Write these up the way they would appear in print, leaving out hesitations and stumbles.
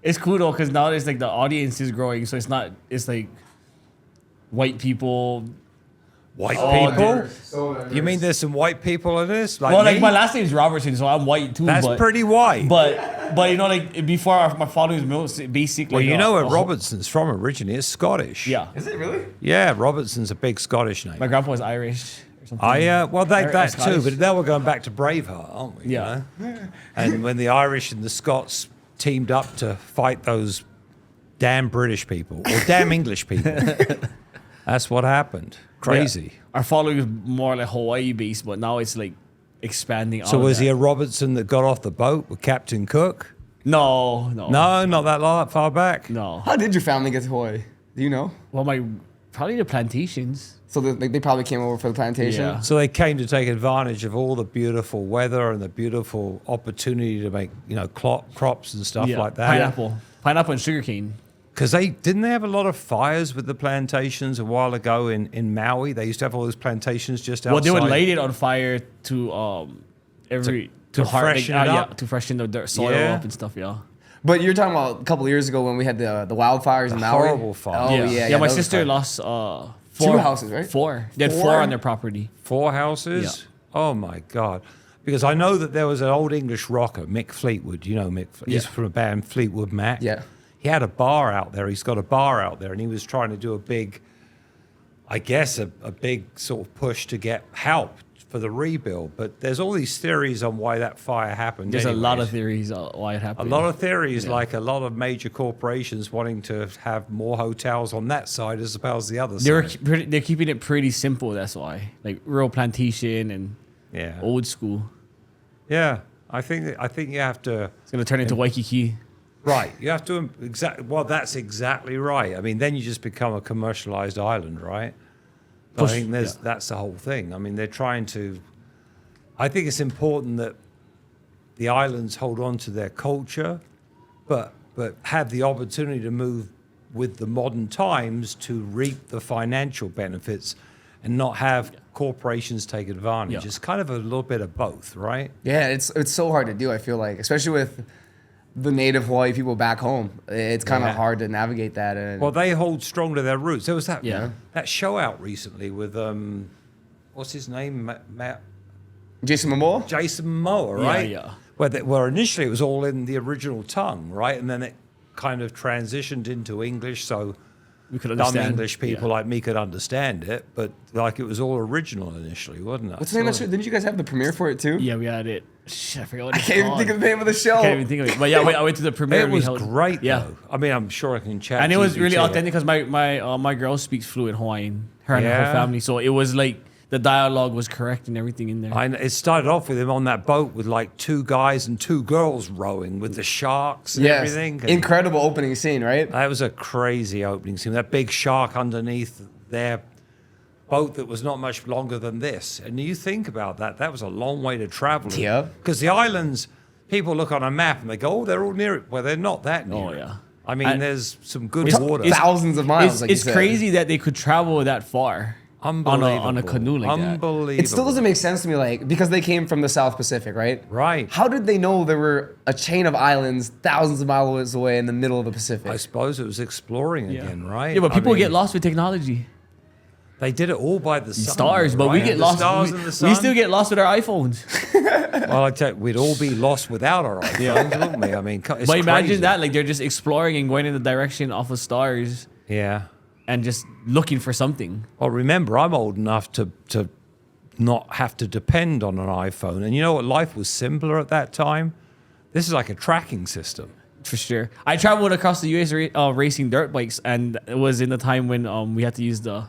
It's cool though, because now it's like the audience is growing, so it's like white people. White Oh, people? So diverse. You mean there's some white people in this? Like Well, me? like my last name's Robertson, so I'm white too. That's pretty white. But you know, like before my father was basically. Well, you know where Robertson's from originally? It's Scottish. Yeah, Is it really? Yeah, Robertson's a big Scottish name. my grandpa was Irish or something. Well, that too, Scottish. but now we're going back to Braveheart, aren't we? you Yeah. know? And when the Irish and the Scots teamed up to fight those damn British people or damn English people, that's what happened. Crazy. Yeah. Our following was more like Hawaii based, but now it's like expanding. So was he a Robertson that got off the boat with Captain Cook? No. No, not that far back. No. How did your family get to Hawaii? Do you know? Well, probably the plantations. So they probably came over for the plantation. Yeah. So they came to take advantage of all the beautiful weather and the beautiful opportunity to make, crops and stuff like that. Pineapple and sugarcane. Because didn't they have a lot of fires with the plantations a while ago in Maui? They used to have all those plantations just outside. Well, they would light it on fire to freshen it up? to freshen the dirt soil Yeah. up and stuff. Yeah. But you're talking about a couple of years ago when we had the wildfires in Maui. horrible fire. Oh yeah. My that was sister fun. lost 2 houses, right? 4. They had 4 4? on their property. 4 houses? Yeah. Oh, my God. Because I know that there was an old English rocker, Mick Fleetwood. You know Mick. He's Yeah. from a band, Fleetwood Mac. Yeah. He had a bar out there. He's got a bar out there, and he was trying to do a big sort of push to get help for the rebuild. But there's all these theories on why that fire happened. There's a lot anyways. of theories why it A happened. lot of theories, like a lot of major corporations wanting to have more hotels on that side as opposed to the other side. They're keeping it pretty simple. That's why, like rural plantation and Yeah. old school. Yeah. I think you have to. It's gonna turn into Waikiki. Right, you have to Well, that's exactly right. I mean, then you just become a commercialized island, right? But I think that's the whole thing. I mean, they're trying to. I think it's important that the islands hold on to their culture, but have the opportunity to move with the modern times to reap the financial benefits, and not have corporations take advantage. Yeah. It's kind of a little bit of both, right? Yeah, it's so hard to do. I feel like, especially with the native Hawaii people back home, it's kind of hard to navigate that. And Well, they hold strong to their roots. There was that Yeah. that show out recently with what's his name, Matt Jason Momoa. Jason Momoa, right? Yeah. Where initially it was all in the original tongue, right, and then it kind of transitioned into English, so We could dumb understand. English people like me could understand it, but like it was all original initially, wasn't it? What's the name of that show? Didn't you guys have the premiere for it too? Yeah, we had it. Shit, I forgot what I it's can't even called. think of the name of the show. I can't even think of it. But yeah, I went to the premiere. It and we was held- great, Yeah. though. I mean, I'm sure I can chat. And it was really authentic because my girl speaks fluent Hawaiian, her and her Yeah. whole family. So it was like the dialogue was correct and everything in there. It started off with him on that boat with like 2 guys and 2 girls rowing with the sharks and Yes. everything. And Incredible opening scene, right? that was a crazy opening scene. That big shark underneath their boat that was not much longer than this. And you think about that, that was a long way to travel. Yeah. Because the islands, people look on a map and they go, oh, they're all near it. Well, they're not that near. Oh, it. yeah. I mean, And there's some good it's- water. Thousands of miles. like you It's said. crazy that they could travel that far on a canoe like that. Unbelievable. It still doesn't make sense to me, like, because they came from the South Pacific, right? Right. How did they know there were a chain of islands thousands of miles away in the middle of the Pacific? I suppose it was exploring Yeah. again, right? Yeah, but I people mean, get lost with technology. They did it all by the sun. Stars, but we right? get The lost. Stars and the We sun. still get lost with our iPhones. Well, I tell you, we'd all be lost without our iPhones, wouldn't we? I mean, it's But imagine crazy. that, like they're just exploring and going in the direction off of stars Yeah. and just looking for something. Well, remember, I'm old enough to not have to depend on an iPhone. And you know what? Life was simpler at that time. This is like a tracking system. For sure. I traveled across the US racing dirt bikes, and it was in the time when we had to use the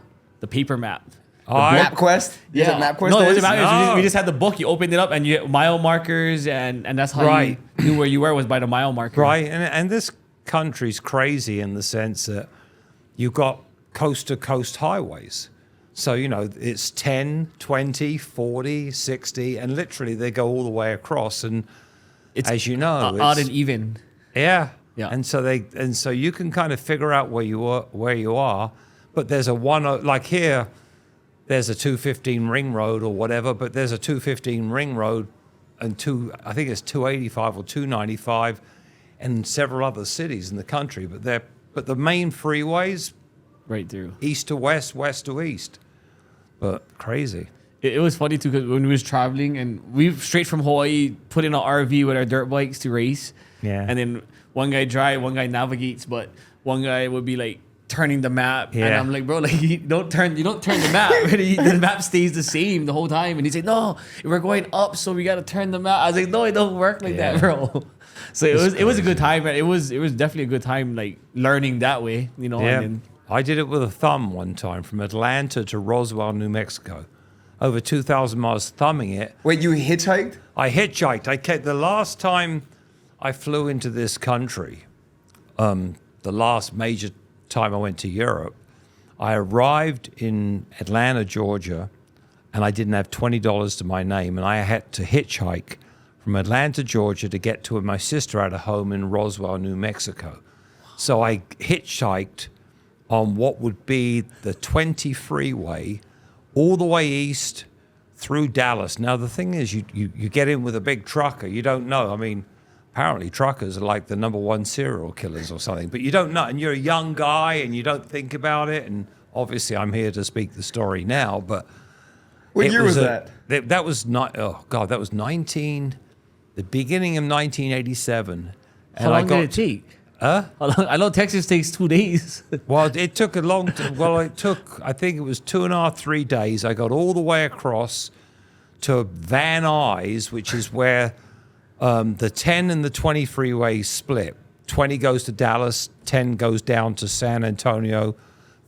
paper map. MapQuest? You had MapQuest No, it days? wasn't MapQuest. No. We just had the book. You opened it up, and you had mile markers, and that's how Right. you knew where you were was by the mile marker. Right. And this country's crazy in the sense that you've got coast to coast highways. So, you know, it's 10, 20, 40, 60, and literally they go all the way across. And It's as you know, odd it's- and even. Yeah. Yeah. And so you can kind of figure out where you are, but there's like here, there's a 215 ring road or whatever, but there's a 215 ring road and I think it's 285 or 295 and several other cities in the country. But the main freeways, right through. east to west, west to east. But crazy. It was funny too because when we was traveling and we straight from Hawaii put in an RV with our dirt bikes to race. Yeah. And then one guy drives, one guy navigates, but one guy would be like turning the map. Yeah. And I'm like, bro, like you don't turn the map. The map stays the same the whole time. And he's like, no, we're going up, so we gotta turn the map. I was like, no, it don't work like that, bro. So it was a good time, but it was definitely a good time, like learning that way, you know. Yeah. And then, I did it with a thumb one time from Atlanta to Roswell, New Mexico. Over 2,000 miles thumbing it. Wait, you hitchhiked? I hitchhiked. The last time I flew into this country, the last major time I went to Europe, I arrived in Atlanta, Georgia, and I didn't have $20 to my name, and I had to hitchhike from Atlanta, Georgia to get to where my sister had a home in Roswell, New Mexico. So I hitchhiked on what would be the 20 freeway all the way east through Dallas. Now, the thing is, you get in with a big trucker. You don't know. I mean, apparently truckers are like the #1 serial killers or something, but you don't know. And you're a young guy and you don't think about it. And obviously, I'm here to speak the story now, but What year was that? That was not, oh God, that was the beginning of 1987. how long did it take? Huh? I know Texas takes 2 days. Well, it took a long time. Well, I think it was 2.5, 3 days. I got all the way across to Van Nuys, which is where the 10 and the 20 freeway split. 20 goes to Dallas, 10 goes down to San Antonio,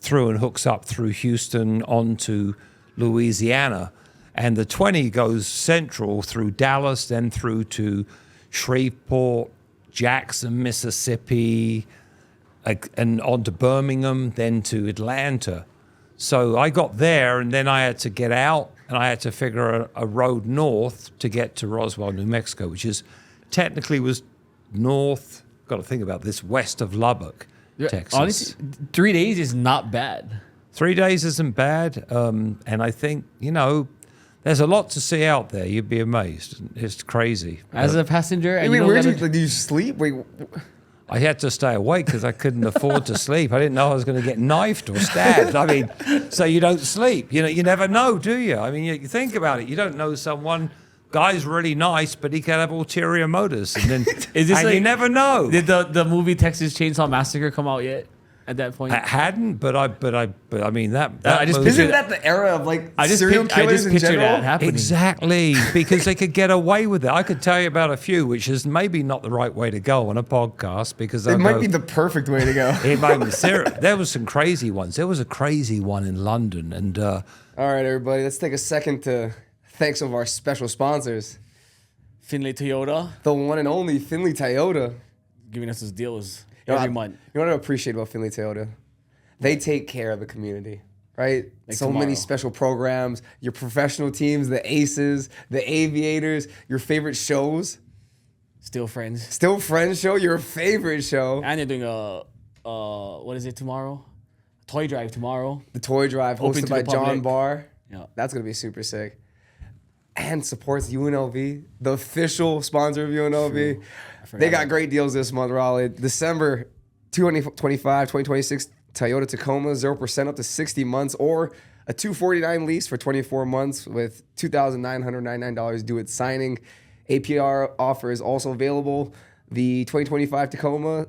through and hooks up through Houston onto Louisiana. And the 20 goes central through Dallas, then through to Shreveport, Jackson, Mississippi, and on to Birmingham, then to Atlanta. So I got there, and then I had to get out, and I had to figure a road north to get to Roswell, New Mexico, which is technically was north, got to think about this, west of Lubbock, Texas. Honestly, 3 days is not bad. 3 days isn't bad, and I think, there's a lot to see out there. You'd be amazed. It's crazy. As a passenger, and Wait, you don't where gotta- did you sleep? Wait, I had to stay awake because I couldn't afford to sleep. I didn't know I was going to get knifed or stabbed. I mean, so you don't sleep. You never know, do you? I mean, you think about it. You don't know someone. Guy's really nice, but he can have ulterior motives, and then Is this and like- you never know. Did the movie Texas Chainsaw Massacre come out yet? At that point, I hadn't, but I mean that. I just movie- isn't that the era of like I just serial killers in pictured general? that happening. Exactly, because they could get away with it. I could tell you about a few, which is maybe not the right way to go on a podcast because It might be the perfect way to go. It might be serious. There was some crazy ones. There was a crazy one in London, and All right, everybody, let's take a second to thank some of our special sponsors. Findlay Toyota The one and only Findlay Toyota. giving us those deals You know, every month. You know what I appreciate about Findlay Toyota? They take care of the community, right? Like so tomorrow. many special programs, your professional teams, the Aces, the Aviators, your favorite shows. Still friends. Still Friends show, your favorite show. And they're doing what is it tomorrow? Toy drive tomorrow. The Toy Drive, Open hosted to by the John public. Barr. Yeah. That's going to be super sick. And supports UNLV, the official sponsor of UNLV. forgot They got about great deals this month, Raleigh. December 2026 Toyota Tacoma, 0% up to 60 months, or a $249 lease for 24 months with $2,999 due at signing. APR offer is also available. The 2025 Tacoma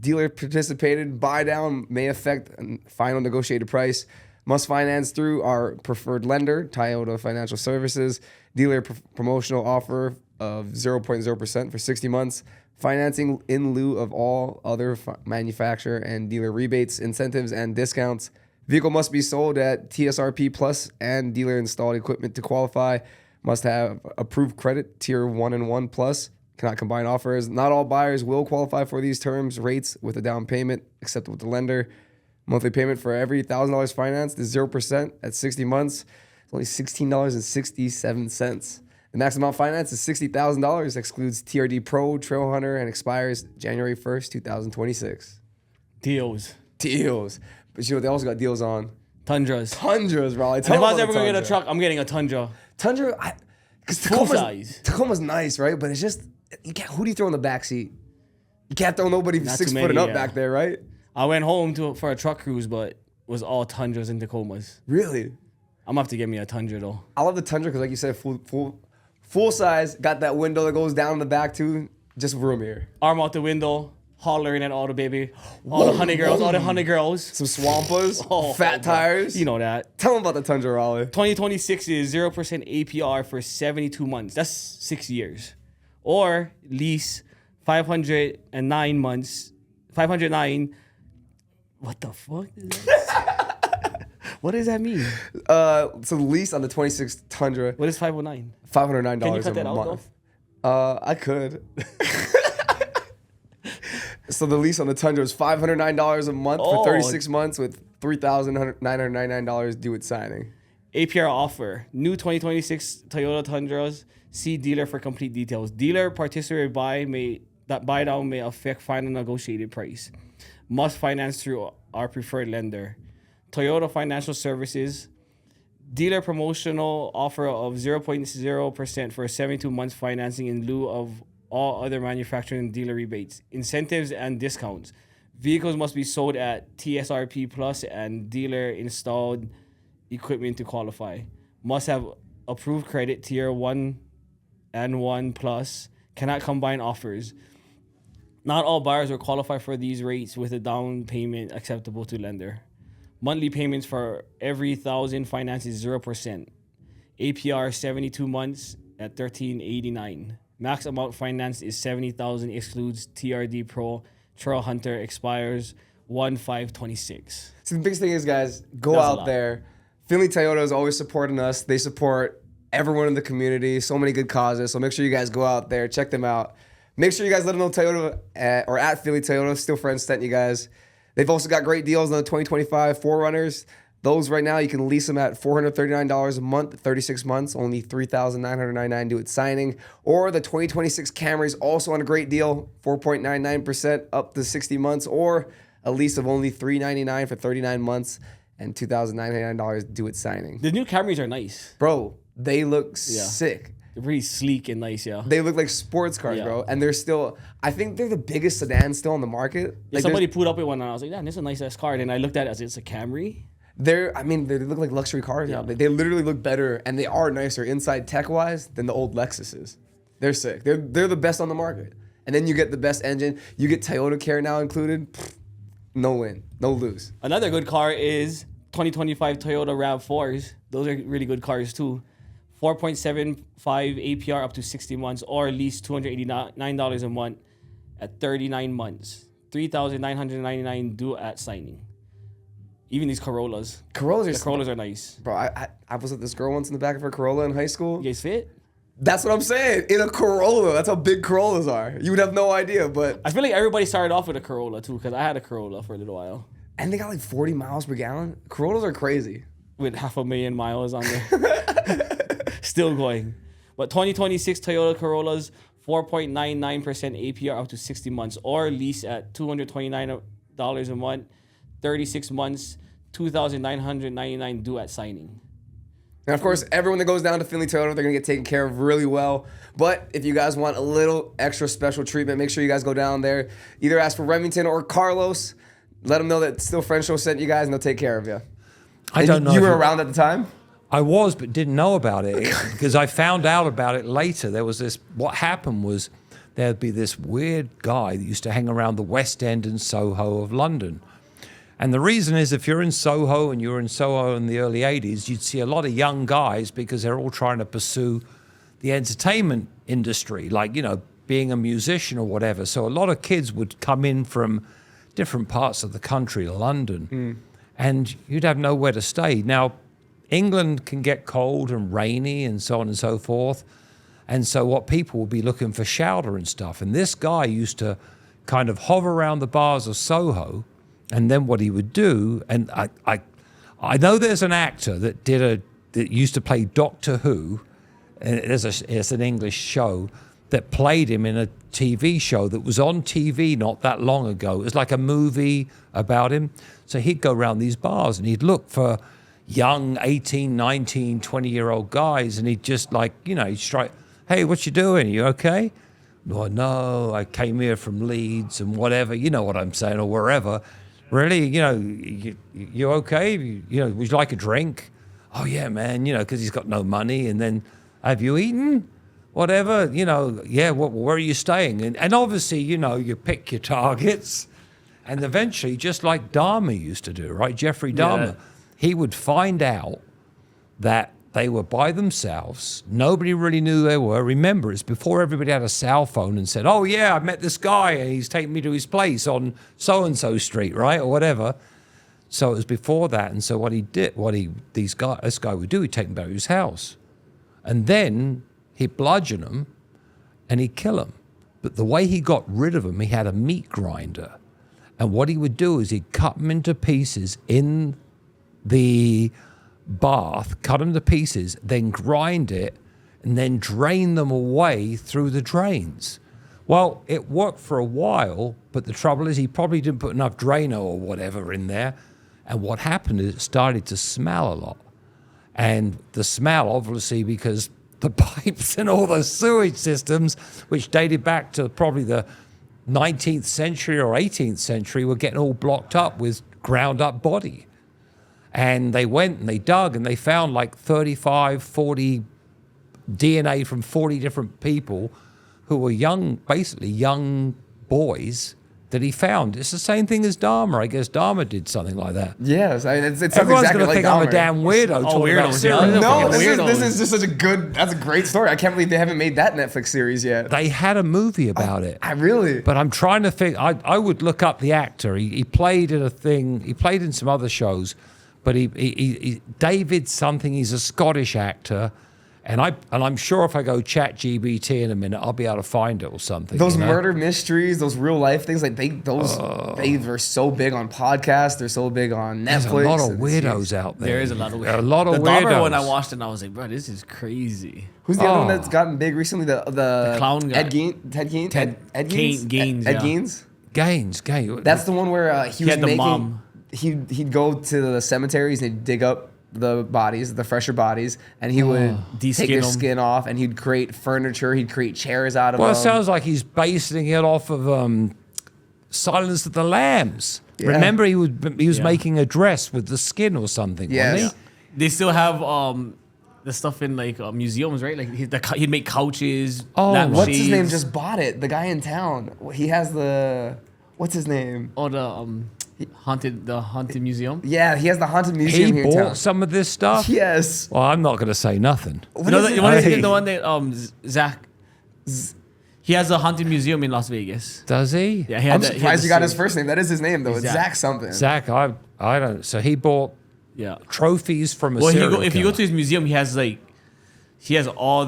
dealer participated buy down may affect final negotiated price. Must finance through our preferred lender, Toyota Financial Services. Dealer promotional offer of 0.0% for 60 months. Financing in lieu of all other manufacturer and dealer rebates, incentives, and discounts. Vehicle must be sold at TSRP Plus and dealer installed equipment to qualify. Must have approved credit, Tier 1 and 1 Plus. Cannot combine offers. Not all buyers will qualify for these terms, rates with a down payment, except with the lender. Monthly payment for every $1,000 financed is 0% at 60 months. It's only $16.67. The max amount financed is $60,000, excludes TRD Pro, Trail Hunter, and expires January 1st, 2026. Deals. Deals. But you know, they also got deals on Tundras. Tundras, Raleigh. And if I was ever going to get a truck, I'm getting a Tundra. Tundra, because Full size. Tacoma's nice, right? But it's just, who do you throw in the back seat? You can't throw nobody Not 6 too foot and many, up yeah. back there, right? I went home for a truck cruise, but was all Tundras and Tacomas. Really? I'm gonna have to get me a Tundra though. I love the Tundra because, like you said, full size. Got that window that goes down in the back too. Just room here. Arm out the window, hollering at all the baby, all the honey girls. Some Swampas, Oh, fat tires. You know that. Tell them about the Tundra, Raleigh. 2026 is 0% APR for 72 months. That's 6 years. Or lease 509 months. 509. What the fuck is that? What does that mean? So the lease on the 26 Tundra, What is 509? $509 Can you cut a that out, month. I could. So the lease on the Tundra is $509 a month for 36 months with $3,999 due at signing. APR offer. New 2026 Toyota Tundras. See dealer for complete details. Dealer participated buy down may affect final negotiated price. Must finance through our preferred lender. Toyota Financial Services. Dealer promotional offer of 0.0% for 72 months financing in lieu of all other manufacturing and dealer rebates, incentives, and discounts. Vehicles must be sold at TSRP plus and dealer installed equipment to qualify. Must have approved credit tier 1 and 1 plus. Cannot combine offers. Not all buyers will qualify for these rates with a down payment acceptable to lender. Monthly payments for every 1,000 finance is 0%. APR 72 months at $1,389. Max amount financed is $70,000, excludes TRD Pro. Trail Hunter expires 1/5/26. So the biggest thing is, guys, go That's a out lot. there. Findlay Toyota is always supporting us. They support everyone in the community. So many good causes. So make sure you guys go out there, check them out. Make sure you guys let them know Toyota or at Findlay Toyota. Still Friends sent you guys. They've also got great deals on the 2025 4Runners. Those right now, you can lease them at $439 a month, 36 months, only $3,999 due at signing. Or the 2026 Camrys, also on a great deal, 4.99% up to 60 months, or a lease of only $399 for 39 months and $2,999 due at signing. The new Camrys are nice. Bro, they look sick. They're pretty sleek and nice, yeah. They look like sports cars, Yeah. bro. And they're still, I think they're the biggest sedan still on the market. Yeah, Like somebody pulled up with one and I was like, "Damn, this is a nice ass car." And I looked at it as it's a Camry. they look like luxury cars now. They literally look better, and they are nicer inside tech-wise than the old Lexuses. They're sick. They're the best on the market. And then you get the best engine. You get Toyota Care now included. No win, no lose. Another good car is 2025 Toyota RAV4s. Those are really good cars too. 4.75 APR up to 60 months, or at least $289 a month at 39 months. $3,999 due at signing. Even these Corollas. The Corollas are nice. Bro, I was with this girl once in the back of her Corolla in high school. You guys fit? That's what I'm saying. In a Corolla. That's how big Corollas are. You would have no idea, but... I feel like everybody started off with a Corolla too, because I had a Corolla for a little while. And they got like 40 miles per gallon. Corollas are crazy. With 500,000 miles on there. Still going. But 2026 Toyota Corollas, 4.99% APR up to 60 months, or lease at $229 a month, 36 months, $2,999 due at signing. And of course, everyone that goes down to Findlay Toyota, they're gonna get taken care of really well. But if you guys want a little extra special treatment, make sure you guys go down there. Either ask for Remington or Carlos. Let them know that Still Friends Show sent you guys, and they'll take care of you. I don't know. You if were around at the time? I was, but didn't know about it because I found out about it later. There was this, what happened was there'd be this weird guy that used to hang around the West End and Soho of London. And the reason is if you're in Soho and you were in Soho in the early 80s, you'd see a lot of young guys because they're all trying to pursue the entertainment industry, like, you know, being a musician or whatever. So a lot of kids would come in from different parts of the country, London, and you'd have nowhere to stay. Now, England can get cold and rainy and so on and so forth. And so what people will be looking for shelter and stuff. And this guy used to kind of hover around the bars of Soho. And then what he would do, and I know there's an actor that used to play Doctor Who. And it's an English show that played him in a TV show that was on TV not that long ago. It was like a movie about him. So he'd go around these bars and he'd look for young 18, 19, 20-year-old guys, and he'd just like, you know, he'd strike, "Hey, what you doing? You okay?" Well, no, I came here from Leeds and whatever. You know what I'm saying, or wherever. Really, you okay? Would you like a drink? Oh, yeah, man, because he's got no money. And then, have you eaten? Whatever, yeah, where are you staying? And obviously, you pick your targets. And eventually, just like Dahmer used to do, right? Jeffrey Dahmer, he would find out that they were by themselves. Nobody really knew who they were. Remember, it's before everybody had a cell phone and said, oh, yeah, I met this guy and he's taking me to his place on so-and-so street, right? Or whatever. So it was before that. And so this guy would do, he'd take them back to his house. And then he'd bludgeon them and he'd kill them. But the way he got rid of them, he had a meat grinder. And what he would do is he'd cut them into pieces in the bath, cut them to pieces, then grind it, and then drain them away through the drains. Well, it worked for a while, but the trouble is he probably didn't put enough Drano or whatever in there. And what happened is it started to smell a lot. And the smell, obviously, because the pipes and all the sewage systems, which dated back to probably the 19th century or 18th century, were getting all blocked up with ground up body. And they went and they dug and they found like 35, 40 DNA from 40 different people who were basically young boys that he found. It's the same thing as Dahmer. I guess Dahmer did something like that. Yes, it sounds Everyone's exactly going to like think I'm a Dahmer. damn weirdo talking about weirdos, serial yeah. No, killers. this is just that's a great story. I can't believe they haven't made that Netflix series yet. They had a movie about it. I really. But I'm trying to think. I would look up the actor. He played in a thing. He played in some other shows, but he David something. He's a Scottish actor, and I'm sure if I go chat GBT in a minute, I'll be able to find it or something. Those murder mysteries, those real life things, like they were so big on podcasts. They're so big on Netflix. There's a lot of weirdos out there. There is a lot of weirdos. A lot of the weirdos. Dahmer one I watched and I was like, bro, this is crazy. Who's the other one that's gotten big recently? The clown guy. Ed Gein? Ted Gein? Ed Gein? Gaines, Ed yeah. Gaines? Gaines. That's the one where he was had the making. mom. He'd go to the cemeteries and he'd dig up the bodies, the fresher bodies, and he would take de-skin their 'em. skin off, and he'd create furniture. He'd create chairs out of Well, them. it sounds like he's basing it off of Silence of the Lambs. Yeah. Remember, he was making a dress with the skin or something, Yes. wasn't They still have the stuff in like museums, right? Like he'd make couches. Oh, What's his name? lampshades. Just bought it. The guy in town. He has the. What's his name? Oh, the haunted museum. Yeah, he has the haunted he? museum He here in town. bought some of this stuff? Yes. Well, I'm not going to say nothing. You know, is the one, Hey. the one that Zach. He has a haunted museum in Las Vegas. Does he? Yeah, he I'm had that- he had surprised the you got his series. first name. That is his name, though. It's Zach. Zach something. Zach, I don't. So he bought Yeah. trophies from a Well, serial if you go killer. to his museum, he has all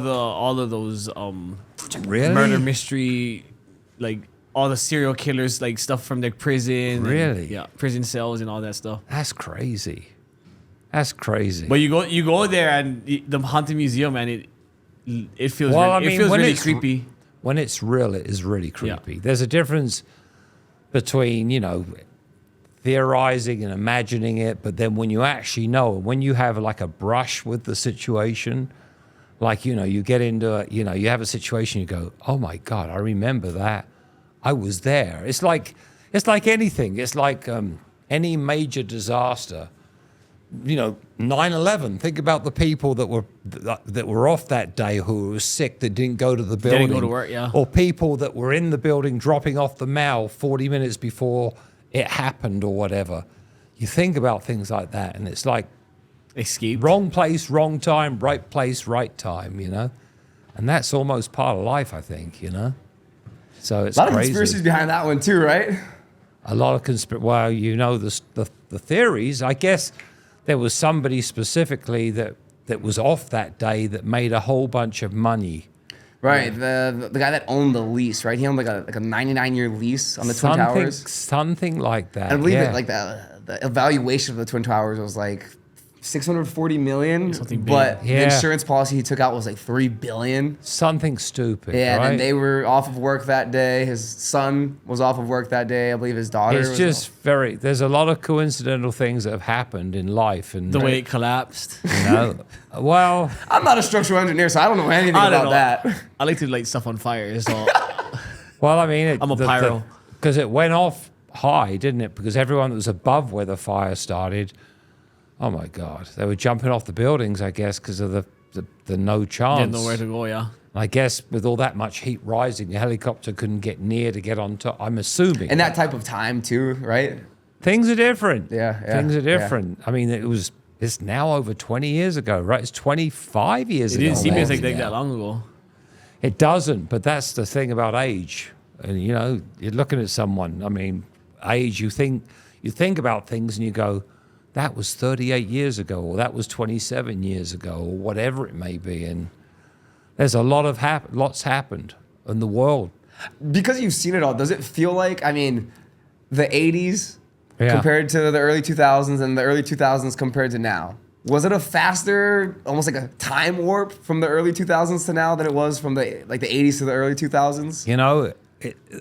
of those Really? murder mystery, like all the serial killers, like stuff from their prison. and- Really? yeah, prison cells and all that stuff. That's crazy. That's crazy. But you go there and the haunted museum and it feels Well, really, I it mean, feels when really it's- creepy. When it's real, it is really Yeah. creepy. There's a difference between, theorizing and imagining it, but then when you actually know, when you have like a brush with the situation, like, you get into it, you have a situation, you go, oh my God, I remember that. I was there. It's like anything. It's like any major disaster. 9/11. Think about the people that were off that day who were sick that didn't go to the building. Didn't go to work, yeah. Or people that were in the building dropping off the mail 40 minutes before it happened or whatever. You think about things like that, and it's like Escape. wrong place, wrong time, right place, right time. And that's almost part of life, I think. So it's A lot of crazy. conspiracies behind that one, too, right? A lot of well, the theories. I guess there was somebody specifically that was off that day that made a whole bunch of money. Right. The guy that owned the lease, right? He owned like a 99-year lease on the Twin Towers. Something like that. I believe yeah. it, like the evaluation of the Twin Towers was like $640 million, Something big. but the Yeah. insurance policy he took out was like $3 billion. Something stupid. Yeah, right? and they were off of work that day. His son was off of work that day. I believe his daughter. It's was just there's a lot of coincidental things that have happened in life. And The way it collapsed. well, I'm not a structural engineer, so I don't know anything I don't about know. that. I like to light stuff on fire. So Well, I mean, I'm a pyro. Because it went off high, didn't it? Because everyone that was above where the fire started, oh my God, they were jumping off the buildings, I guess, because of the no chance. Didn't know where to go, yeah. I guess with all that much heat rising, the helicopter couldn't get near to get on top. I'm assuming. And that type of time too, right? Things are different. Yeah. Things are different. I mean, it's now over 20 years ago, right? It's 25 years It ago. didn't seem man. like that long ago. It doesn't, but that's the thing about age. And you know, you're looking at someone. I mean, age. You think about things and you go, that was 38 years ago, or that was 27 years ago, or whatever it may be. And there's a lots happened in the world. Because you've seen it all, does it feel like, I mean, the 80s Yeah. compared to the early 2000s and the early 2000s compared to now? Was it a faster, almost like a time warp from the early 2000s to now than it was from the 80s to the early 2000s? You know,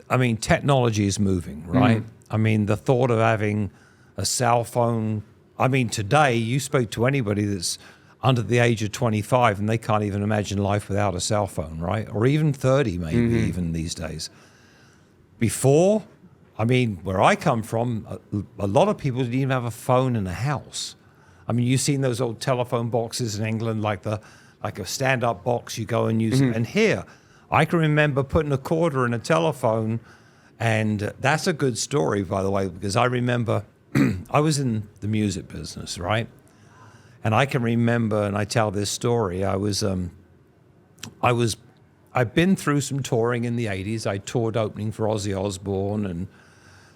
I mean, technology is moving, right? I mean, the thought of having a cell phone. I mean, today you spoke to anybody that's under the age of 25 and they can't even imagine life without a cell phone, right? Or even 30 maybe even these days. Before, I mean, where I come from, a lot of people didn't even have a phone in a house. I mean, you've seen those old telephone boxes in England, like a stand-up box you go and use. And here, I can remember putting a quarter in a telephone, and that's a good story, by the way, because I remember I was in the music business, right? And I can remember, and I tell this story, I've been through some touring in the 80s. I toured opening for Ozzy Osbourne and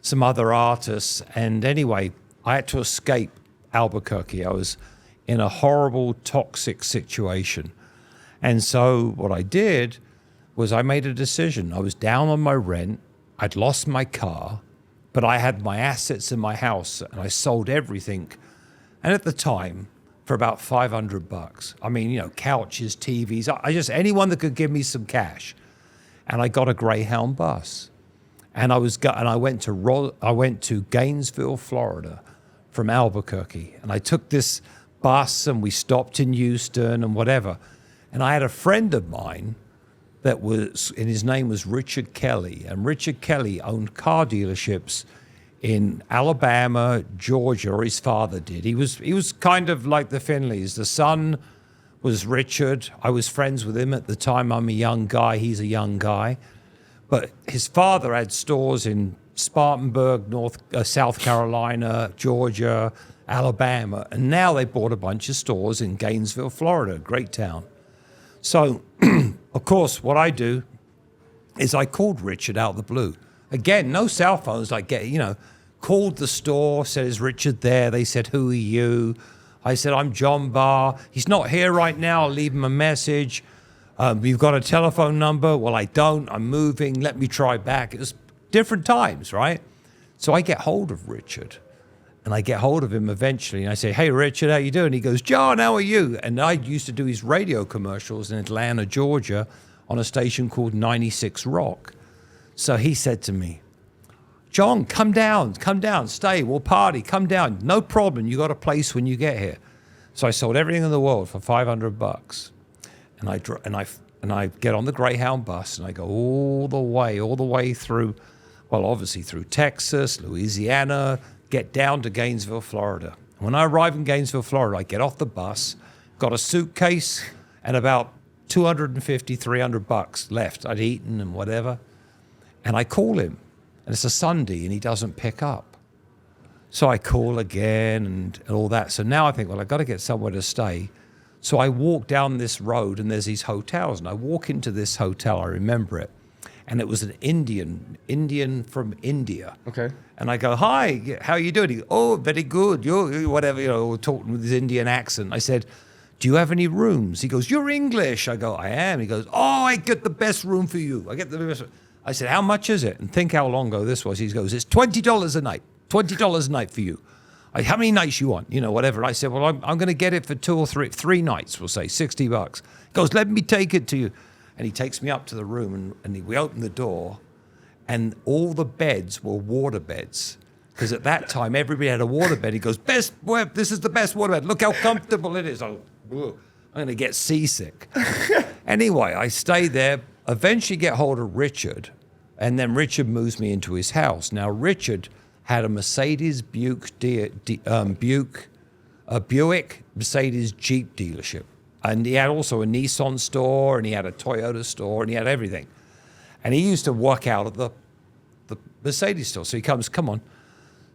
some other artists. And anyway, I had to escape Albuquerque. I was in a horrible, toxic situation. And so what I did was I made a decision. I was down on my rent. I'd lost my car, but I had my assets in my house and I sold everything. And at the time, for about $500. I mean, you know, couches, TVs, anyone that could give me some cash. And I got a Greyhound bus. And I went to Gainesville, Florida from Albuquerque. And I took this bus and we stopped in Houston and whatever. And I had a friend of mine and his name was Richard Kelly. And Richard Kelly owned car dealerships in Alabama, Georgia, or his father did. He was kind of like the Findlays. The son was Richard. I was friends with him at the time. I'm a young guy. He's a young guy. But his father had stores in Spartanburg, South Carolina, Georgia, Alabama. And now they bought a bunch of stores in Gainesville, Florida, a great town. So, of course, what I do is I called Richard out of the blue. Again, no cell phones. Called the store, said, is Richard there? They said, who are you? I said, I'm John Barr. He's not here right now. I'll leave him a message. You've got a telephone number? Well, I don't. I'm moving. Let me try back. It was different times, right? So I get hold of Richard. And I get hold of him eventually. And I say, hey, Richard, how you doing? He goes, John, how are you? And I used to do his radio commercials in Atlanta, Georgia, on a station called 96 Rock. So he said to me, John, come down, stay, we'll party, come down. No problem, you got a place when you get here. So I sold everything in the world for $500. And I get on the Greyhound bus and I go all the way through, well, obviously through Texas, Louisiana, get down to Gainesville, Florida. When I arrive in Gainesville, Florida, I get off the bus, got a suitcase and about $250, $300 left. I'd eaten and whatever. And I call him, and it's a Sunday, and he doesn't pick up. So I call again and all that. So now I think, well, I've got to get somewhere to stay. So I walk down this road, and there's these hotels. And I walk into this hotel, I remember it. And it was an Indian from India. Okay. And I go, hi, how are you doing? He goes, oh, very good. You're whatever, talking with his Indian accent. I said, do you have any rooms? He goes, you're English. I go, I am. He goes, oh, I get the best room for you. I get the best room. I said, how much is it? And think how long ago this was. He goes, it's $20 a night. $20 a night for you. How many nights you want? Whatever. I said, well, I'm going to get it for three nights, we'll say, $60. He goes, let me take it to you. And he takes me up to the room, and we open the door, and all the beds were water beds. Because at that time, everybody had a water bed. He goes, this is the best water bed. Look how comfortable it is. I'm going to get seasick. Anyway, I stay there, eventually get hold of Richard. And then Richard moves me into his house. Now, Richard had a Mercedes Buick Mercedes Jeep dealership. And he had also a Nissan store, and he had a Toyota store, and he had everything. And he used to work out at the Mercedes store. So he comes, come on.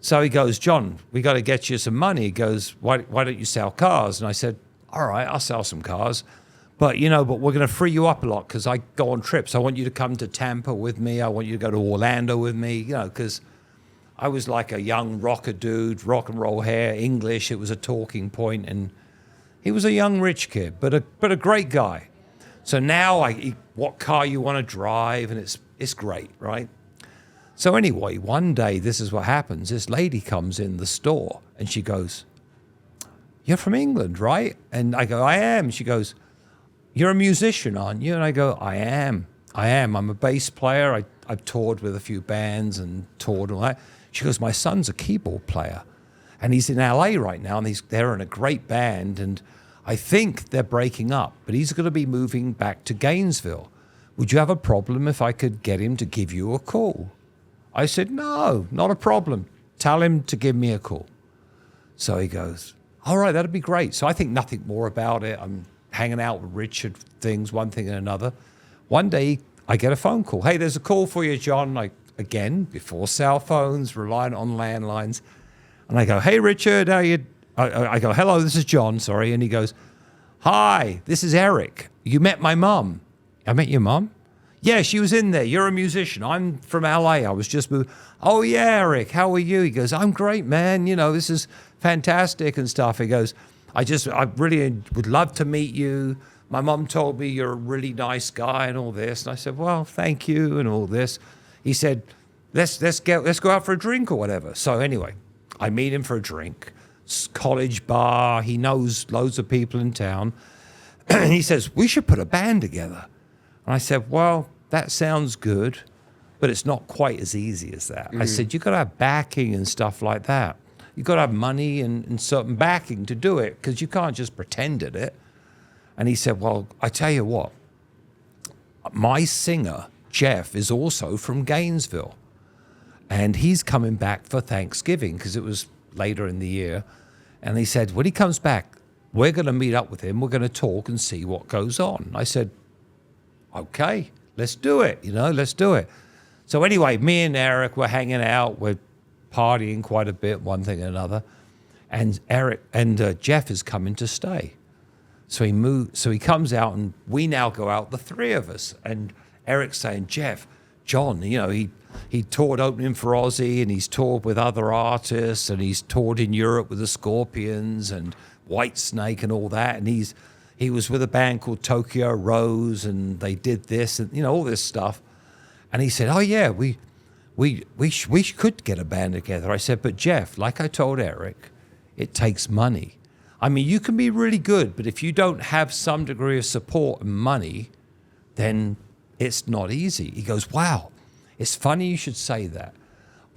So he goes, John, we got to get you some money. He goes, why don't you sell cars? And I said, all right, I'll sell some cars. But, but we're going to free you up a lot because I go on trips. I want you to come to Tampa with me. I want you to go to Orlando with me, because I was like a young rocker dude, rock and roll hair, English. It was a talking point. And he was a young rich kid, but a great guy. So now what car you want to drive, and it's great, right? So anyway, one day, this is what happens. This lady comes in the store, and she goes, you're from England, right? And I go, I am. She goes, you're a musician, aren't you? And I go, I am. I'm a bass player. I've toured with a few bands and toured and all that. She goes, my son's a keyboard player, and he's in LA right now, and they're in a great band, and I think they're breaking up, but he's going to be moving back to Gainesville. Would you have a problem if I could get him to give you a call? I said, no, not a problem. Tell him to give me a call. So he goes, all right, that'd be great. So I think nothing more about it. I'm hanging out with Richard, one thing and another. One day I get a phone call. Hey, there's a call for you, John. Again, before cell phones, relying on landlines. And I go, hey, Richard, how you? I go, hello, this is John, sorry. And he goes, hi, this is Eric. You met my mom. I met your mom? Yeah, she was in there. You're a musician. I'm from LA. I was just moved. Oh, yeah, Eric, how are you? He goes, I'm great, man. This is fantastic and stuff. He goes, I really would love to meet you. My mom told me you're a really nice guy and all this. And I said, well, thank you and all this. He said, let's go out for a drink or whatever. So anyway, I meet him for a drink. College bar. He knows loads of people in town. And he says, we should put a band together. And I said, well, that sounds good, but it's not quite as easy as that. I said, you've got to have backing and stuff like that. You've got to have money and certain backing to do it, because you can't just pretend at it. And he said, well, I tell you what, my singer, Jeff, is also from Gainesville. And he's coming back for Thanksgiving, because it was later in the year. And he said, when he comes back, we're going to meet up with him. We're going to talk and see what goes on. I said, okay, let's do it. Let's do it. So anyway, me and Eric were hanging out. We're partying quite a bit, one thing and another. And Jeff is coming to stay. So he comes out, and we now go out, the three of us. And Eric's saying, Jeff, John, he toured opening for Ozzy, and he's toured with other artists, and he's toured in Europe with the Scorpions and Whitesnake and all that. And he was with a band called Tokyo Rose, and they did this and all this stuff. And he said, oh yeah, we could get a band together. I said, but Jeff, like I told Eric, it takes money. I mean, you can be really good, but if you don't have some degree of support and money, then it's not easy. He goes, wow, it's funny you should say that.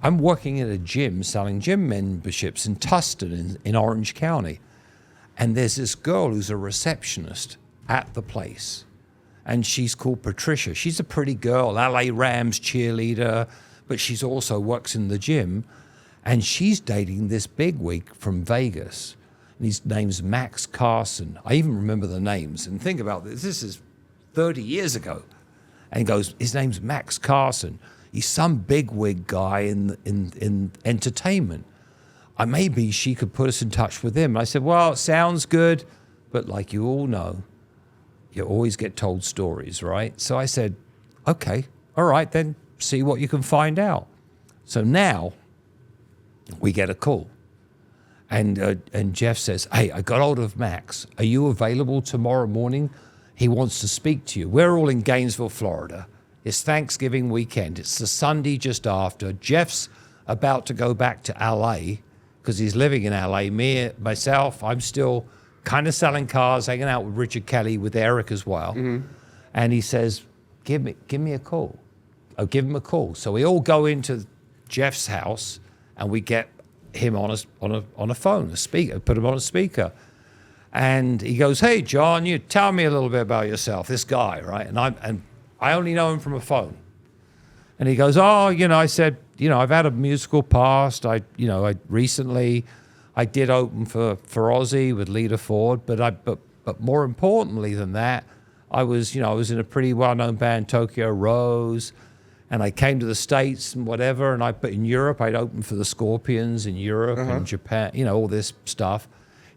I'm working at a gym selling gym memberships in Tustin in Orange County. And there's this girl who's a receptionist at the place. And she's called Patricia. She's a pretty girl, LA Rams cheerleader, but she's also works in the gym. And she's dating this bigwig from Vegas. And his name's Max Carson. I even remember the names. And think about this. This is 30 years ago. And he goes, his name's Max Carson. He's some bigwig guy in entertainment. Maybe she could put us in touch with him. I said, well, it sounds good, but like you all know, you always get told stories, right? So I said, okay, all right, then see what you can find out. So now we get a call. And Jeff says, hey, I got hold of Max. Are you available tomorrow morning? He wants to speak to you. We're all in Gainesville, Florida. It's Thanksgiving weekend. It's the Sunday just after. Jeff's about to go back to LA, because he's living in LA. Myself, I'm still kind of selling cars, hanging out with Richard Kelly, with Eric as well. Mm-hmm. And he says, give me a call. I'll give him a call. So we all go into Jeff's house, and we get him on a phone, a speaker, put him on a speaker. And he goes, hey, John, you tell me a little bit about yourself, this guy, right? And I only know him from a phone. And he goes, oh, I said, I've had a musical past. I recently I did open for Ozzy with Lita Ford, but more importantly than that, I was in a pretty well-known band, Tokyo Rose, and I came to the States and whatever, but in Europe, I'd opened for the Scorpions in Europe and Japan, all this stuff.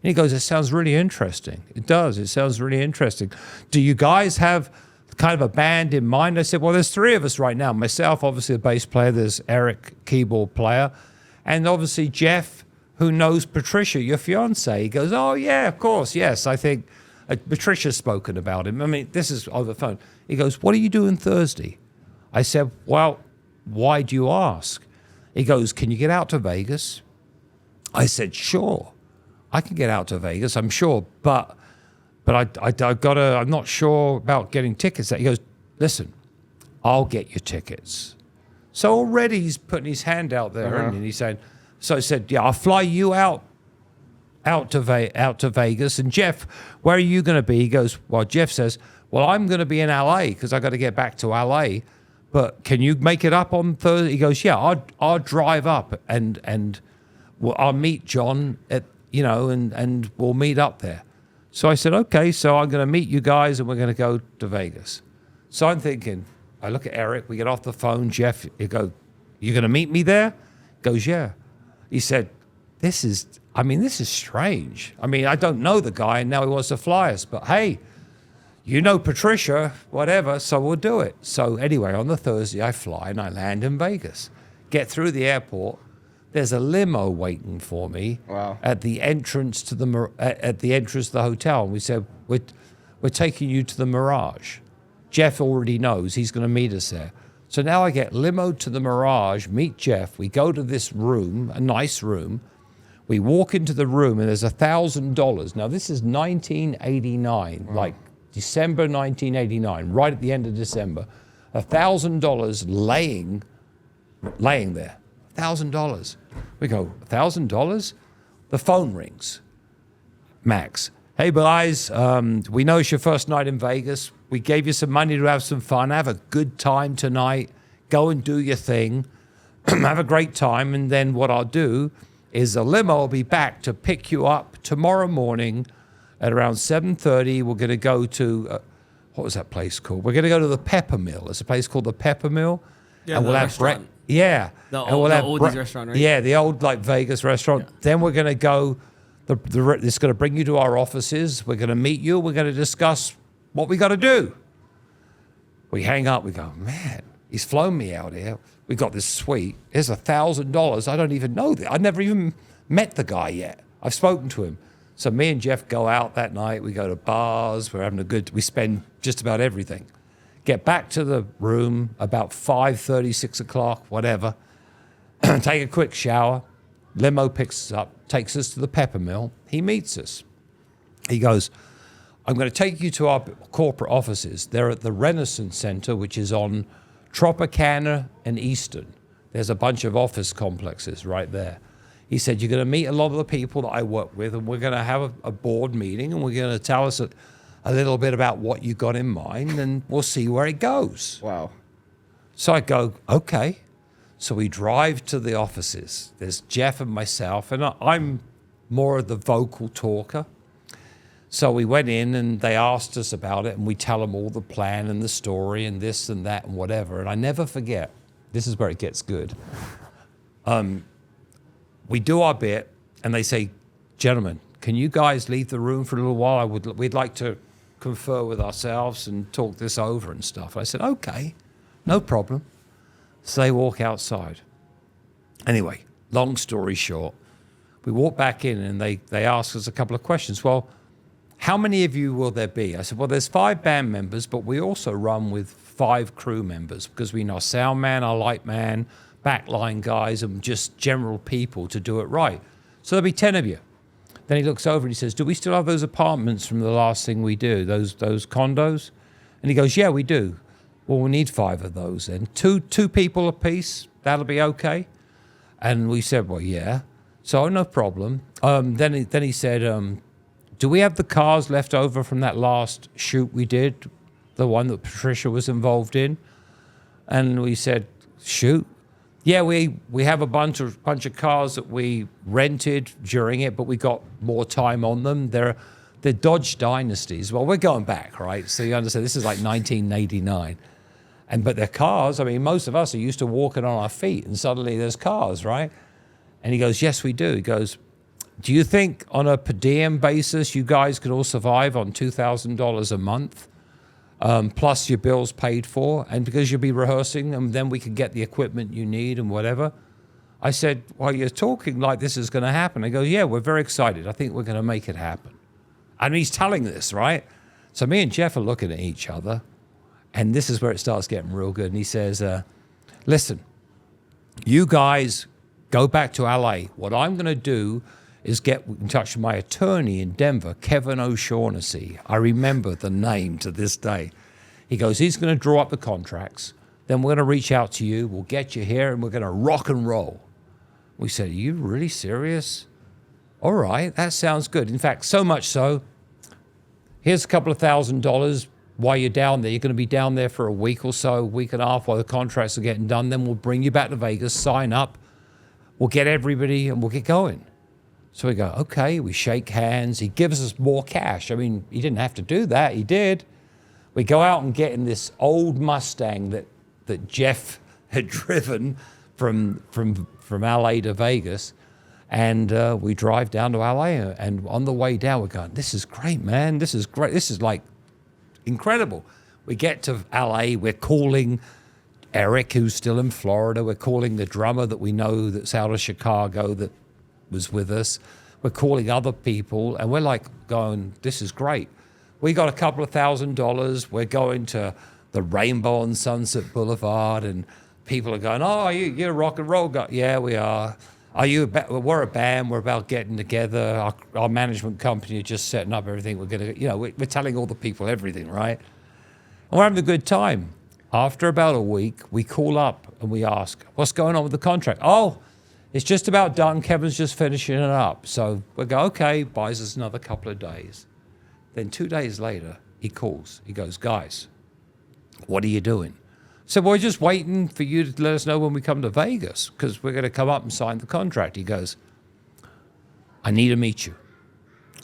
And he goes, it sounds really interesting. It does. It sounds really interesting. Do you guys have kind of a band in mind? I said, well, there's three of us right now. Myself, obviously, the bass player. There's Eric, keyboard player. And obviously, Jeff, who knows Patricia, your fiance. He goes, oh, yeah, of course, yes. I think Patricia's spoken about him. I mean, this is over the phone. He goes, what are you doing Thursday? I said, well, why do you ask? He goes, can you get out to Vegas? I said, sure. I can get out to Vegas, I'm sure, but I'm not sure about getting tickets. He goes, listen, I'll get you tickets. So already he's putting his hand out there, and he's saying, so I said, yeah, I'll fly you out to Vegas. And Jeff, where are you going to be? He goes, well, Jeff says, well, I'm going to be in LA because I got to get back to LA. But can you make it up on Thursday? He goes, yeah, I'll drive up and I'll meet John at and we'll meet up there. So I said, okay, so I'm going to meet you guys and we're going to go to Vegas. So I'm thinking, I look at Eric, we get off the phone, Jeff, you go, you're going to meet me there? He goes, yeah. He said, this is strange. I mean, I don't know the guy and now he wants to fly us, but hey, Patricia, whatever, so we'll do it. So anyway, on the Thursday, I fly and I land in Vegas. Get through the airport. There's a limo waiting for me at the entrance to the hotel. And we said, we're taking you to the Mirage. Jeff already knows he's going to meet us there. So now I get limoed to the Mirage, meet Jeff. We go to this room, a nice room. We walk into the room and there's $1,000. Now this is 1989, like December 1989, right at the end of December. $1,000 laying there. $1,000. We go, $1,000? The phone rings. Max, hey guys, we know it's your first night in Vegas. We gave you some money to have some fun. Have a good time tonight. Go and do your thing. Have a great time. And then what I'll do is a limo will be back to pick you up tomorrow morning at around 7:30. We're going to go to, what was that place called? We're going to go to the Pepper Mill. There's a place called the Pepper Mill. Yeah, and we'll have restaurant. Yeah. The oldies restaurant, right? Yeah, the old like Vegas restaurant. Yeah. Then we're going to go, it's going to bring you to our offices. We're going to meet you. We're going to discuss what we got to do. We hang up. We go, man, he's flown me out here. We got this suite. Here's $1,000. I don't even know that. I never even met the guy yet. I've spoken to him. So me and Jeff go out that night. We go to bars. We're having we spend just about everything. Get back to the room about 5:30, 6 o'clock, whatever. Take a quick shower. Limo picks us up, takes us to the Pepper Mill. He meets us. He goes, I'm going to take you to our corporate offices. They're at the Renaissance Center, which is on Tropicana and Eastern. There's a bunch of office complexes right there. He said, you're going to meet a lot of the people that I work with, and we're going to have a board meeting, and we're going to tell us a little bit about what you got in mind, and we'll see where it goes. Wow. So I go, okay. So we drive to the offices. There's Jeff and myself, and I'm more of the vocal talker. So we went in, and they asked us about it, and we tell them all the plan and the story and this and that and whatever. And I never forget, this is where it gets good. We do our bit, and they say, gentlemen, can you guys leave the room for a little while? We'd like to confer with ourselves and talk this over and stuff. I said, okay, no problem. So they walk outside. Anyway, long story short, we walk back in and they ask us a couple of questions. Well, how many of you will there be? I said, well, there's 5 band members, but we also run with 5 crew members because we know sound man, our light man, backline guys, and just general people to do it right. So there'll be 10 of you. Then he looks over and he says, do we still have those apartments from the last thing we do, those condos? And he goes, yeah, we do. Well, we need 5 of those then. Two people apiece, that'll be okay? And we said, well, yeah. So no problem. Then he said, do we have the cars left over from that last shoot we did, the one that Patricia was involved in? And we said, shoot. Yeah, we have a bunch of cars that we rented during it, but we got more time on them. They're Dodge Dynasties. Well, we're going back, right? So you understand, this is like 1989. But they're cars. I mean, most of us are used to walking on our feet, and suddenly there's cars, right? And he goes, yes, we do. He goes, do you think on a per diem basis you guys could all survive on $2,000 a month? Plus your bills paid for, and because you'll be rehearsing, and then we can get the equipment you need and whatever. I said, well, you're talking like this is going to happen. He goes, yeah, we're very excited. I think we're going to make it happen. And he's telling this, right? So me and Jeff are looking at each other, and this is where it starts getting real good. And he says, listen, you guys go back to LA. What I'm going to do is get in touch with my attorney in Denver, Kevin O'Shaughnessy. I remember the name to this day. He goes, he's going to draw up the contracts. Then we're going to reach out to you. We'll get you here, and we're going to rock and roll. We said, are you really serious? All right, that sounds good. In fact, so much so, here's a couple of $1,000 while you're down there. You're going to be down there for a week or so, a week and a half while the contracts are getting done. Then we'll bring you back to Vegas, sign up. We'll get everybody, and we'll get going. So we go, okay, we shake hands. He gives us more cash. I mean, he didn't have to do that. He did. We go out and get in this old Mustang that Jeff had driven from LA to Vegas. And we drive down to LA. And on the way down, we're going, this is great, man. This is great. This is like incredible. We get to LA. We're calling Eric, who's still in Florida. We're calling the drummer that we know that's out of Chicago that was with us. We're calling other people, and we're like going, this is great. We got a couple of $1,000. We're going to the Rainbow on Sunset Boulevard, and people are going, oh, you're a rock and roll guy. Yeah, we are. We're a band. We're about getting together. Our management company is just setting up everything. We're going to, we're telling all the people everything, right? And we're having a good time. After about a week, we call up and we ask, what's going on with the contract? Oh, it's just about done. Kevin's just finishing it up. So we go, okay, buys us another couple of days. Then 2 days later, he calls. He goes, guys, what are you doing? So we're just waiting for you to let us know when we come to Vegas, because we're going to come up and sign the contract. He goes, I need to meet you.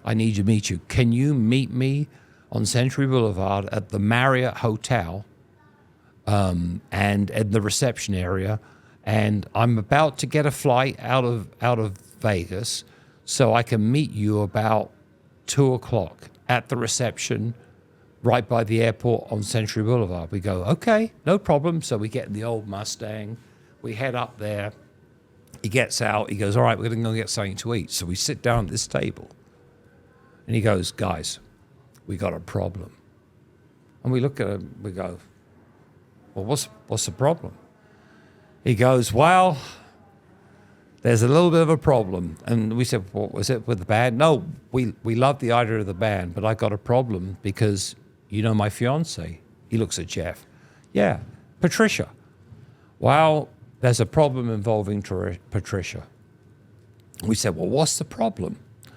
I need to meet you. Can you meet me on Century Boulevard at the Marriott Hotel and in the reception area? And I'm about to get a flight out of Vegas, so I can meet you about 2:00 at the reception right by the airport on Century Boulevard. We go, okay, no problem. So we get in the old Mustang. We head up there. He gets out. He goes, all right, we're going to go get something to eat. So we sit down at this table. And he goes, guys, we got a problem. And we look at him. We go, well, what's the problem? He goes, well, there's a little bit of a problem. And we said, what was it with the band? No, we love the idea of the band, but I got a problem because you know my fiance. He looks at Jeff. Yeah, Patricia. Well, there's a problem involving Patricia. We said, well, what's the problem? He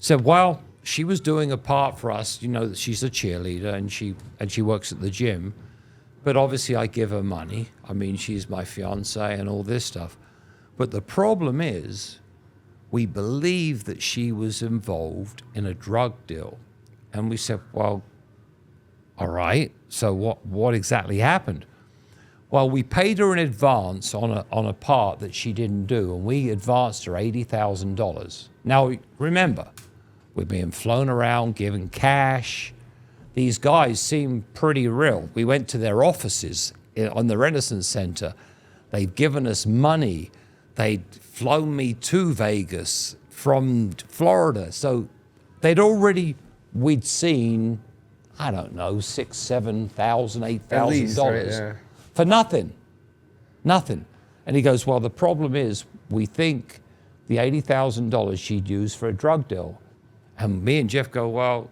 said, well, she was doing a part for us. You know that she's a cheerleader and she works at the gym. But obviously I give her money. I mean, she's my fiance and all this stuff. But the problem is we believe that she was involved in a drug deal. And we said, well, all right, so what exactly happened? Well, we paid her in advance on a part that she didn't do, and we advanced her $80,000. Now, remember, we're being flown around, given cash. These guys seem pretty real. We went to their offices on the Renaissance Center. They'd given us money. They'd flown me to Vegas from Florida. So we'd seen, I don't know, $6,000, $7,000, $8,000 yeah. for nothing. And he goes, well, the problem is we think the $80,000 she'd used for a drug deal. And me and Jeff go, well,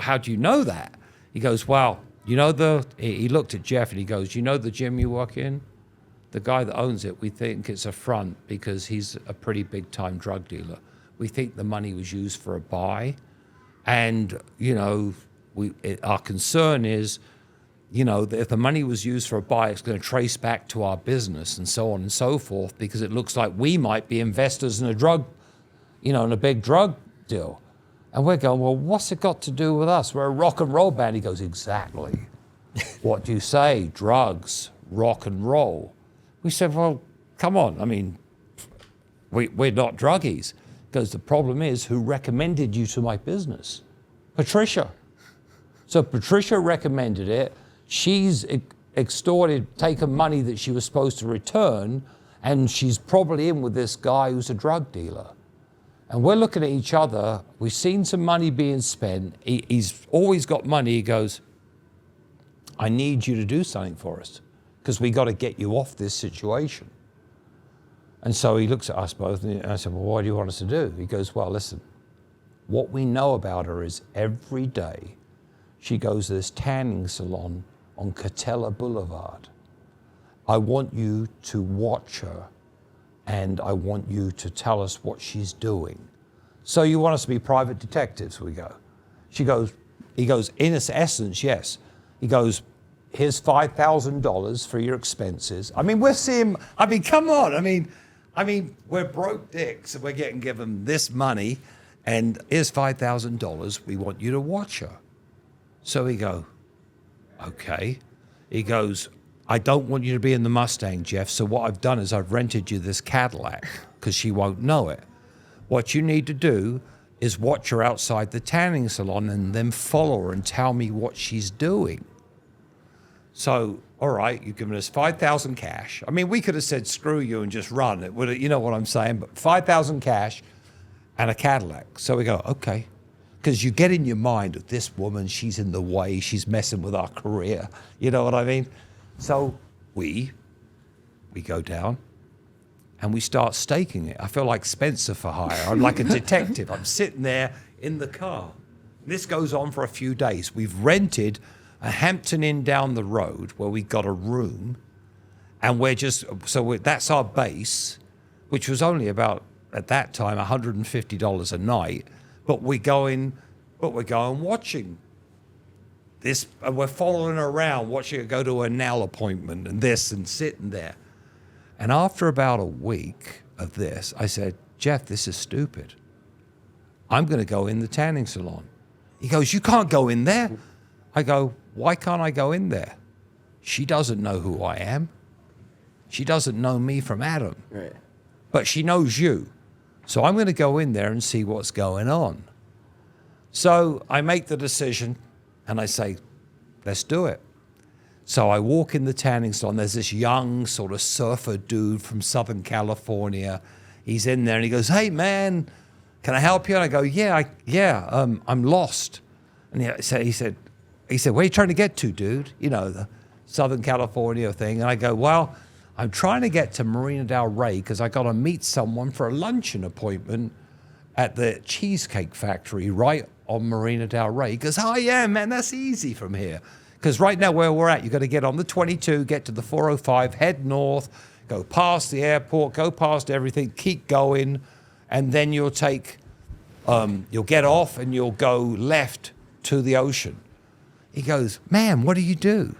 how do you know that? He goes, well, he looked at Jeff and he goes, you know the gym you work in? The guy that owns it, we think it's a front because he's a pretty big time drug dealer. We think the money was used for a buy. And, our concern is, if the money was used for a buy, it's going to trace back to our business and so on and so forth, because it looks like we might be investors in a drug, in a big drug deal. And we're going, well, what's it got to do with us? We're a rock and roll band. He goes, exactly. What do you say? Drugs, rock and roll. We said, well, come on. I mean, we're not druggies. He goes, the problem is, who recommended you to my business? Patricia. So Patricia recommended it. She's extorted, taken money that she was supposed to return, and she's probably in with this guy who's a drug dealer. And we're looking at each other. We've seen some money being spent. He's always got money. He goes, I need you to do something for us, because we got to get you off this situation. And so he looks at us both, and I said, well, what do you want us to do? He goes, well, listen, what we know about her is every day she goes to this tanning salon on Catella Boulevard. I want you to watch her, and I want you to tell us what she's doing. So you want us to be private detectives? We go. He goes, in essence, yes. He goes, here's $5,000 for your expenses. I mean, we're seeing, come on. I mean, we're broke dicks, and we're getting given this money, and here's $5,000. We want you to watch her. So he go, okay. He goes, I don't want you to be in the Mustang, Jeff. So what I've done is I've rented you this Cadillac, because she won't know it. What you need to do is watch her outside the tanning salon and then follow her and tell me what she's doing. So, all right, you've given us $5,000 cash. I mean, we could have said, screw you and just run it. You know what I'm saying? But $5,000 cash and a Cadillac. So we go, okay. Because you get in your mind of this woman, she's in the way, she's messing with our career. You know what I mean? So we go down and we start staking it. I feel like Spencer for hire. I'm like a detective. I'm sitting there in the car. This goes on for a few days. We've rented a Hampton Inn down the road where we got a room, and that's our base, which was only about, at that time, $150 a night. But we're going watching this, and we're following her around, watching her go to a nail appointment and this, and sitting there. And after about a week of this, I said, Jeff, this is stupid. I'm going to go in the tanning salon. He goes, you can't go in there. I go, why can't I go in there? She doesn't know who I am. She doesn't know me from Adam. Right. But she knows you. So I'm going to go in there and see what's going on. So I make the decision and I say, let's do it. So I walk in the tanning salon. There's this young sort of surfer dude from Southern California. He's in there and he goes, hey, man, can I help you? And I go, I'm lost. And he said, where are you trying to get to, dude? The Southern California thing. And I go, well, I'm trying to get to Marina Del Rey because I got to meet someone for a luncheon appointment at the Cheesecake Factory right on Marina Del Rey. He goes, oh, yeah, man, that's easy from here. Because right now where we're at, you've got to get on the 22, get to the 405, head north, go past the airport, go past everything, keep going, and then you'll get off and you'll go left to the ocean. He goes, man, what do you do?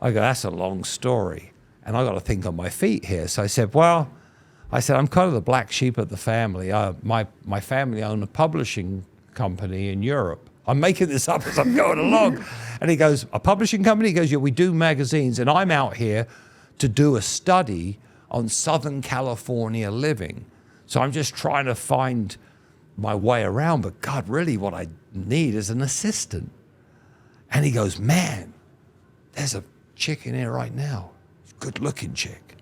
I go, that's a long story. And I got to think on my feet here. So I said, I'm kind of the black sheep of the family. My family own a publishing company in Europe. I'm making this up as I'm going along. And he goes, a publishing company? He goes, yeah, we do magazines. And I'm out here to do a study on Southern California living. So I'm just trying to find my way around. But God, really what I need is an assistant. And he goes, man, there's a chick in here right now. Good-looking chick.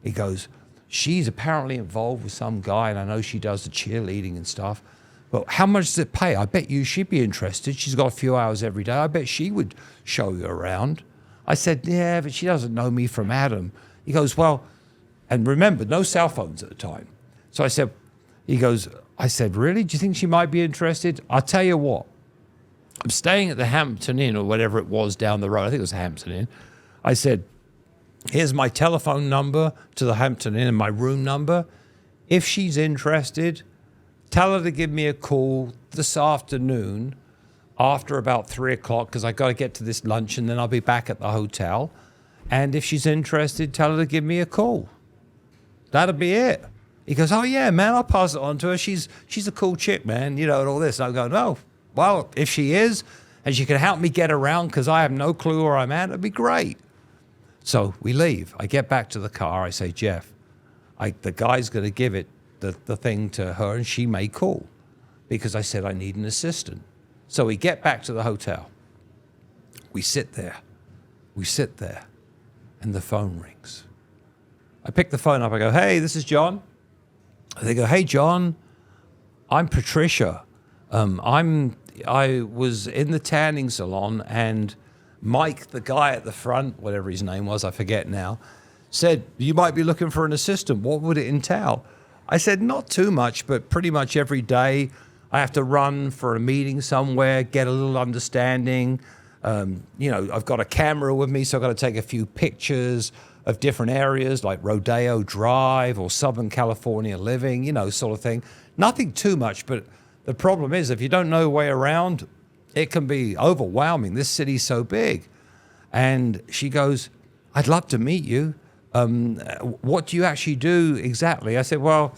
He goes, she's apparently involved with some guy, and I know she does the cheerleading and stuff. But how much does it pay? I bet you she'd be interested. She's got a few hours every day. I bet she would show you around. I said, yeah, but she doesn't know me from Adam. He goes, well, and remember, no cell phones at the time. So I said, really? Do you think she might be interested? I'll tell you what. I'm staying at the Hampton Inn or whatever it was down the road. I think it was Hampton Inn. I said, here's my telephone number to the Hampton Inn and my room number. If she's interested, tell her to give me a call this afternoon. after about 3 o'clock because I got to get to this lunch and then I'll be back at the hotel. And if she's interested, tell her to give me a call. That'll be it. He goes, oh, yeah, man, I'll pass it on to her. She's a cool chick, man, and all this. And I'm going, oh, well, if she is and she can help me get around because I have no clue where I'm at, it'd be great. So we leave. I get back to the car. I say, Jeff, the guy's going to give it, the thing to her, and she may call because I said I need an assistant. So we get back to the hotel. We sit there, and the phone rings. I pick the phone up. I go, hey, this is John. They go, hey, John, I'm Patricia. I was in the tanning salon, and Mike, the guy at the front, whatever his name was, I forget now, said, you might be looking for an assistant. What would it entail? I said, not too much, but pretty much every day I have to run for a meeting somewhere, get a little understanding. I've got a camera with me, so I've got to take a few pictures of different areas like Rodeo Drive or Southern California living, sort of thing. Nothing too much, but the problem is if you don't know your way around, it can be overwhelming. This city's so big. And she goes, I'd love to meet you. What do you actually do exactly? I said, well,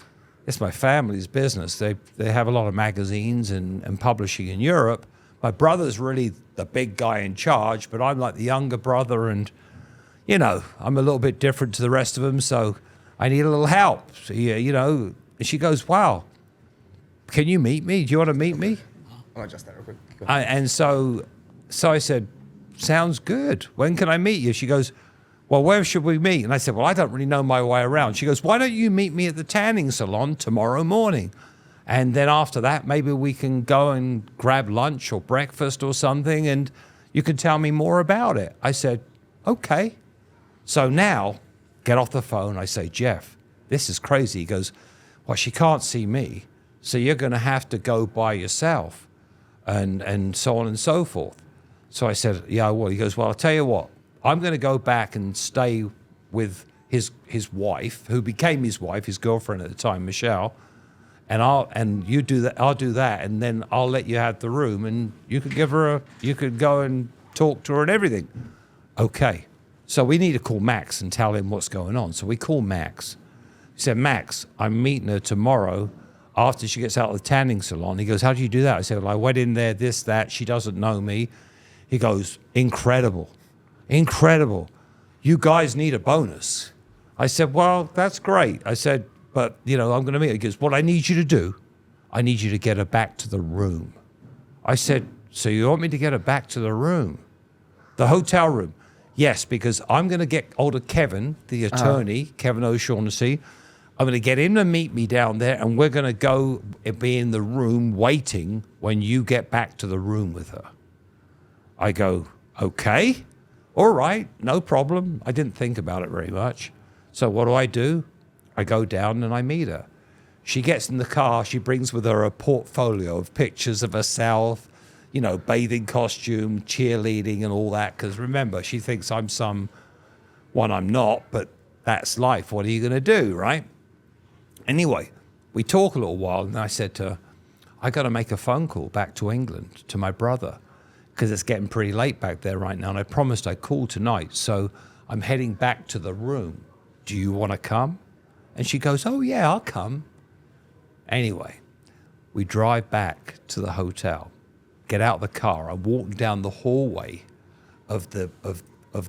it's my family's business. They have a lot of magazines and publishing in Europe. My brother's really the big guy in charge, but I'm like the younger brother, and I'm a little bit different to the rest of them, so I need a little help. So, and she goes, wow, can you meet me? Do you want to meet me? I'll adjust that real quick. And so I said, sounds good. When can I meet you? She goes, well, where should we meet? And I said, well, I don't really know my way around. She goes, why don't you meet me at the tanning salon tomorrow morning? And then after that, maybe we can go and grab lunch or breakfast or something, and you can tell me more about it. I said, okay. So now, get off the phone. I say, Jeff, this is crazy. He goes, well, she can't see me, so you're going to have to go by yourself, and so on and so forth. So I said, yeah, I will. He goes, well, I'll tell you what. I'm going to go back and stay with his wife, who became his wife, his girlfriend at the time, Michelle, and you do that. I'll do that, and then I'll let you have the room, and you could go and talk to her and everything. Okay. So we need to call Max and tell him what's going on. So we call Max. He said, Max, I'm meeting her tomorrow after she gets out of the tanning salon. He goes, how do you do that? I said, well, I went in there, this, that. She doesn't know me. He goes, incredible. You guys need a bonus. I said, well, that's great. I said, but, I'm going to meet her. He goes, what I need you to do, I need you to get her back to the room. I said, so you want me to get her back to the room? The hotel room? Yes, because I'm going to get hold of Kevin, the attorney, Kevin O'Shaughnessy. I'm going to get him to meet me down there, and we're going to go and be in the room waiting when you get back to the room with her. I go, okay, all right, no problem. I didn't think about it very much. So what do? I go down and I meet her. She gets in the car. She brings with her a portfolio of pictures of herself, bathing costume, cheerleading and all that. Because remember, she thinks I'm someone I'm not, but that's life. What are you going to do, right? Anyway, we talk a little while, and I said to her, I got to make a phone call back to England to my brother because it's getting pretty late back there right now, and I promised I'd call tonight. So I'm heading back to the room. Do you want to come? And she goes, oh, yeah, I'll come. Anyway, we drive back to the hotel. Get out of the car. I'm walking down the hallway of the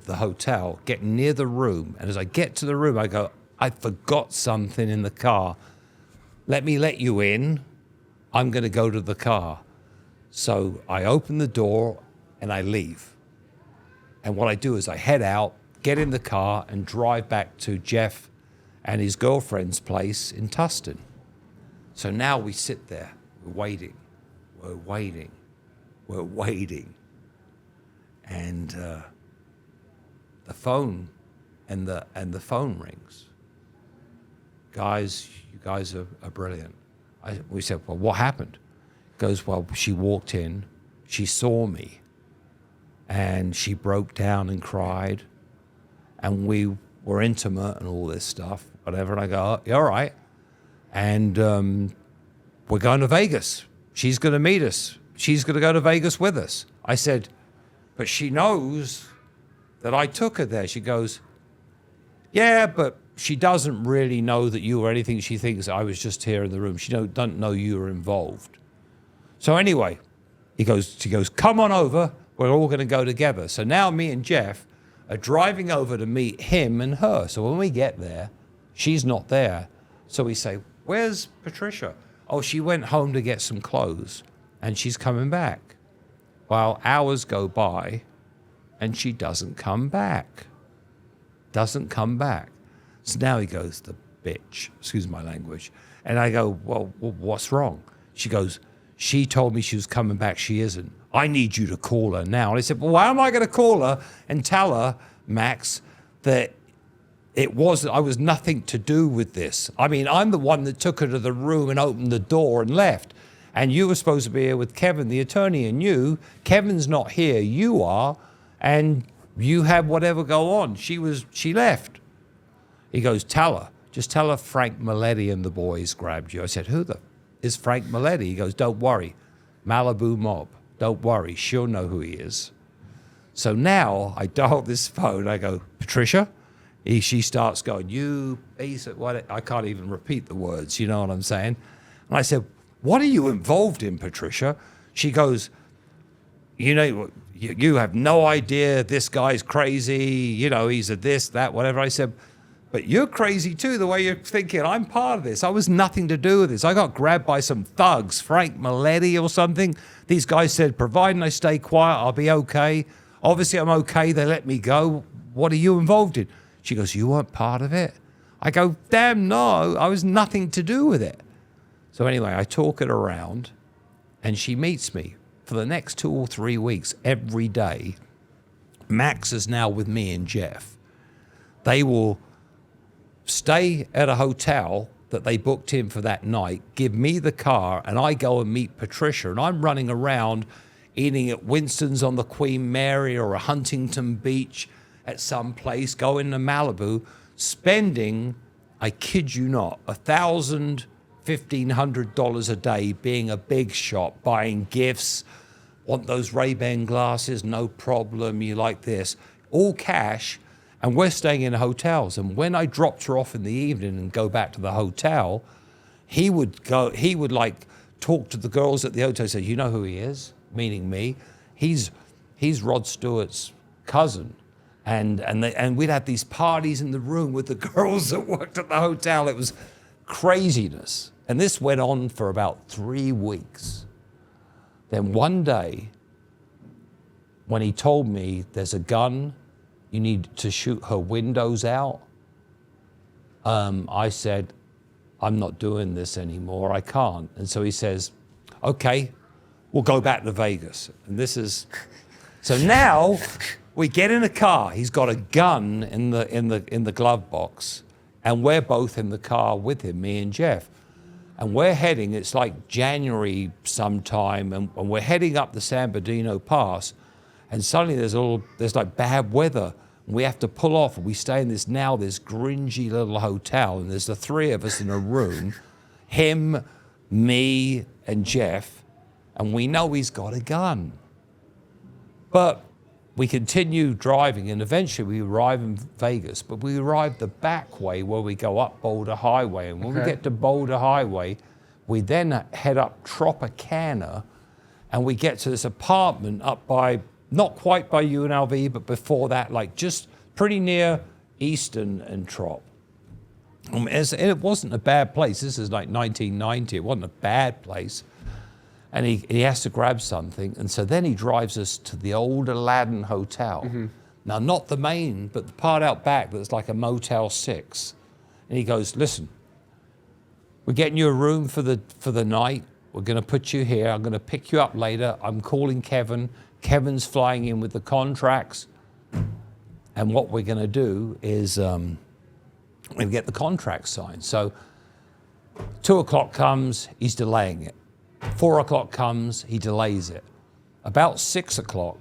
hotel, getting near the room. And as I get to the room, I go, I forgot something in the car. Let me let you in. I'm going to go to the car. So I open the door and I leave. And what I do is I head out, get in the car, and drive back to Jeff and his girlfriend's place in Tustin. So now we sit there. We're waiting. And the phone rings. Guys, you guys are brilliant. We said, well, what happened? Goes, well, she walked in, she saw me, and she broke down and cried, and we were intimate and all this stuff, whatever. And I go, oh, all right. And we're going to Vegas. She's going to meet us. she's going to go to Vegas with us. I said, but she knows that I took her there. She goes, yeah, but she doesn't really know that you or anything. She thinks I was just here in the room. She doesn't know you were involved. So anyway, she goes, come on over. We're all going to go together. So now me and Jeff are driving over to meet him and her. So when we get there, she's not there. So we say, where's Patricia? Oh, she went home to get some clothes and she's coming back. Well, hours go by and she doesn't come back. Doesn't come back. So now he goes, the bitch, excuse my language. And I go, well, what's wrong? She goes, she told me she was coming back. She isn't. I need you to call her now. And I said, well, why am I going to call her and tell her, Max, that I was nothing to do with this? I mean, I'm the one that took her to the room and opened the door and left. And you were supposed to be here with Kevin, the attorney, and Kevin's not here, you are, and you had whatever go on. She left. He goes, just tell her Frank Maletti and the boys grabbed you. I said, who is Frank Maletti? He goes, don't worry, Malibu Mob. Don't worry, she'll know who he is. So now I dial this phone. I go, Patricia? She starts going, you piece of what? I can't even repeat the words. You know what I'm saying? And I said, what are you involved in, Patricia? She goes, you know, you have no idea. This guy's crazy. You know, he's a this, that, whatever. I said, but you're crazy too, the way you're thinking. I'm part of this. I was nothing to do with this. I got grabbed by some thugs, Frank Maletti or something. These guys said, providing I stay quiet, I'll be okay. Obviously, I'm okay. They let me go. What are you involved in? She goes, you weren't part of it? I go, damn no. I was nothing to do with it. So anyway, I talk it around, and she meets me. For the next 2 or 3 weeks, every day, Max is now with me and Jeff. They will stay at a hotel that they booked in for that night, give me the car, and I go and meet Patricia. And I'm running around eating at Winston's on the Queen Mary or a Huntington Beach at some place, going to Malibu, spending, I kid you not, $1,000, $1,500 a day being a big shot, buying gifts, want those Ray-Ban glasses, no problem, you like this, all cash. And we're staying in hotels. And when I dropped her off in the evening and go back to the hotel, he would like talk to the girls at the hotel, say, you know who he is? Meaning me. He's Rod Stewart's cousin. And we'd have these parties in the room with the girls that worked at the hotel. It was craziness. And this went on for about 3 weeks. Then one day, when he told me there's a gun, you need to shoot her windows out. I said, I'm not doing this anymore. I can't. And so he says, okay, we'll go back to Vegas. And this is, so now we get in a car. He's got a gun in the glove box, and we're both in the car with him, me and Jeff. And we're heading, it's like January sometime, and we're heading up the San Bernardino Pass, and suddenly there's like bad weather. We have to pull off, and we stay in this gringy little hotel, and there's the 3 of us in a room, him, me, and Jeff, and we know he's got a gun. But we continue driving, and eventually we arrive in Vegas, but we arrive the back way where we go up Boulder Highway, and when we get to Boulder Highway, we then head up Tropicana, and we get to this apartment up by, not quite by UNLV, but before that, like just pretty near Eastern and Trop. It wasn't a bad place. This is like 1990. It wasn't a bad place. And he has to grab something. And so then he drives us to the old Aladdin Hotel. Mm-hmm. Now, not the main, but the part out back that's like a Motel 6. And he goes, listen, we're getting you a room for the night. We're going to put you here. I'm going to pick you up later. I'm calling Kevin. Kevin's flying in with the contracts. And what we're going to do is we're going to get the contract signed. So 2 o'clock comes, he's delaying it. 4 o'clock comes, he delays it. About 6 o'clock,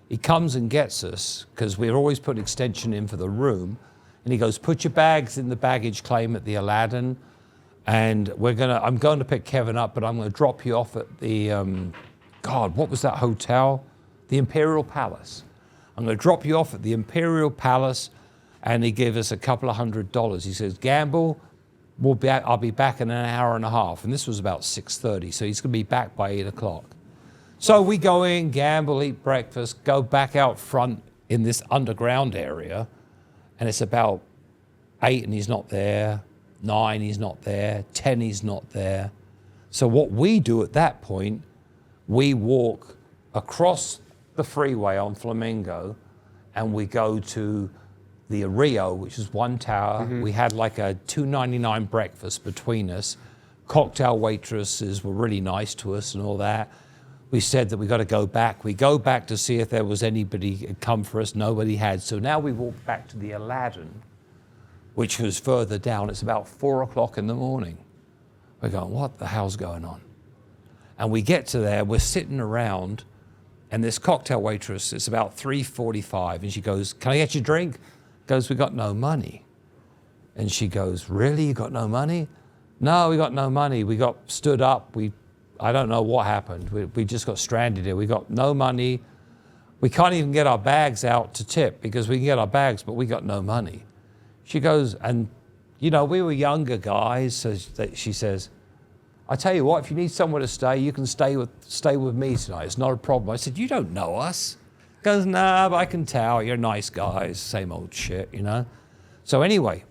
he comes and gets us, because we've always put extension in for the room. And he goes, put your bags in the baggage claim at the Aladdin. And I'm going to pick Kevin up, but I'm going to drop you off at the God, what was that hotel? The Imperial Palace. I'm going to drop you off at the Imperial Palace. And he gave us a couple of $100. He says, gamble, I'll be back in an hour and a half. And this was about 6:30, so he's going to be back by 8 o'clock. So we go in, gamble, eat breakfast, go back out front in this underground area. And it's about 8 and he's not there, 9 he's not there, 10 he's not there. So what we do at that point, we walk across the freeway on Flamingo and we go to the Rio, which is one tower. We had like a $2.99 breakfast between us. Cocktail waitresses were really nice to us and all that. We said that we got to go back. We go back to see if there was anybody had come for us. Nobody had. So now we walk back to the Aladdin, which was further down. It's about 4 o'clock in the morning. We're going, what the hell's going on? And we get to there, we're sitting around, and this cocktail waitress, it's about 3:45, and she goes, can I get you a drink? Goes, we got no money. And she goes, really, you got no money? No, we got no money. We got stood up. I don't know what happened. We just got stranded here. We got no money. We can't even get our bags out to tip because we can get our bags, but we got no money. She goes, and we were younger guys, so she says, I tell you what, if you need somewhere to stay, you can stay with me tonight. It's not a problem. I said, you don't know us. Goes, nah, but I can tell you're nice guys, same old shit, So anyway,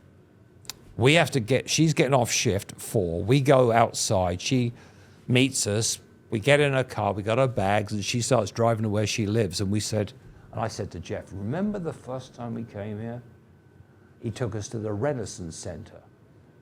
she's getting off shift at 4. We go outside, she meets us, we get in her car, we got her bags, and she starts driving to where she lives. And I said to Jeff, remember the first time we came here? He took us to the Renaissance Center,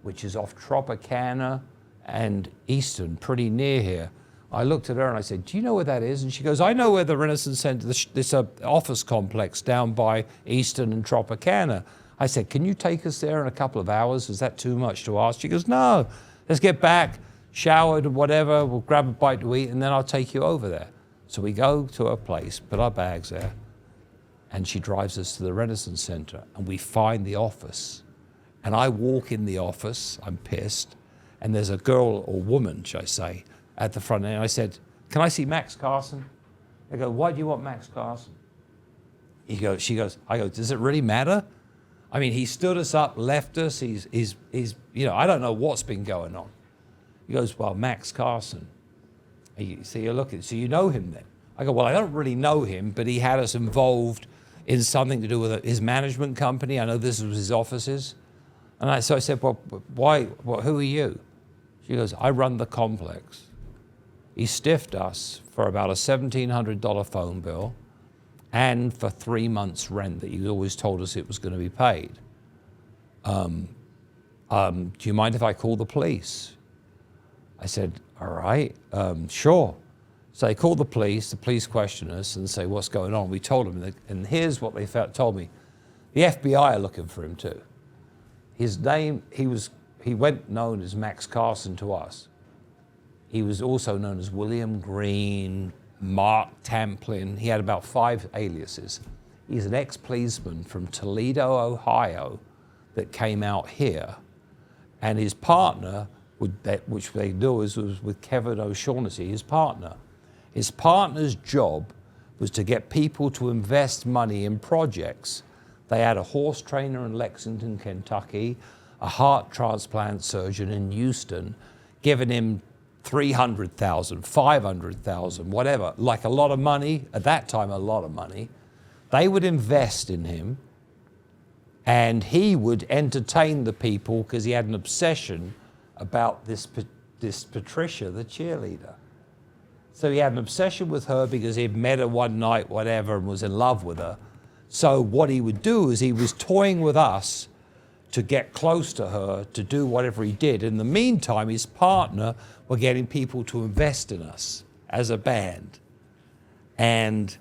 which is off Tropicana and Eastern, pretty near here. I looked at her and I said, do you know where that is? And she goes, I know where the Renaissance Center, this office complex down by Eastern and Tropicana. I said, can you take us there in a couple of hours? Is that too much to ask? She goes, no, let's get back, showered or whatever, we'll grab a bite to eat and then I'll take you over there. So we go to her place, put our bags there, and she drives us to the Renaissance Center and we find the office. And I walk in the office, I'm pissed, and there's a girl or woman, should I say, at the front end. I said, can I see Max Carson? I go, why do you want Max Carson? I go, does it really matter? I mean, he stood us up, left us, he's I don't know what's been going on. He goes, well, Max Carson. So you're looking, so you know him then? I go, well, I don't really know him, but he had us involved in something to do with his management company. I know this was his offices. And so I said, well, why, who are you? She goes, I run the complex. He stiffed us for about a $1,700 phone bill and for 3 months' rent that he always told us it was going to be paid. Do you mind if I call the police? I said, all right, sure. So they called the police questioned us and say, what's going on? We told them, and here's what they told me. The FBI are looking for him too. His name, he went known as Max Carson to us. He was also known as William Green, Mark Tamplin. He had about 5 aliases. He's an ex-policeman from Toledo, Ohio, that came out here. And his partner, which they knew was with Kevin O'Shaughnessy, his partner. His partner's job was to get people to invest money in projects. They had a horse trainer in Lexington, Kentucky, a heart transplant surgeon in Houston, giving him $300,000, $500,000, whatever, like a lot of money, at that time a lot of money. They would invest in him and he would entertain the people because he had an obsession about this Patricia, the cheerleader. So he had an obsession with her because he'd met her one night, whatever, and was in love with her. So what he would do is he was toying with us to get close to her, to do whatever he did. In the meantime, his partner were getting people to invest in us as a band. And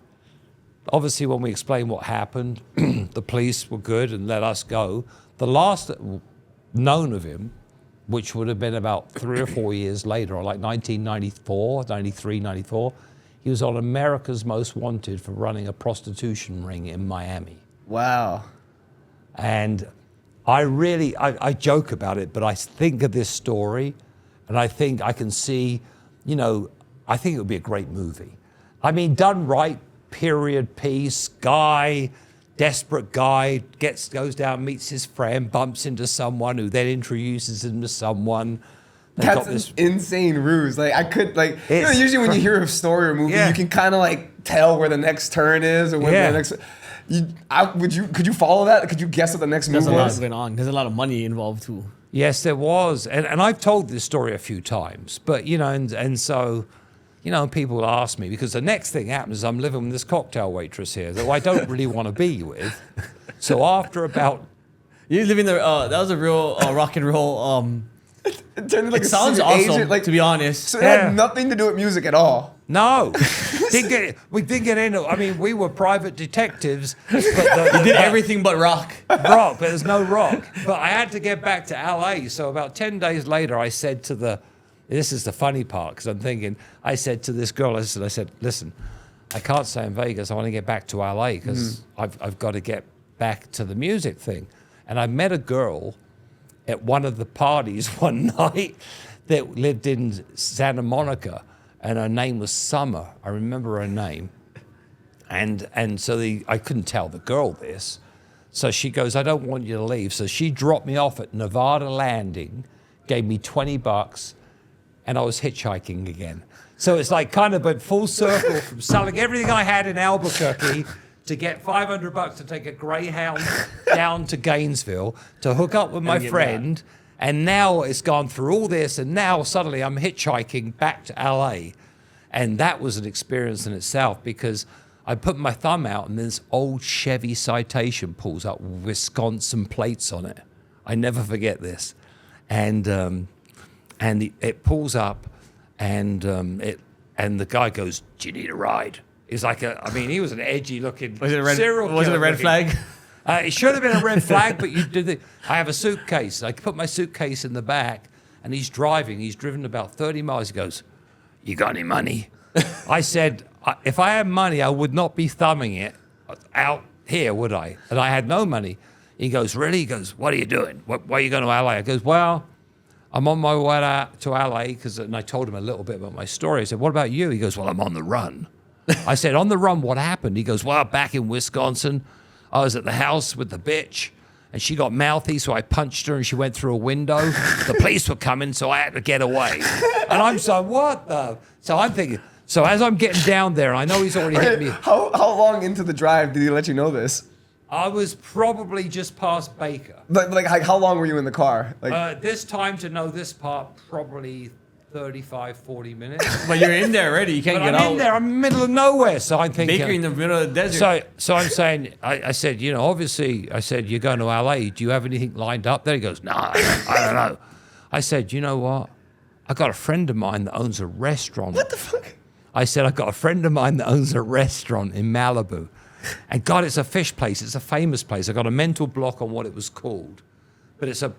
obviously when we explained what happened, the police were good and let us go. The last known of him, which would have been about 3 or 4 years later, or like 1994, 93, 94, he was on America's Most Wanted for running a prostitution ring in Miami. Wow. And I joke about it, but I think of this story and I think I can see, I think it would be a great movie. I mean, done right, period piece, guy, desperate guy, goes down, meets his friend, bumps into someone who then introduces him to someone. That's an insane ruse. Like I could like usually when you hear a story or movie, you can kind of like tell where the next turn is or where the next. Could you follow that? Could you guess what the next move was? There's a lot going on. There's a lot of money involved too. Yes, there was, and I've told this story a few times, but and so. People ask me, because the next thing happens is I'm living with this cocktail waitress here that I don't really want to be with. So after about... You're living there, that was a real rock and roll... It sounds awesome, to be honest. So it had nothing to do with music at all. No. We didn't get into it. I mean, we were private detectives. But you did everything but rock. Rock, but there's no rock. But I had to get back to LA. So about 10 days later, I said to the... This is the funny part, because I'm thinking, I said to this girl, I said, listen, I can't stay in Vegas. I want to get back to LA because I've got to get back to the music thing. And I met a girl at one of the parties one night that lived in Santa Monica, and her name was Summer. I remember her name. And so I couldn't tell the girl this. So she goes, I don't want you to leave. So she dropped me off at Nevada Landing, gave me $20, and I was hitchhiking again. So it's like kind of a full circle from selling everything I had in Albuquerque to get $500 to take a Greyhound down to Gainesville to hook up with my friend. And now it's gone through all this, and now suddenly I'm hitchhiking back to LA. And that was an experience in itself, because I put my thumb out and this old Chevy Citation pulls up with Wisconsin plates on it. I never forget this. And it pulls up, and the guy goes, "Do you need a ride?" He's like he was an edgy looking serial killer. Was it a red flag? It should have been a red flag, but I have a suitcase. I put my suitcase in the back, and he's driving. He's driven about 30 miles. He goes, "You got any money?" I said, "If I had money, I would not be thumbing it out here, would I?" And I had no money. He goes, "Really?" He goes, "What are you doing? Why are you going to LA?" I goes, "Well, I'm on my way to LA," and I told him a little bit about my story. I said, "What about you?" He goes, "Well, I'm on the run." I said, "On the run, what happened?" He goes, "Well, back in Wisconsin, I was at the house with the bitch, and she got mouthy, so I punched her, and she went through a window. The police were coming, so I had to get away." And I'm saying, what the? So I'm thinking, so as I'm getting down there, I know he's already hit me. How long into the drive did he let you know this? I was probably just past Baker. Like how long were you in the car? This time to know this part, probably 35, 40 minutes. But you're in there already. You can't get out. I'm in there. I'm in the middle of nowhere. So I'm thinking. Baker in the middle of the desert. So I'm saying, I said, obviously, I said, "You're going to LA. Do you have anything lined up there?" He goes, "No, I don't know." I said, "You know what? I got a friend of mine that owns a restaurant." What the fuck? I said, "I got a friend of mine that owns a restaurant in Malibu. And God, it's a fish place. It's a famous place. I got a mental block on what it was called. But it's a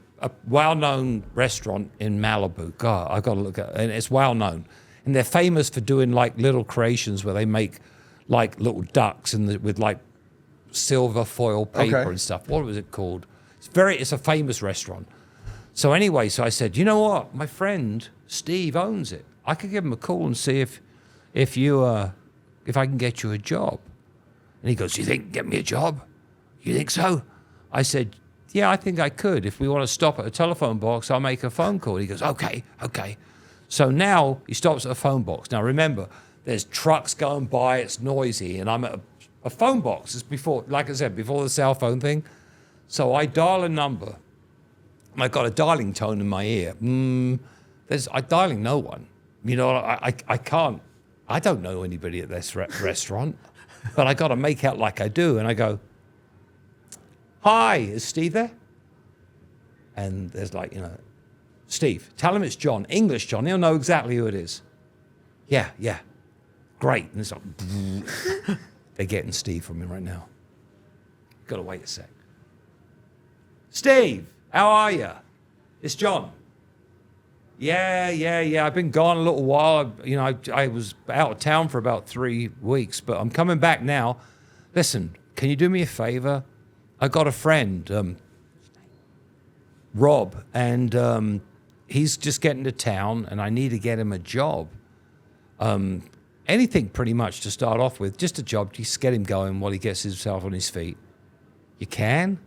well-known restaurant in Malibu. God, I got to look at it. And it's well-known. And they're famous for doing like little creations where they make like little ducks with like silver foil paper and stuff. What was it called? It's a famous restaurant. So anyway, so I said, "You know what? My friend Steve owns it. I could give him a call and see if I can get you a job." And he goes, "You think get me a job? You think so?" I said, "Yeah, I think I could. If we want to stop at a telephone box, I'll make a phone call." He goes, okay. So now he stops at a phone box. Now remember, there's trucks going by, it's noisy, and I'm at a phone box. It's before, like I said, before the cell phone thing. So I dial a number. I got a dialing tone in my ear. I'm dialing no one. I can't. I don't know anybody at this restaurant. But I got to make out like I do. And I go, "Hi, is Steve there?" And there's like, "Steve, tell him it's John. English John. He'll know exactly who it is." Yeah. Great. And it's like, they're getting Steve from me right now. Got to wait a sec. "Steve, how are you? It's John." Yeah. I've been gone a little while. I was out of town for about 3 weeks, but I'm coming back now. Listen, can you do me a favor? I got a friend, Rob, and he's just getting to town, and I need to get him a job. Anything pretty much to start off with, just a job, just get him going while he gets himself on his feet. You can?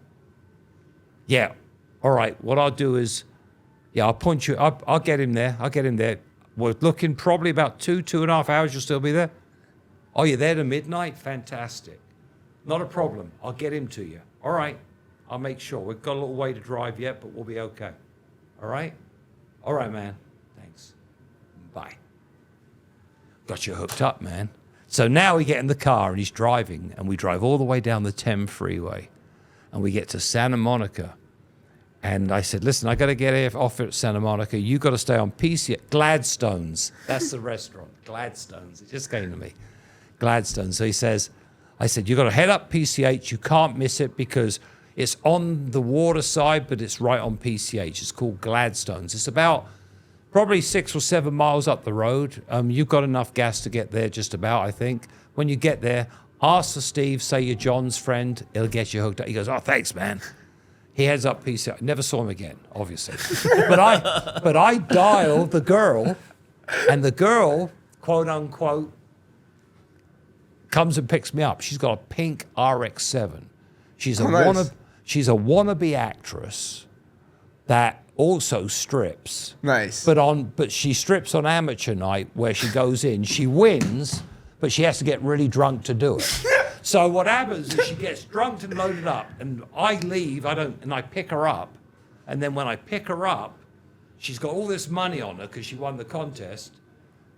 Yeah. All right. What I'll do is, I'll point you. I'll get him there. We're looking probably about 2.5 hours. You'll still be there. Oh, you're there to midnight? Fantastic. Not a problem. I'll get him to you. All right. I'll make sure. We've got a little way to drive yet, but we'll be okay. All right? All right, man. Thanks. Bye. Got you hooked up, man. So now we get in the car and he's driving, and we drive all the way down the Thames freeway, and we get to Santa Monica. And I said, listen, I got to get off at Santa Monica. You got to stay on PCH. Gladstone's. That's the restaurant. Gladstone's. It just came to me. Gladstone. So I said, you got to head up PCH. You can't miss it because it's on the water side, but it's right on PCH. It's called Gladstone's. It's about probably 6 or 7 miles up the road. You've got enough gas to get there just about, I think. When you get there, ask for Steve, say you're John's friend. He'll get you hooked up. He goes, oh, thanks, man. He heads up PCH. Never saw him again, obviously. but I dialed the girl, and the girl, quote unquote, comes and picks me up. She's got a pink RX-7. She's a wannabe actress that also strips. Nice. But she strips on amateur night where she goes in. She wins, but she has to get really drunk to do it. So what happens is she gets drunk and loaded up, and I leave. And I pick her up, and then when I pick her up, she's got all this money on her because she won the contest,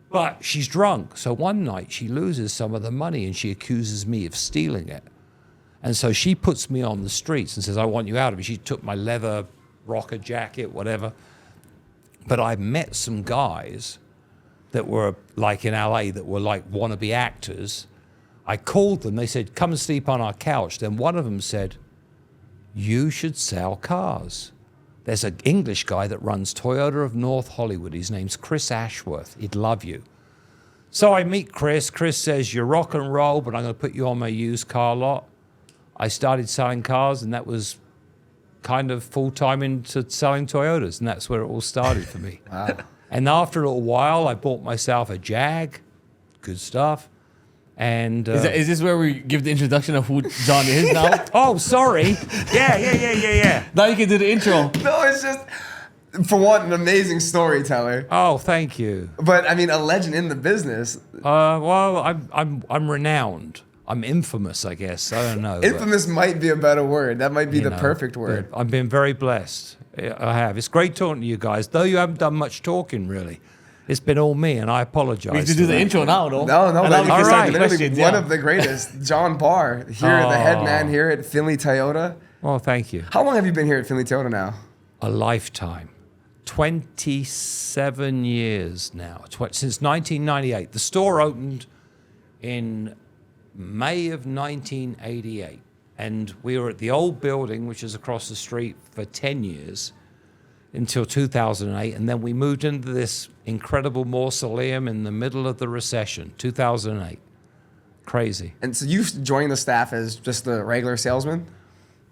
but she's drunk. So one night she loses some of the money, and she accuses me of stealing it, and so she puts me on the streets and says, "I want you out of it." She took my leather rocker jacket, whatever. But I met some guys that were like in LA that were like wannabe actors. I called them. They said, come and sleep on our couch. Then one of them said, you should sell cars. There's an English guy that runs Toyota of North Hollywood. His name's Chris Ashworth. He'd love you. So I meet Chris. Chris says, you're rock and roll, but I'm going to put you on my used car lot. I started selling cars, and that was kind of full-time into selling Toyotas, and that's where it all started for me. Wow. And after a little while, I bought myself a Jag. Good stuff. And is this where we give the introduction of who John is now? Oh, sorry. Yeah. Now you can do the intro. No, it's just, for one, an amazing storyteller. Oh, thank you. But I mean, a legend in the business. Well, I'm renowned. I'm infamous, I guess. I don't know. Infamous might be a better word. That might be the perfect word. I've been very blessed. I have. It's great talking to you guys, though you haven't done much talking, really. It's been all me, and I apologize. We have to do the intro now, though. No, and now we can start the questions. One of the greatest, John Barr, the head man here at Findlay Toyota. Well, thank you. How long have you been here at Findlay Toyota now? A lifetime. 27 years now, since 1998. The store opened in May of 1988, and we were at the old building, which is across the street, for 10 years. Until 2008, and then we moved into this incredible mausoleum in the middle of the recession, 2008. Crazy. And so you joined the staff as just a regular salesman?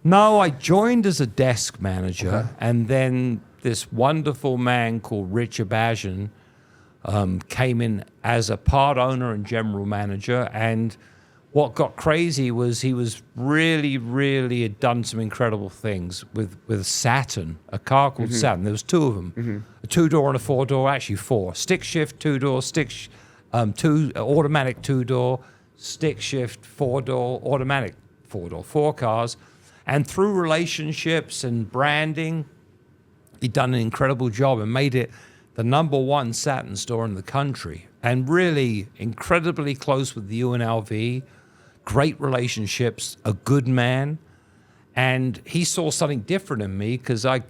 No, I joined as a desk manager, and then this wonderful man called Rich Abajian came in as a part owner and general manager, and what got crazy was he was really had done some incredible things with Saturn, a car called Saturn. There was two of them, a 2-door and a 4-door, actually 4. Stick shift 2-door, automatic 2-door, stick shift 4-door, automatic 4-door, 4 cars. And through relationships and branding, he'd done an incredible job and made it the #1 Saturn store in the country. And really incredibly close with the UNLV. Great relationships, a good man. And he saw something different in me because I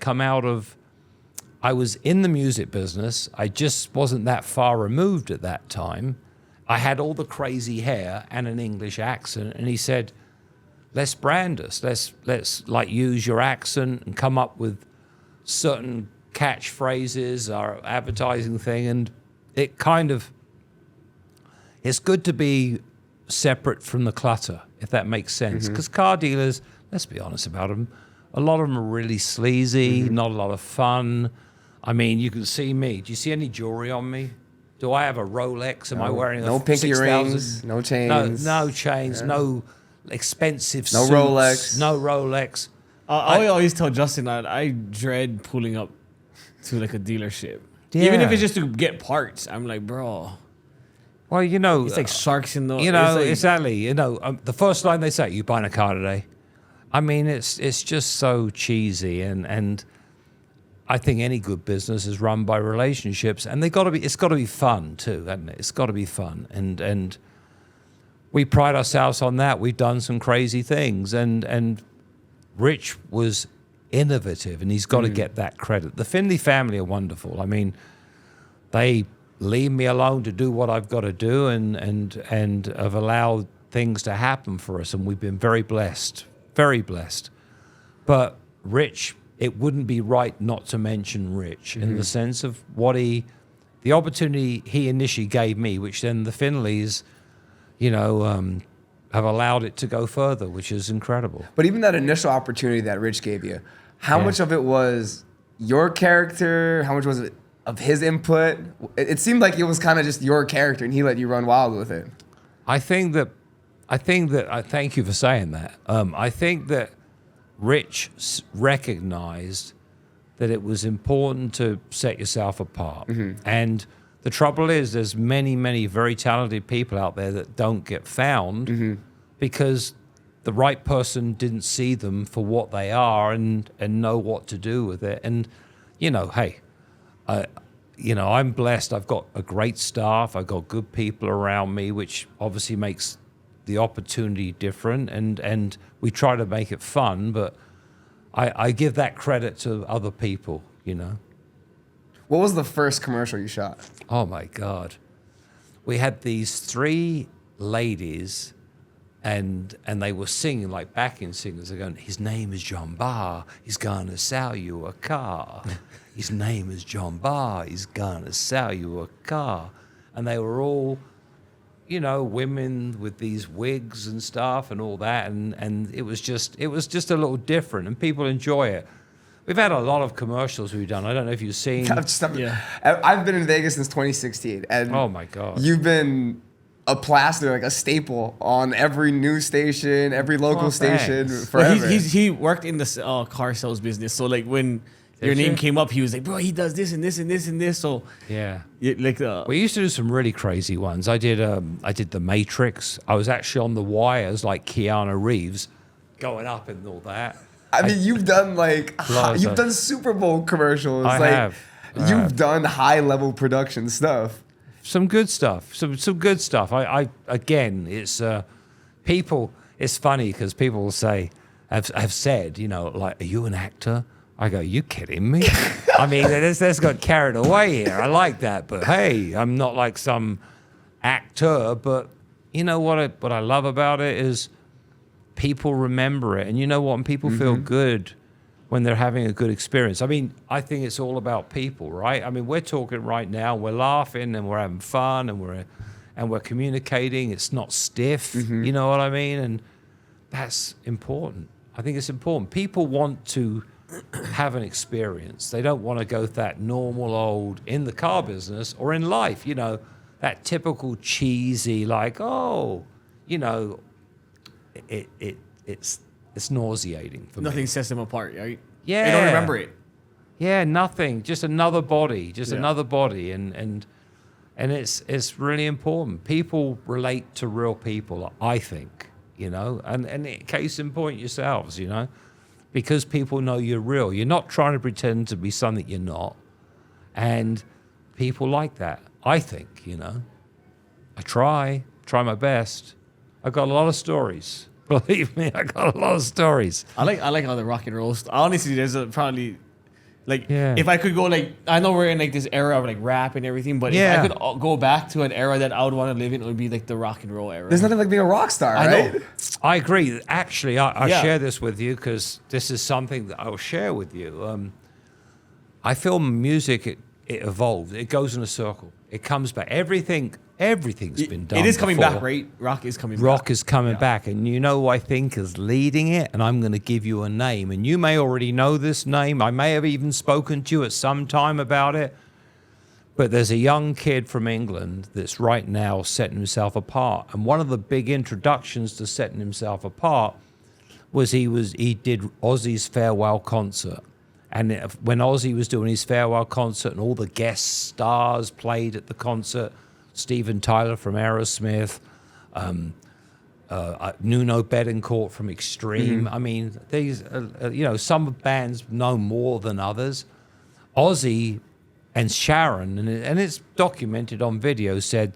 was in the music business. I just wasn't that far removed at that time. I had all the crazy hair and an English accent. And he said, let's brand us. Let's like use your accent and come up with certain catchphrases, our advertising thing. And it it's good to be separate from the clutter, if that makes sense. Because car dealers, let's be honest about them, a lot of them are really sleazy, not a lot of fun. I mean, you can see me. Do you see any jewelry on me? Do I have a Rolex? Am I wearing no a pinky 6,000? rings, no chains, No chains, no expensive no suits, Rolex, no Rolex. I always tell Justin that I dread pulling up to like a dealership. Yeah. Even if it's just to get parts. I'm like, bro. Well, you know, It's like sharks in the... you know, it's like, exactly. You know, the first line they say, "You buying a car today?" I mean, it's just so cheesy, and I think any good business is run by relationships, and it's got to be fun too, hasn't it? It's got to be fun, and we pride ourselves on that. We've done some crazy things, and Rich was innovative, and he's got to get that credit. The Findlay family are wonderful. I mean, they leave me alone to do what I've got to do, and have allowed things to happen for us, and we've been very blessed, very blessed. But Rich, it wouldn't be right not to mention Rich in the sense of the opportunity he initially gave me, which then the Findlays, have allowed it to go further, which is incredible. But even that initial opportunity that Rich gave you, how much of it was your character? How much was it of his input? It seemed like it was kind of just your character, and he let you run wild with it. I think that I thank you for saying that. I think that Rich recognized that it was important to set yourself apart. And the trouble is there's many, many very talented people out there that don't get found because the right person didn't see them for what they are and know what to do with it. And, hey, I'm blessed. I've got a great staff. I've got good people around me, which obviously makes the opportunity different. And we try to make it fun, but I give that credit to other people, What was the first commercial you shot? Oh, my God. We had these 3 ladies, and they were singing like backing singers. They're going, "His name is John Barr. He's going to sell you a car. His name is John Barr. He's going to sell you a car." And they were all, women with these wigs and stuff and all that. And it was just a little different, and people enjoy it. We've had a lot of commercials we've done. I don't know if you've seen. I've been in Vegas since 2016, and oh my God, you've been a plaster, like a staple on every news station, every local station forever. Well, he worked in the car sales business, so like when your name came up, he was like, "Bro, he does this and this and this and this." So yeah, we used to do some really crazy ones. I did The Matrix. I was actually on the wires like Keanu Reeves, going up and all that. I mean, you've done you've done Super Bowl commercials. I have. You've done high level production stuff. Some good stuff. Some good stuff. I again, it's people. It's funny because people will say, have said, like, "Are you an actor?" I go, "You kidding me?" I mean, that's got carried away here. I like that, but hey, I'm not like some actor. But you know what I love about it is people remember it, and you know what? And people feel good when they're having a good experience. I mean, I think it's all about people, right? I mean, we're talking right now, we're laughing and we're having fun and we're communicating. It's not stiff, you know what I mean? And that's important. I think it's important. People want to have an experience. They don't want to go that normal old in the car business or in life, that typical cheesy, like, it's nauseating for me. nothing sets them apart, right? Yeah. They don't remember it. Yeah, nothing. Just another body. Another body. And it's really important. People relate to real people, I think, and case in point yourselves, because people know you're real. You're not trying to pretend to be something you're not. And people like that, I think, I try my best. I've got a lot of stories. Believe me, I got a lot of stories. I like all the rock and roll stuff. Honestly, there's probably if I could go I know we're in this era of rap and everything, but if I could go back to an era that I would want to live in, it would be the rock and roll era. There's nothing like being a rock star, right? I know. I agree. Actually, I share this with you because this is something that I'll share with you. I feel music, it evolves. It goes in a circle. It comes back. Everything's been done. It is coming before. back, right? Rock is coming back. Rock is coming back. And who I think is leading it? And I'm going to give you a name. And you may already know this name. I may have even spoken to you at some time about it. But there's a young kid from England that's right now setting himself apart. And one of the big introductions to setting himself apart was he did Ozzy's farewell concert. And when Ozzy was doing his farewell concert and all the guest stars played at the concert, Steven Tyler from Aerosmith, Nuno Bettencourt from Extreme. I mean, these, some bands know more than others. Ozzy and Sharon, and it's documented on video, said,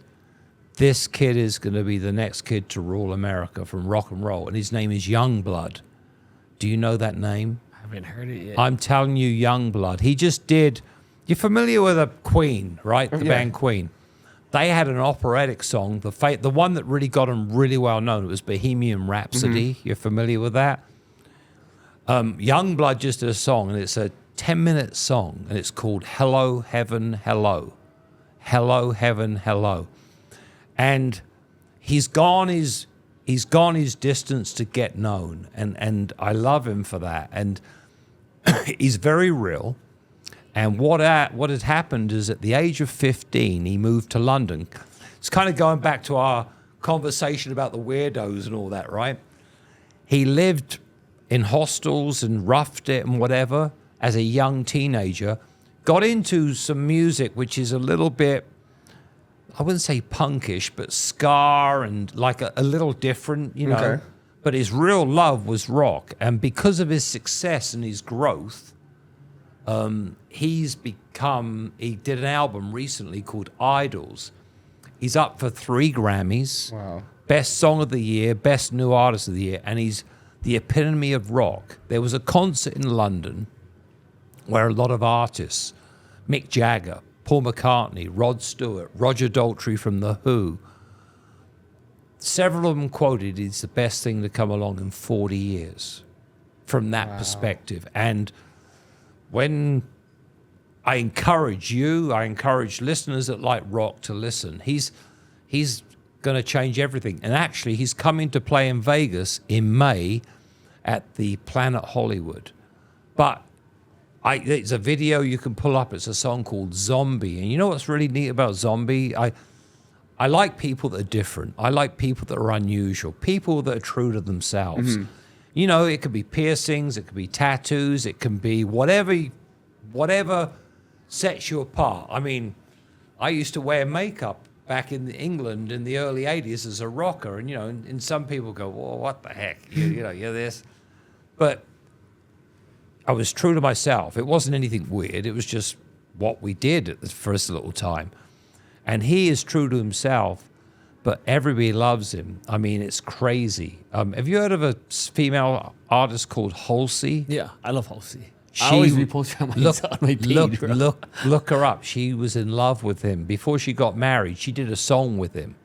this kid is going to be the next kid to rule America from rock and roll, and his name is Youngblood. Do you know that name? I haven't heard it yet. I'm telling you, Youngblood. He just did. You're familiar with a Queen, right? The band Queen. They had an operatic song, the one that really got them really well known. It was Bohemian Rhapsody. You're familiar with that? Youngblood just did a song, and it's a 10-minute song, and it's called Hello, Heaven, Hello. Hello, Heaven, Hello. And he's gone his distance to get known, and I love him for that. And he's very real. And what had happened is at the age of 15, he moved to London. It's kind of going back to our conversation about the weirdos and all that, right? He lived in hostels and roughed it and whatever as a young teenager, got into some music which is a little bit, I wouldn't say punkish, but ska and like a little different, you know. Okay. But his real love was rock. And because of his success and his growth, he did an album recently called Idols. He's up for 3 Grammys. Wow. Best Song of the Year, Best New Artist of the Year, and he's the epitome of rock. There was a concert in London where a lot of artists, Mick Jagger, Paul McCartney, Rod Stewart, Roger Daltrey from The Who, several of them quoted it's the best thing to come along in 40 years from that perspective. And when I encourage listeners that like rock to listen, he's going to change everything. And actually, he's coming to play in Vegas in May at the Planet Hollywood. But it's a video you can pull up. It's a song called Zombie. And you know what's really neat about Zombie? I like people that are different. I like people that are unusual, people that are true to themselves. Mm-hmm. You know, it could be piercings, it could be tattoos, it can be whatever sets you apart. I mean, I used to wear makeup back in England in the early 80s as a rocker. And, you know, and some people go, well, what the heck? You're this. But I was true to myself. It wasn't anything weird. It was just what we did at the first little time. And he is true to himself, but everybody loves him. I mean, it's crazy. Have you heard of a female artist called Halsey? Yeah, I love Halsey. I always repost her on my page. Look her up. She was in love with him. Before she got married, she did a song with him.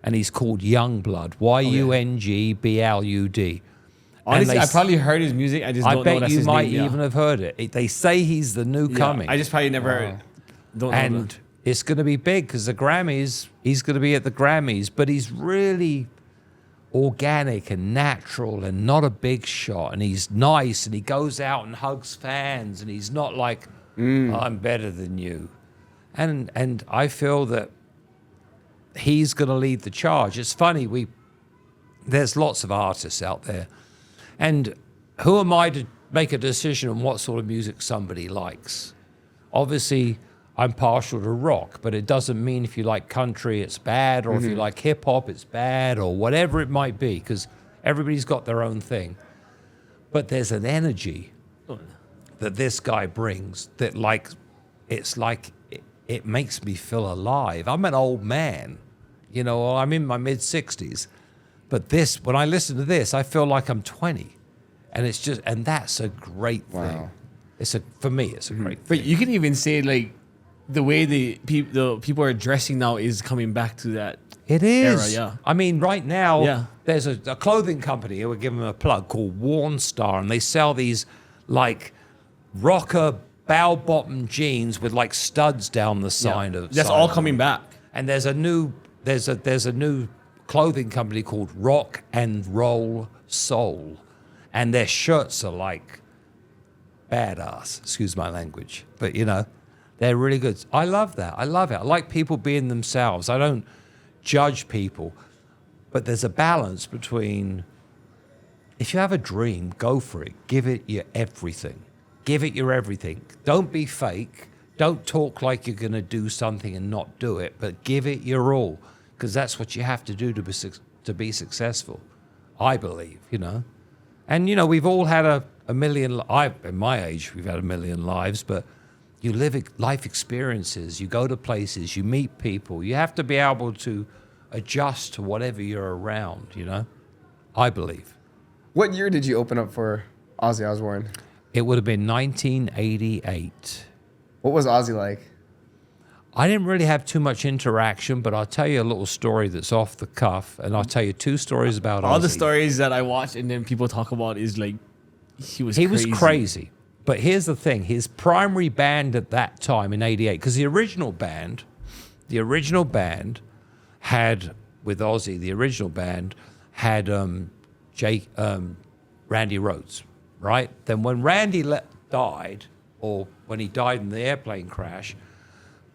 And he's called Youngblood. Youngblud. Honestly, I probably heard his music. I just don't know bet that's you his might name, even have heard it. They say he's the new coming. I just probably never heard it. Don't know And that. it's going to be big because the Grammys, he's going to be at the Grammys, but he's really organic and natural and not a big shot. And he's nice and he goes out and hugs fans and he's not like, I'm better than you. And I feel that he's going to lead the charge. It's funny, there's lots of artists out there. And who am I to make a decision on what sort of music somebody likes? Obviously, I'm partial to rock, but it doesn't mean if you like country, it's bad, or if you like hip hop, it's bad, or whatever it might be, because everybody's got their own thing. But there's an energy that this guy brings that, like, it makes me feel alive. I'm an old man, you know, I'm in my mid-60s. But when I listen to this, I feel like I'm 20. And that's a great thing. For me, it's a great thing. But you can even say, like, the way the people are dressing now is coming back to that era, yeah. I mean, right now, there's a clothing company, we'll give them a plug, called Warnstar, and they sell these, like, rocker bow-bottom jeans with, like, studs down the side of. That's all coming back. And there's a new clothing company called Rock and Roll Soul, and their shirts are like badass. Excuse my language, but you know, They're really good. I love that. I love it. I like people being themselves. I don't judge people. But there's a balance between, if you have a dream, go for it. Give it your everything. Give it your everything. Don't be fake. Don't talk like you're going to do something and not do it, but give it your all, because that's what you have to do to be successful, I believe, you know. And, you know, we've all had a million, in my age, we've had a million lives, but you live life experiences, you go to places, you meet people. You have to be able to adjust to whatever you're around, you know, I believe. What year did you open up for Ozzy Osbourne? It would have been 1988. What was Ozzy like? I didn't really have too much interaction, but I'll tell you a little story that's off the cuff, and I'll tell you 2 stories about all Ozzy. the stories that I watch and then people talk about is like he was crazy. But here's the thing: his primary band at that time in '88, because the original band had with Ozzy, the original band had Randy Rhoads, right? Then when Randy died, or when he died in the airplane crash,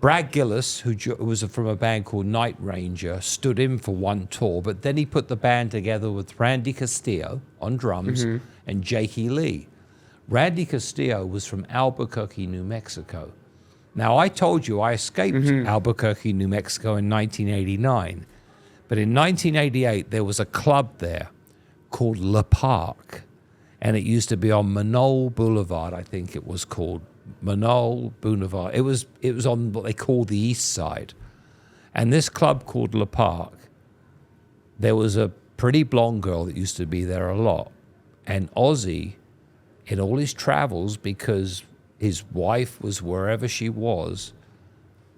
Brad Gillis, who was from a band called Night Ranger, stood in for one tour, but then he put the band together with Randy Castillo on drums and Jakey Lee. Randy Castillo was from Albuquerque, New Mexico. Now, I told you I escaped Albuquerque, New Mexico in 1989, but in 1988, there was a club there called Le Parc, and it used to be on Manole Boulevard, I think it was called. Manole Boulevard. It was on what they call the East Side. And this club called Le Parc, there was a pretty blonde girl that used to be there a lot. And Ozzy, in all his travels, because his wife was wherever she was,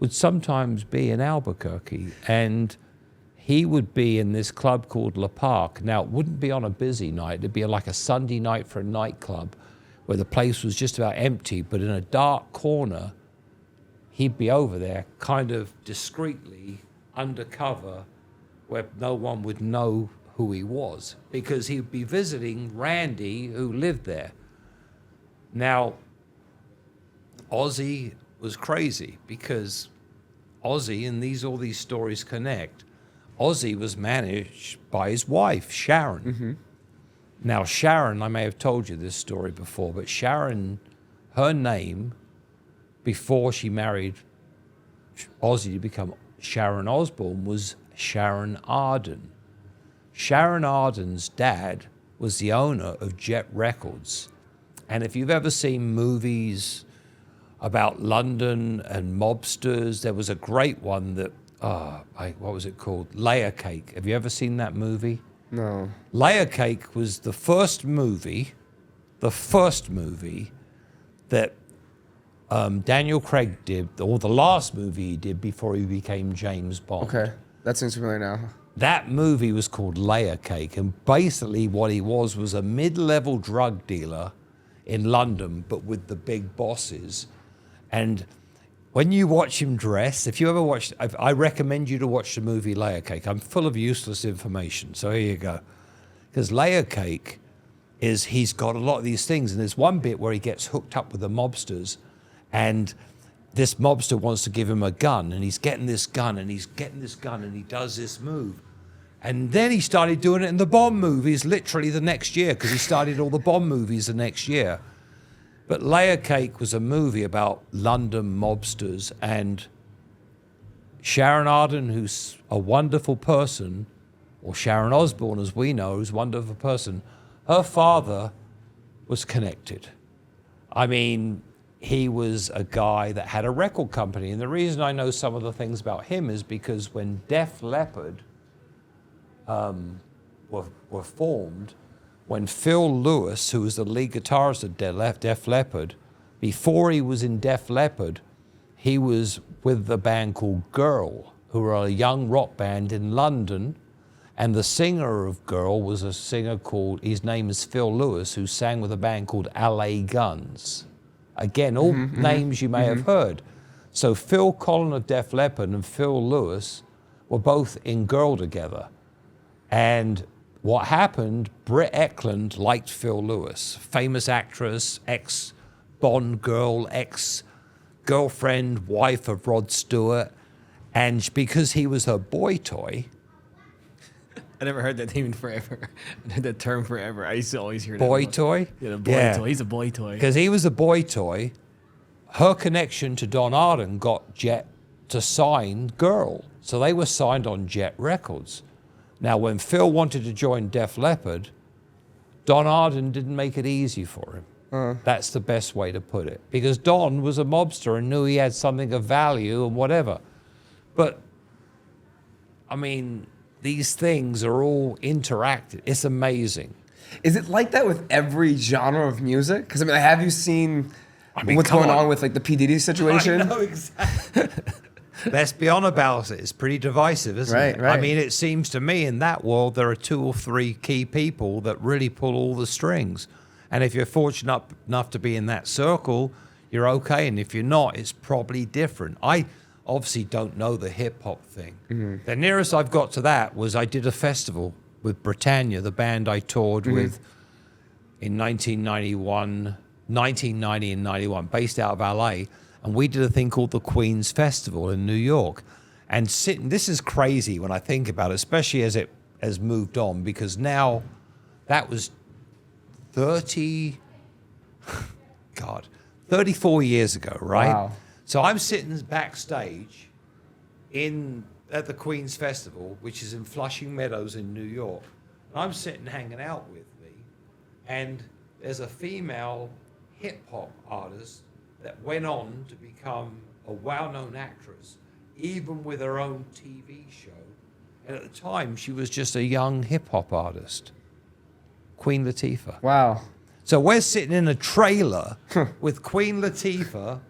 would sometimes be in Albuquerque. And he would be in this club called Le Parc. Now, it wouldn't be on a busy night. It'd be like a Sunday night for a nightclub where the place was just about empty, but in a dark corner, he'd be over there kind of discreetly undercover where no one would know who he was, because he'd be visiting Randy, who lived there. Now, Ozzy was crazy, because Ozzy, and all these stories connect, Ozzy was managed by his wife, Sharon. Now, Sharon, I may have told you this story before, but Sharon, her name, before she married Ozzy to become Sharon Osbourne, was Sharon Arden. Sharon Arden's dad was the owner of Jet Records. And if you've ever seen movies about London and mobsters, there was a great one that, what was it called? Layer Cake. Have you ever seen that movie? No. Layer Cake was the first movie that Daniel Craig did, or the last movie he did before he became James Bond. Okay, that seems familiar now. That movie was called Layer Cake, and basically what he was a mid-level drug dealer in London, but with the big bosses. And when you watch him dress, if you ever watched, I recommend you to watch the movie Layer Cake. I'm full of useless information, so here you go. Because Layer Cake he's got a lot of these things, and there's one bit where he gets hooked up with the mobsters, and this mobster wants to give him a gun, and he's getting this gun, and he's getting this gun, and he does this move. And then he started doing it in the Bond movies literally the next year, because he started all the Bond movies the next year. But Layer Cake was a movie about London mobsters, and Sharon Arden, who's a wonderful person, or Sharon Osbourne, as we know, who's a wonderful person, her father was connected. I mean, he was a guy that had a record company. And the reason I know some of the things about him is because when Def Leppard were formed, when Phil Lewis, who was the lead guitarist of Def Leppard, before he was in Def Leppard, he was with a band called Girl, who were a young rock band in London. And the singer of Girl was a singer called, his name is Phil Lewis, who sang with a band called LA Guns. Again, all names you may have heard. So Phil Collen of Def Leppard and Phil Lewis were both in Girl together. And what happened, Britt Eklund liked Phil Lewis, famous actress, ex-Bond girl, girlfriend, wife of Rod Stewart. And because he was her boy toy, I never heard that name forever. The term forever. I used to always hear that. boy toy? Yeah, the boy toy. He's a boy toy. Because he was a boy toy, her connection to Don Arden got Jet to sign Girl. So they were signed on Jet Records. Now, when Phil wanted to join Def Leppard, Don Arden didn't make it easy for him. That's the best way to put it. Because Don was a mobster and knew he had something of value and whatever. But, I mean, these things are all interacted. It's amazing. Is it like that with every genre of music? Because I mean, have you seen what's come going on. on with like the P Diddy situation? I know exactly. Let's be honest about it. It's pretty divisive, isn't Right, it? right. I mean, it seems to me in that world there are 2 or 3 key people that really pull all the strings. And if you're fortunate enough to be in that circle, you're okay. And if you're not, it's probably different. I obviously don't know the hip hop thing. Mm-hmm. The nearest I've got to that was I did a festival with Britannia, the band I toured with in 1990 and 91, based out of LA. And we did a thing called the Queen's Festival in New York. And this is crazy when I think about it, especially as it has moved on, because now that was 34 years ago, right? Wow. So I'm sitting backstage at the Queen's Festival, which is in Flushing Meadows in New York. And I'm sitting hanging out with me, and there's a female hip-hop artist that went on to become a well-known actress, even with her own TV show. And at the time, she was just a young hip-hop artist, Queen Latifah. Wow. So we're sitting in a trailer with Queen Latifah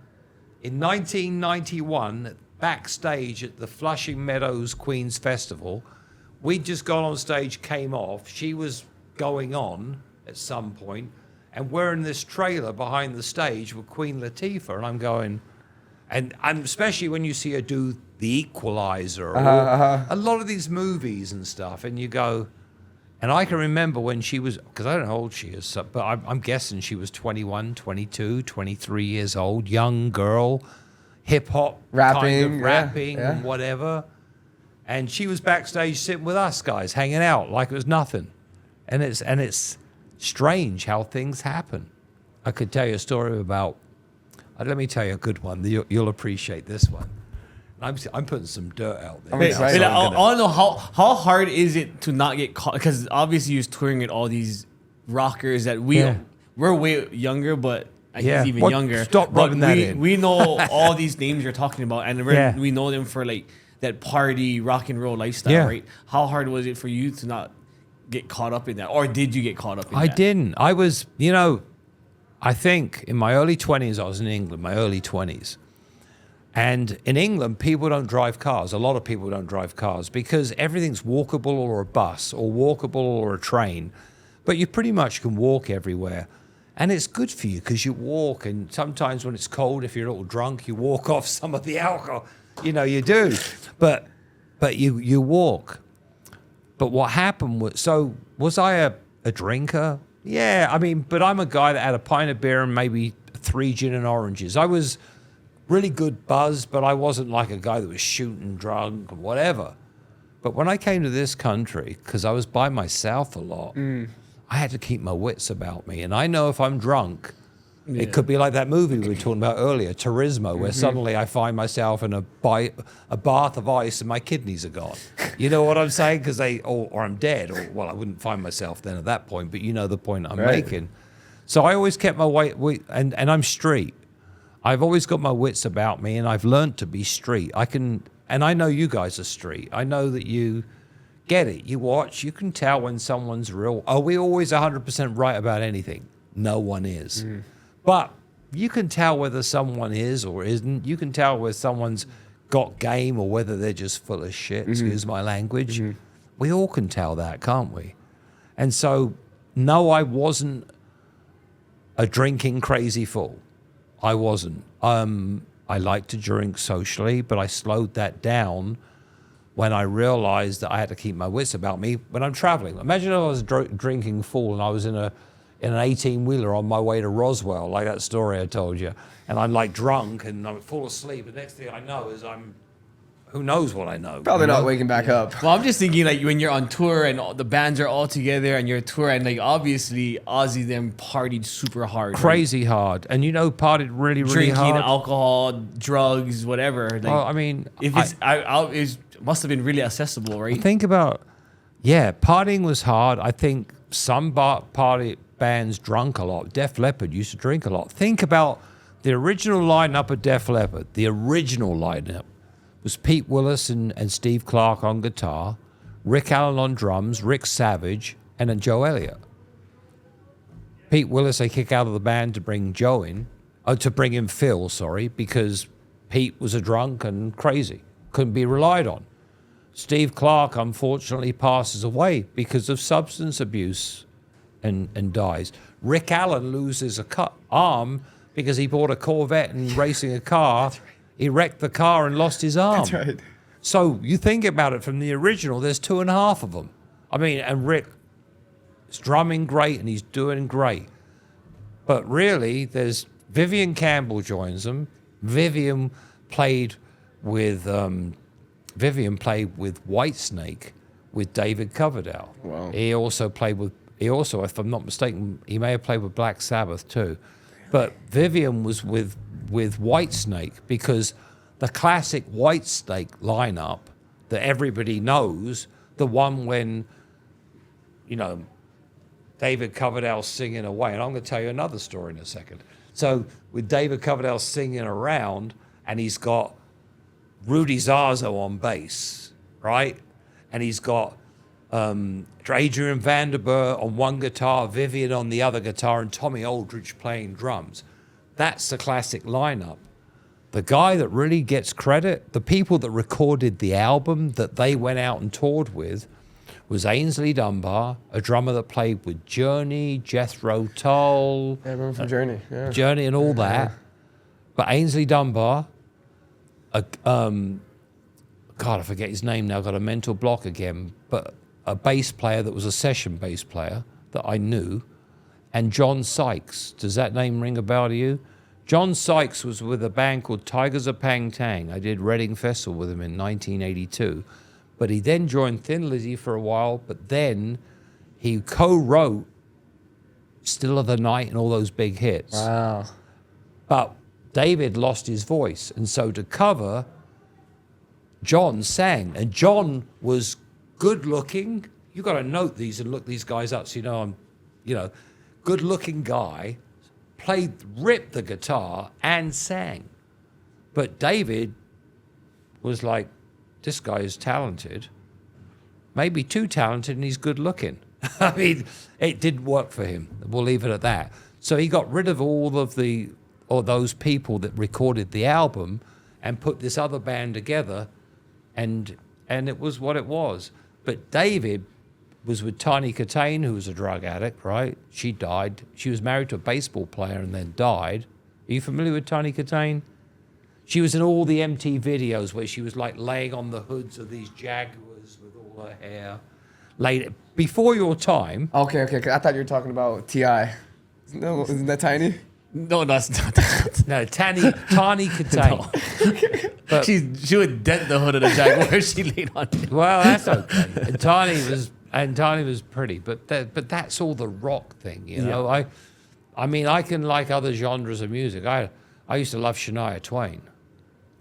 in 1991 backstage at the Flushing Meadows Queen's Festival. We'd just gone on stage, came off. She was going on at some point, and we're in this trailer behind the stage with Queen Latifah, and I'm going, and especially when you see her do The Equalizer, or a lot of these movies and stuff, and you go, and I can remember when she was, because I don't know how old she is, but I'm guessing she was 21, 22, 23 years old, young girl, hip-hop, Rapping, rapping yeah. and whatever. And she was backstage sitting with us guys, hanging out like it was nothing. And it's strange how things happen. I could tell you a story about, let me tell you a good one. You'll appreciate this one. I'm putting some dirt out there. Wait, I don't know how hard is it to not get caught, because obviously you're touring with all these rockers that we're way younger, but I guess even younger. Stop rubbing that in. We know all these names you're talking about, and we know them for like that party rock and roll lifestyle, right? How hard was it for you to not get caught up in that, or did you get caught up in that? I didn't. I was, I think in my early 20s, I was in England, my early 20s. And in England, people don't drive cars. A lot of people don't drive cars because everything's walkable or a bus or walkable or a train. But you pretty much can walk everywhere. And it's good for you because you walk. And sometimes when it's cold, if you're a little drunk, you walk off some of the alcohol. You do. But you walk. But what happened was I a drinker? Yeah, but I'm a guy that had a pint of beer and maybe 3 gin and oranges. I was really good buzz, but I wasn't like a guy that was shooting drunk or whatever. But when I came to this country, because I was by myself a lot, I had to keep my wits about me. And I know if I'm drunk, it could be like that movie we were talking about earlier, Turismo, where suddenly I find myself in a bath of ice and my kidneys are gone. You know what I'm saying? Because or I'm dead, or well, I wouldn't find myself then at that point, but you know the point I'm making. So I always kept my weight, and I'm street. I've always got my wits about me, and I've learned to be street. And I know you guys are street. I know that you get it. You watch, you can tell when someone's real. Are we always 100% right about anything? No one is. But you can tell whether someone is or isn't. You can tell whether someone's got game or whether they're just full of shit, excuse my language. We all can tell that, can't we? And so, no, I wasn't a drinking crazy fool. I wasn't. I like to drink socially, but I slowed that down when I realized that I had to keep my wits about me when I'm traveling. Imagine if I was a drinking fool and I was in in an 18-wheeler on my way to Roswell, like that story I told you. And I'm like drunk and I fall asleep. The next thing I know is who knows what I know? Probably not waking back up. Well, I'm just thinking like when you're on tour and all the bands are all together and you're touring, and like obviously Ozzy them partied super hard, Crazy hard. And partied really, really drinking, hard. alcohol, drugs, whatever. Like, Well, I mean, if it's it must have been really accessible, right? think about, partying was hard. I think some party bands drunk a lot. Def Leppard used to drink a lot. Think about the original lineup of Def Leppard. The original lineup was Pete Willis and Steve Clark on guitar, Rick Allen on drums, Rick Savage, and then Joe Elliott. Pete Willis, they kick out of the band to bring Joe in, to bring in Phil, because Pete was a drunk and crazy, couldn't be relied on. Steve Clark, unfortunately, passes away because of substance abuse and dies. Rick Allen loses a arm because he bought a Corvette and racing a car. He wrecked the car and lost his arm. That's right. So you think about it from the original, there's 2.5 of them. I mean, and Rick is drumming great and he's doing great. But really, there's Vivian Campbell joins them. Vivian played with Whitesnake with David Coverdale. Wow. He also, if I'm not mistaken, he may have played with Black Sabbath too. But Vivian was with Whitesnake because the classic Whitesnake lineup that everybody knows, the one when, David Coverdale singing away. And I'm going to tell you another story in a second. So with David Coverdale singing around, and he's got Rudy Zarzo on bass, right? And he's got Adrian Vanderburg on one guitar, Vivian on the other guitar, and Tommy Aldridge playing drums. That's the classic lineup. The guy that really gets credit, the people that recorded the album that they went out and toured with, was Ainsley Dunbar, a drummer that played with Journey, Jethro Tull. Yeah, I remember from Journey. Yeah. Journey and all that. But Ainsley Dunbar, God, I forget his name now, got a mental block again, but a bass player that was a session bass player that I knew, and John Sykes. Does that name ring a bell to you? John Sykes was with a band called Tigers of Pang Tang. I did Reading Festival with him in 1982. But he then joined Thin Lizzy for a while, but then he co-wrote Still of the Night and all those big hits. Wow. But David lost his voice, and so to cover, John sang. And John was good-looking. You got to note these and look these guys up so I'm, good-looking guy, ripped the guitar and sang. But David was like, this guy is talented, maybe too talented, and he's good looking. I mean, it didn't work for him. We'll leave it at that. So he got rid of all those people that recorded the album and put this other band together, and it was what it was. But David was with Tani Katane, who was a drug addict, right? She died. She was married to a baseball player and then died. Are you familiar with Tani Katane? She was in all the MTV videos where she was like laying on the hoods of these Jaguars with all her hair. Before your time. Okay. I thought you were talking about T.I. No, isn't that Tiny? No, that's not that. No, Tani Katane. But she would dent the hood of the Jaguar she laid on it. Well, that's okay. And Tani was pretty, but that's all the rock thing, Yeah. I mean, I can like other genres of music. I used to love Shania Twain.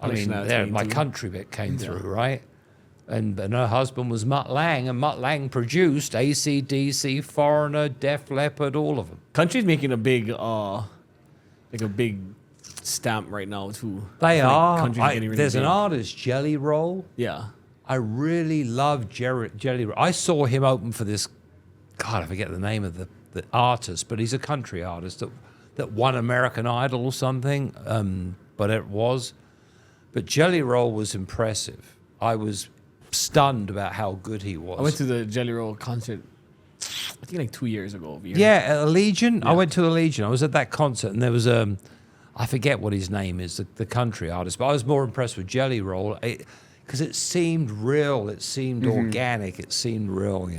My country bit came through, right? And her husband was Mutt Lange, and Mutt Lange produced AC/DC, Foreigner, Def Leppard, all of them. Country's making a big stamp right now too. They are. Country's getting really There's big. an artist, Jelly Roll. Yeah. I really love Jelly Roll. I saw him open for this, God, I forget the name of the artist, but he's a country artist that won American Idol or something, But Jelly Roll was impressive. I was stunned about how good he was. I went to the Jelly Roll concert, I think like 2 years ago. Over here. Yeah, at Allegiant. Yeah. I went to Allegiant. I was at that concert, and there was I forget what his name is, the country artist, but I was more impressed with Jelly Roll because it seemed real. It seemed organic. It seemed real,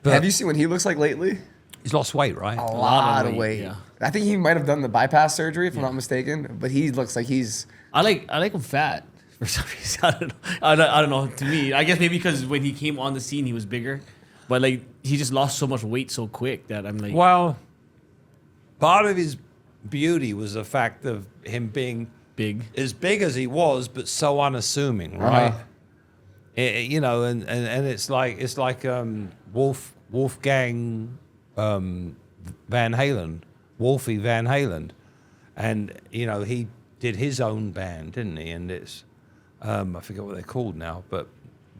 But have you seen what he looks like lately? He's lost weight, right? A lot of weight. yeah. I think he might have done the bypass surgery, if I'm not mistaken. But he looks like he's. I like him fat for some reason. I don't know. I don't know. To me, I guess maybe because when he came on the scene, he was bigger, but like he just lost so much weight so quick that I'm like, Well, part of his beauty was the fact of him being big. as big as he was, but so unassuming, right? Uh-huh. You know, and it's like Wolfgang Van Halen, Wolfie Van Halen, and you know he did his own band, didn't he? And it's I forget what they're called now, but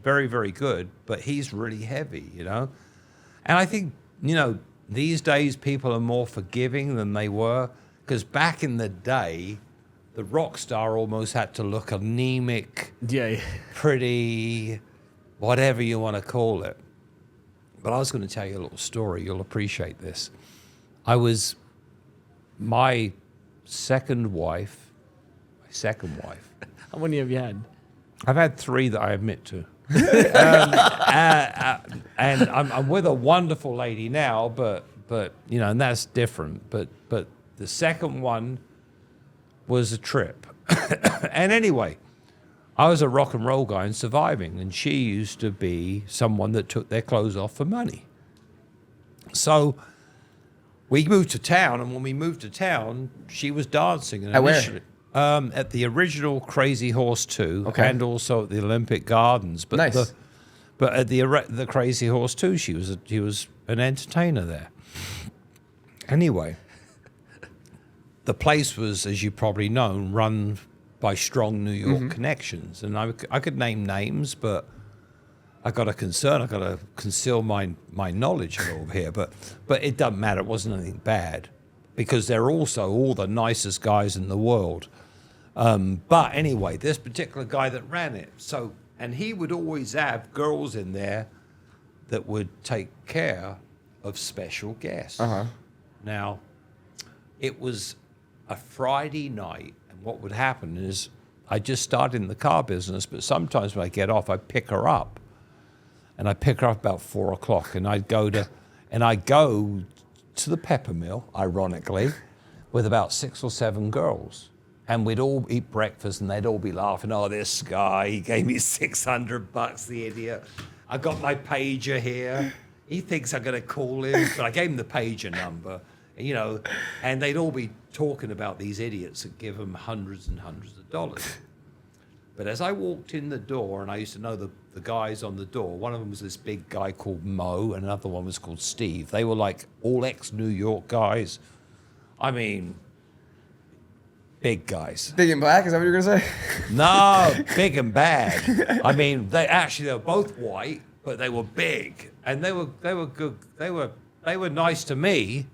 very, very good. But he's really heavy, you know. And I think, you know, these days people are more forgiving than they were, because back in the day, the Rockstar almost had to look anemic, Yeah. pretty, whatever you want to call it. But I was going to tell you a little story. You'll appreciate this. My second wife. How many have you had? I've had 3 that I admit to. And I'm with a wonderful lady now, but you know, and that's different. But the second one was a trip. And anyway, I was a rock and roll guy and surviving, and she used to be someone that took their clothes off for money. So we moved to town, and when we moved to town, she was dancing. And At where? initially- at the original Crazy Horse 2, Okay. and also at the Olympic Gardens. But Nice. but at the Crazy Horse 2, she was an entertainer there. Anyway, the place was, as you probably know, run by strong New York connections, and I could name names, but I got a concern. I got to conceal my knowledge a little here, but it doesn't matter. It wasn't anything bad, because they're also all the nicest guys in the world. But anyway, this particular guy that ran it, and he would always have girls in there that would take care of special guests. Uh-huh. Now, it was a Friday night, and what would happen is I just started in the car business, but sometimes when I get off, I pick her up. And I pick her up about 4 o'clock, and I'd go to the pepper mill, ironically, with about 6 or 7 girls. And we'd all eat breakfast, and they'd all be laughing, oh, this guy, he gave me $600, the idiot. I got my pager here. He thinks I'm going to call him, but I gave him the pager number, you know, and they'd all be talking about these idiots that give them hundreds and hundreds of dollars. But as I walked in the door, and I used to know the guys on the door, one of them was this big guy called Mo, and another one was called Steve. They were like all ex-New York guys. I mean, big guys. Big and black, is that what you're going to say? No, big and bad. I mean, they were both white, but they were big, and they were good. They were nice to me,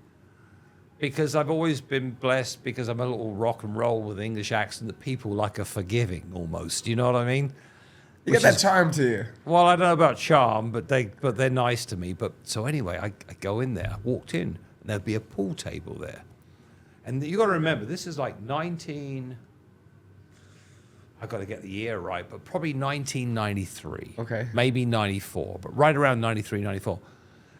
because I've always been blessed, because I'm a little rock and roll with English accent, that people like are forgiving almost. You know what I mean? You got that charm to you. Well, I don't know about charm, but they're nice to me. But so anyway, I go in there, walked in, and there'd be a pool table there. And you got to remember, this is like I got to get the year right, but probably 1993. Okay. Maybe 94, but right around 93, 94.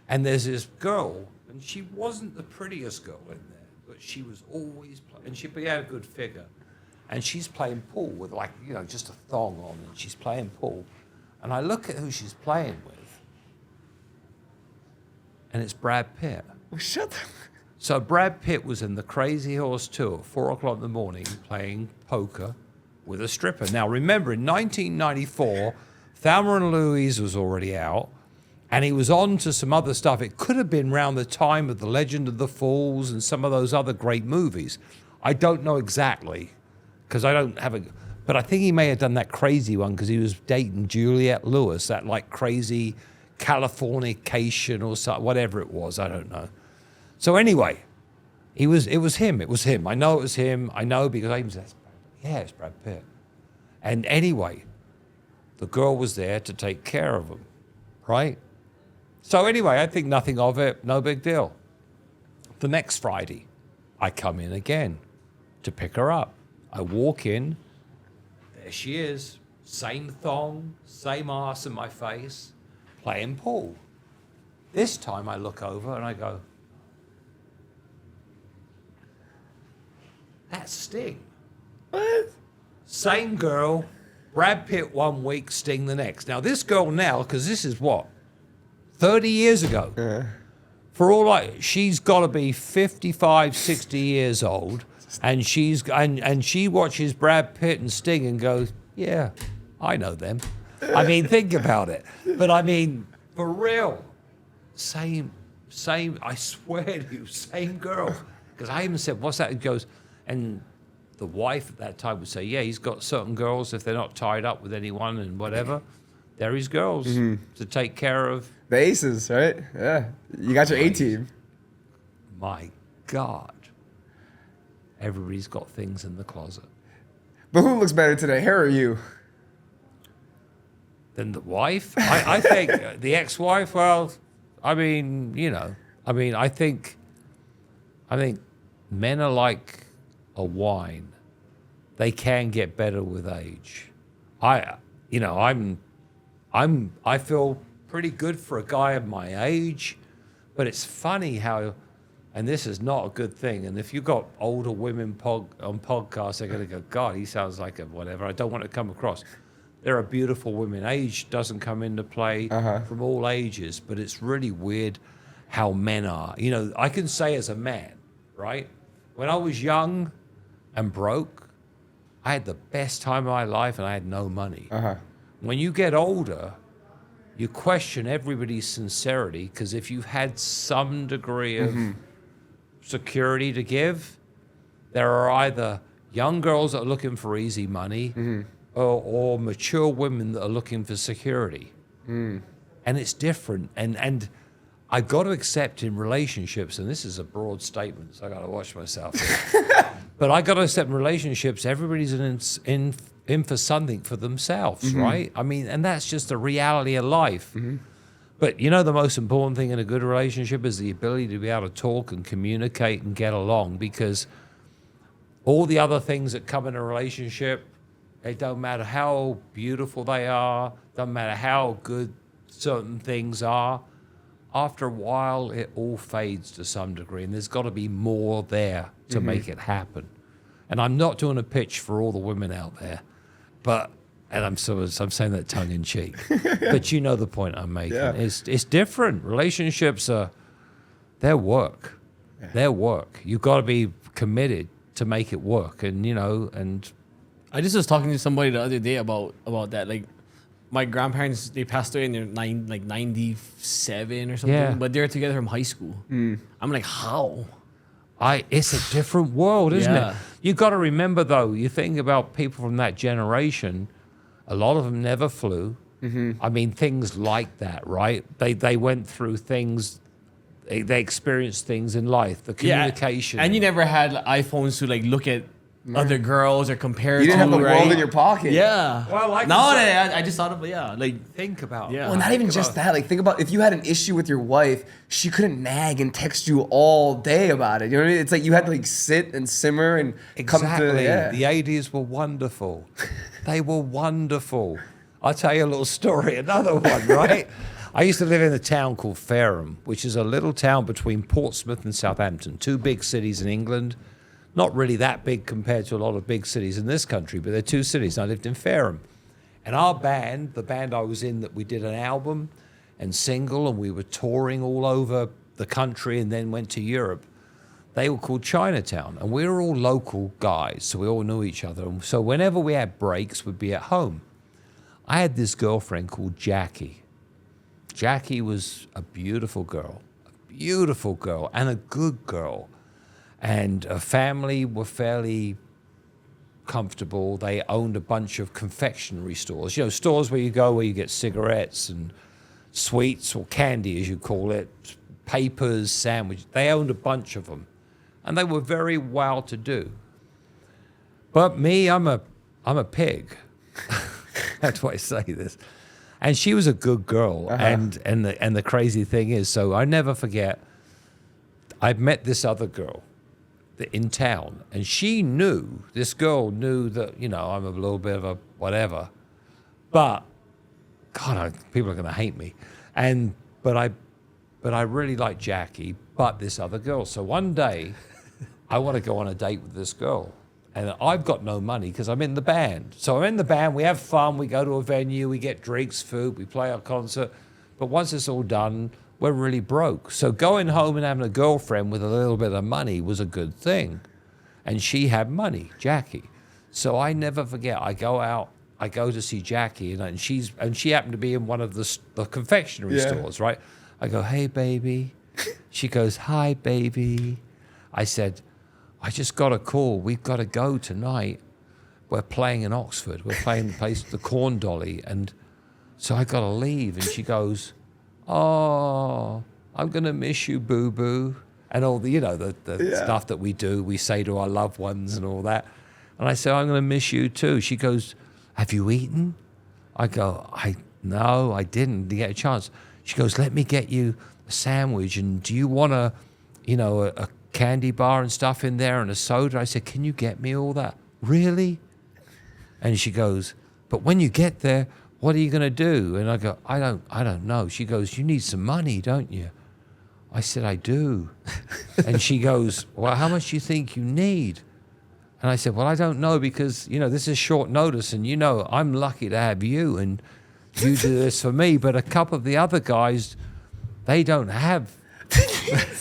And there's this girl, and she wasn't the prettiest girl in there, but she was always playing, and she had a good figure. And she's playing pool with, like, you know, just a thong on, and she's playing pool. And I look at who she's playing with, and it's Brad Pitt. Well, shut the... So Brad Pitt was in the Crazy Horse 2 at 4 o'clock in the morning playing poker with a stripper. Now, remember, in 1994, Thelma and Louise was already out, and he was on to some other stuff. It could have been around the time of The Legend of the Falls and some of those other great movies. I don't know exactly, because I don't have a... But I think he may have done that crazy one because he was dating Juliette Lewis, that like crazy Californication or something, whatever it was, I don't know. So anyway, it was him. It was him. I know it was him. I know because I even said, yeah, it's Brad Pitt. And anyway, the girl was there to take care of him, right? So anyway, I think nothing of it. No big deal. The next Friday, I come in again to pick her up. I walk in. There she is. Same thong, same ass in my face, playing pool. This time I look over and I go, That's Sting. What? Same girl, Brad Pitt 1 week, Sting the next. Now, this girl now, because this is what? 30 years ago. For all she's got to be 55, 60 years old, and she watches Brad Pitt and Sting and goes, yeah, I know them. I mean, think about it. But I mean, for real, same, I swear to you, same girl. Because I even said, what's that? It goes, and the wife at that time would say, yeah, he's got certain girls, if they're not tied up with anyone and whatever, they're his girls to take care of. The aces, right? Yeah. You got your A-team. My God. Everybody's got things in the closet. But who looks better today, her or you? Than the wife? I think the ex-wife, well, I mean, I think men are like a wine. They can get better with age. I feel pretty good for a guy of my age, but it's funny how, and this is not a good thing, and if you've got older women on podcasts, they're going to go, God, he sounds like a whatever. I don't want to come across. There are beautiful women. Age doesn't come into play from all ages, but it's really weird how men are. I can say as a man, right? When I was young and broke, I had the best time of my life and I had no money. When you get older, you question everybody's sincerity, because if you've had some degree of security to give, there are either young girls that are looking for easy money or mature women that are looking for security. And it's different. And I got to accept in relationships, and this is a broad statement, so I got to watch myself here. But I got to accept in relationships, everybody's in for something for themselves, right? I mean, and that's just the reality of life. But the most important thing in a good relationship is the ability to be able to talk and communicate and get along, because all the other things that come in a relationship, it don't matter how beautiful they are, doesn't matter how good certain things are, after a while, it all fades to some degree, and there's got to be more there to make it happen. And I'm not doing a pitch for all the women out there, and I'm saying that tongue in cheek, but you know the point I'm making. Yeah. It's different. Relationships they're work. Yeah. They're work. You've got to be committed to make it work, and I just was talking to somebody the other day about that, like. My grandparents, they passed away and they're 97 or something, but they're together from high school. I'm like, how? It's a different world, isn't it? You got to remember, though, you think about people from that generation, a lot of them never flew. I mean, things like that, right? They went through things, they experienced things in life, the communication. And you never had iPhones to like look at other girls or compare. You didn't have the world in your pocket. Yeah. Well, I just thought of think about. Yeah. Well, not even just that. Like, think about if you had an issue with your wife, she couldn't nag and text you all day about it. You know what I mean? It's like you had to like sit and simmer and come to. Yeah. The 80s were wonderful. They were wonderful. I'll tell you a little story. Another one, right? I used to live in a town called Fareham, which is a little town between Portsmouth and Southampton, two big cities in England. Not really that big compared to a lot of big cities in this country, but they're two cities. I lived in Fareham. And our band, the band I was in, that we did an album and single, and we were touring all over the country and then went to Europe. They were called Chinatown, and we were all local guys, so we all knew each other. And so whenever we had breaks, we'd be at home. I had this girlfriend called Jackie. Jackie was a beautiful girl, and a good girl. And her family were fairly comfortable. They owned a bunch of confectionery stores, stores where you go where you get cigarettes and sweets, or candy as you call it, papers, sandwiches. They owned a bunch of them, and they were very well-to-do. But me, I'm a pig. That's why I say this. And she was a good girl, and the crazy thing is, so I never forget, I met this other girl in town, and this girl knew that, I'm a little bit of a whatever, but God, people are going to hate me. But I really like Jackie, but this other girl. So one day I want to go on a date with this girl. And I've got no money because I'm in the band. So I'm in the band, we have fun, we go to a venue, we get drinks, food, we play our concert. But once it's all done, we're really broke. So going home and having a girlfriend with a little bit of money was a good thing. And she had money, Jackie. So I never forget, I go to see Jackie, and she happened to be in one of the confectionery stores, right? I go, hey, baby. She goes, hi, baby. I said, I just got a call. We've got to go tonight. We're playing in Oxford. We're playing the place, the Corn Dolly. And so I got to leave. And she goes, oh, I'm going to miss you, boo-boo. And all the, the stuff that we do, we say to our loved ones and all that. And I said, I'm going to miss you too. She goes, have you eaten? I go, no, I didn't get a chance. She goes, let me get you a sandwich. And do you want a candy bar and stuff in there and a soda? I said, can you get me all that? Really? And she goes, but when you get there, what are you going to do? And I go, I don't know. She goes, you need some money, don't you? I said, I do. And she goes, well, how much do you think you need? And I said, well, I don't know because, this is short notice and, I'm lucky to have you and you do this for me. But a couple of the other guys, they don't have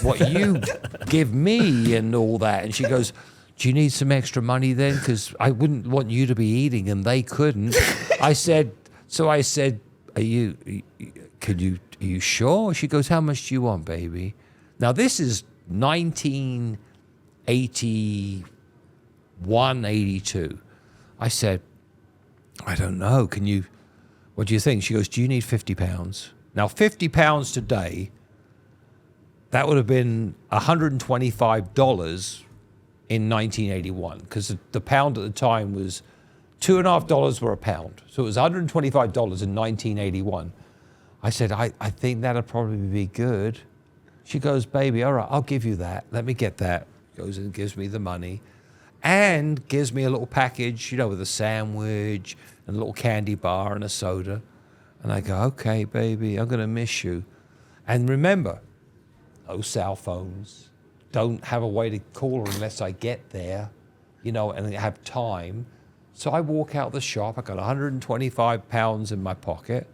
what you give me and all that. And she goes, do you need some extra money then? Because I wouldn't want you to be eating and they couldn't. I said, are you sure? She goes, how much do you want, baby? Now, this is 1981, 82. I said, I don't know. What do you think? She goes, do you need 50 pounds? Now, 50 pounds today, that would have been $125 in 1981 because the pound at the time was $2.50 were a pound. So it was $125 in 1981. I said, I think that'll probably be good. She goes, baby, all right, I'll give you that. Let me get that. Goes and gives me the money and gives me a little package, with a sandwich and a little candy bar and a soda. And I go, okay, baby, I'm going to miss you. And remember, no cell phones. Don't have a way to call her unless I get there, and have time. So I walk out the shop. I got 125 pounds in my pocket.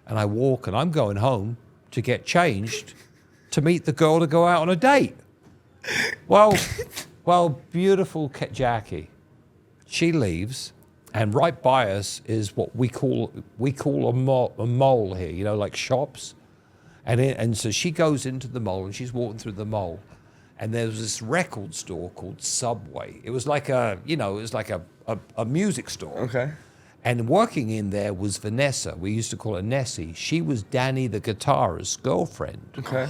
And I walk, and I'm going home to get changed to meet the girl to go out on a date. Well, beautiful Jackie. She leaves, and right by us is what we call a mall here, like shops. And so she goes into the mall, and she's walking through the mall, and there was this record store called Subway. It was like a music store. Okay. And working in there was Vanessa. We used to call her Nessie. She was Danny the guitarist's girlfriend. Okay.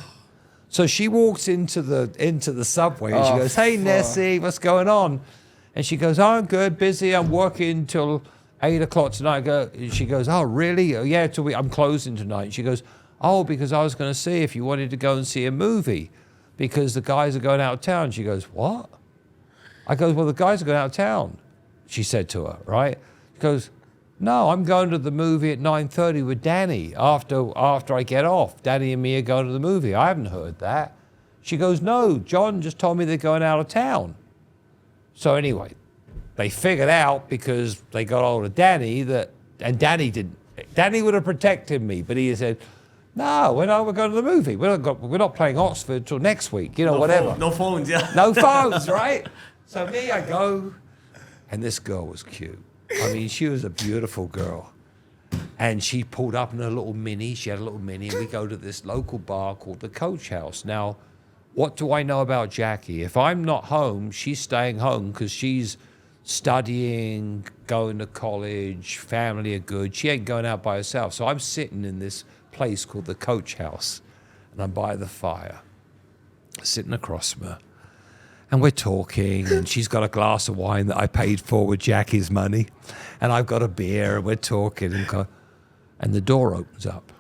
So she walks into the Subway and she goes, hey, Nessie, what's going on? And she goes, oh, I'm good, busy. I'm working till 8 o'clock tonight. She goes, oh, really? Oh, yeah, I'm closing tonight. She goes, oh, because I was going to see if you wanted to go and see a movie because the guys are going out of town. She goes, what? I go, well, the guys are going out of town, she said to her, right? She goes, no, I'm going to the movie at 9:30 with Danny after I get off. Danny and me are going to the movie. I haven't heard that. She goes, no, John just told me they're going out of town. So anyway, they figured out because they got hold of Danny and Danny would have protected me, but he said, no, we're going to the movie. We're not playing Oxford till next week, whatever. No phones, yeah. No phones, right? So I go, and this girl was cute. I mean, she was a beautiful girl. And she pulled up in a little Mini. She had a little Mini, and we go to this local bar called the Coach House. Now, what do I know about Jackie? If I'm not home, she's staying home because she's studying, going to college, family are good. She ain't going out by herself. So I'm sitting in this place called the Coach House, and I'm by the fire, sitting across from her. And we're talking, and she's got a glass of wine that I paid for with Jackie's money, and I've got a beer, and we're talking, and the door opens up.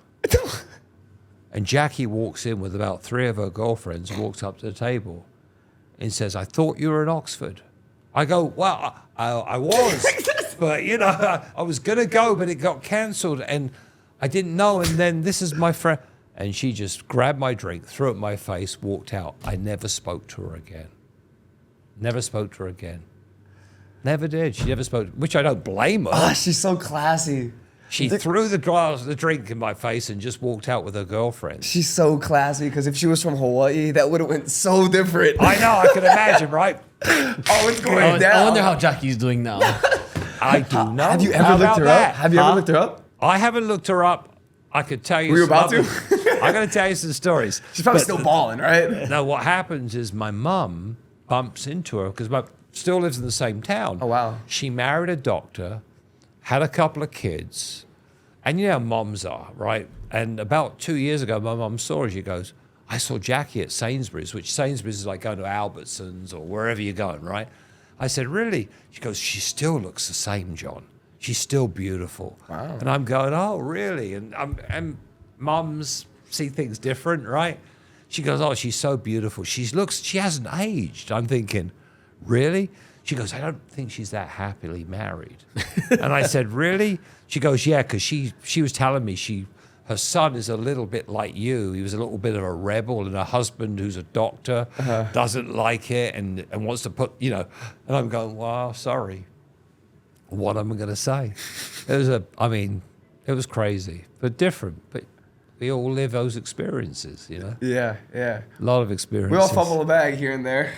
And Jackie walks in with about 3 of her girlfriends, walks up to the table, and says, I thought you were in Oxford. I go, well, I was, but, I was going to go, but it got cancelled, and I didn't know, and then this is my friend. And she just grabbed my drink, threw it in my face, walked out. I never spoke to her again. Never spoke to her again. Never did. She never spoke, which I don't blame her. Ah, she's so classy. She threw the drink in my face and just walked out with her girlfriend. She's so classy because if she was from Hawaii, that would have went so different. I know, I can imagine, right? Oh, it's going down. I wonder how Jackie's doing now. I do know. Have you How ever looked about her that? up? Have you ever looked her up? I haven't looked her up. I could tell you. Were you about to? I'm going to tell you some stories. She's probably But still balling, right? No, what happens is my mum bumps into her because my still lives in the same town. Oh, wow. She married a doctor, had a couple of kids, and you know how moms are, right? And about 2 years ago, my mum saw her. She goes, "I saw Jackie at Sainsbury's," which Sainsbury's is like going to Albertsons or wherever you're going, right? I said, "Really?" She goes, "She still looks the same, John. She's still beautiful." Wow. And I'm going, "Oh, really?" And mums see things different, right? She goes, "Oh, she's so beautiful. She hasn't aged." I'm thinking, "Really?" She goes, "I don't think she's that happily married." And I said, "Really?" She goes, "Yeah, because she was telling me her son is a little bit like you. He was a little bit of a rebel, and her husband, who's a doctor, doesn't like it and wants to put, you know." And I'm going, "Well, sorry. What am I going to say?" It was crazy, but different. But we all live those experiences, you know. Yeah. A lot of experiences. We all fumble a bag here and there.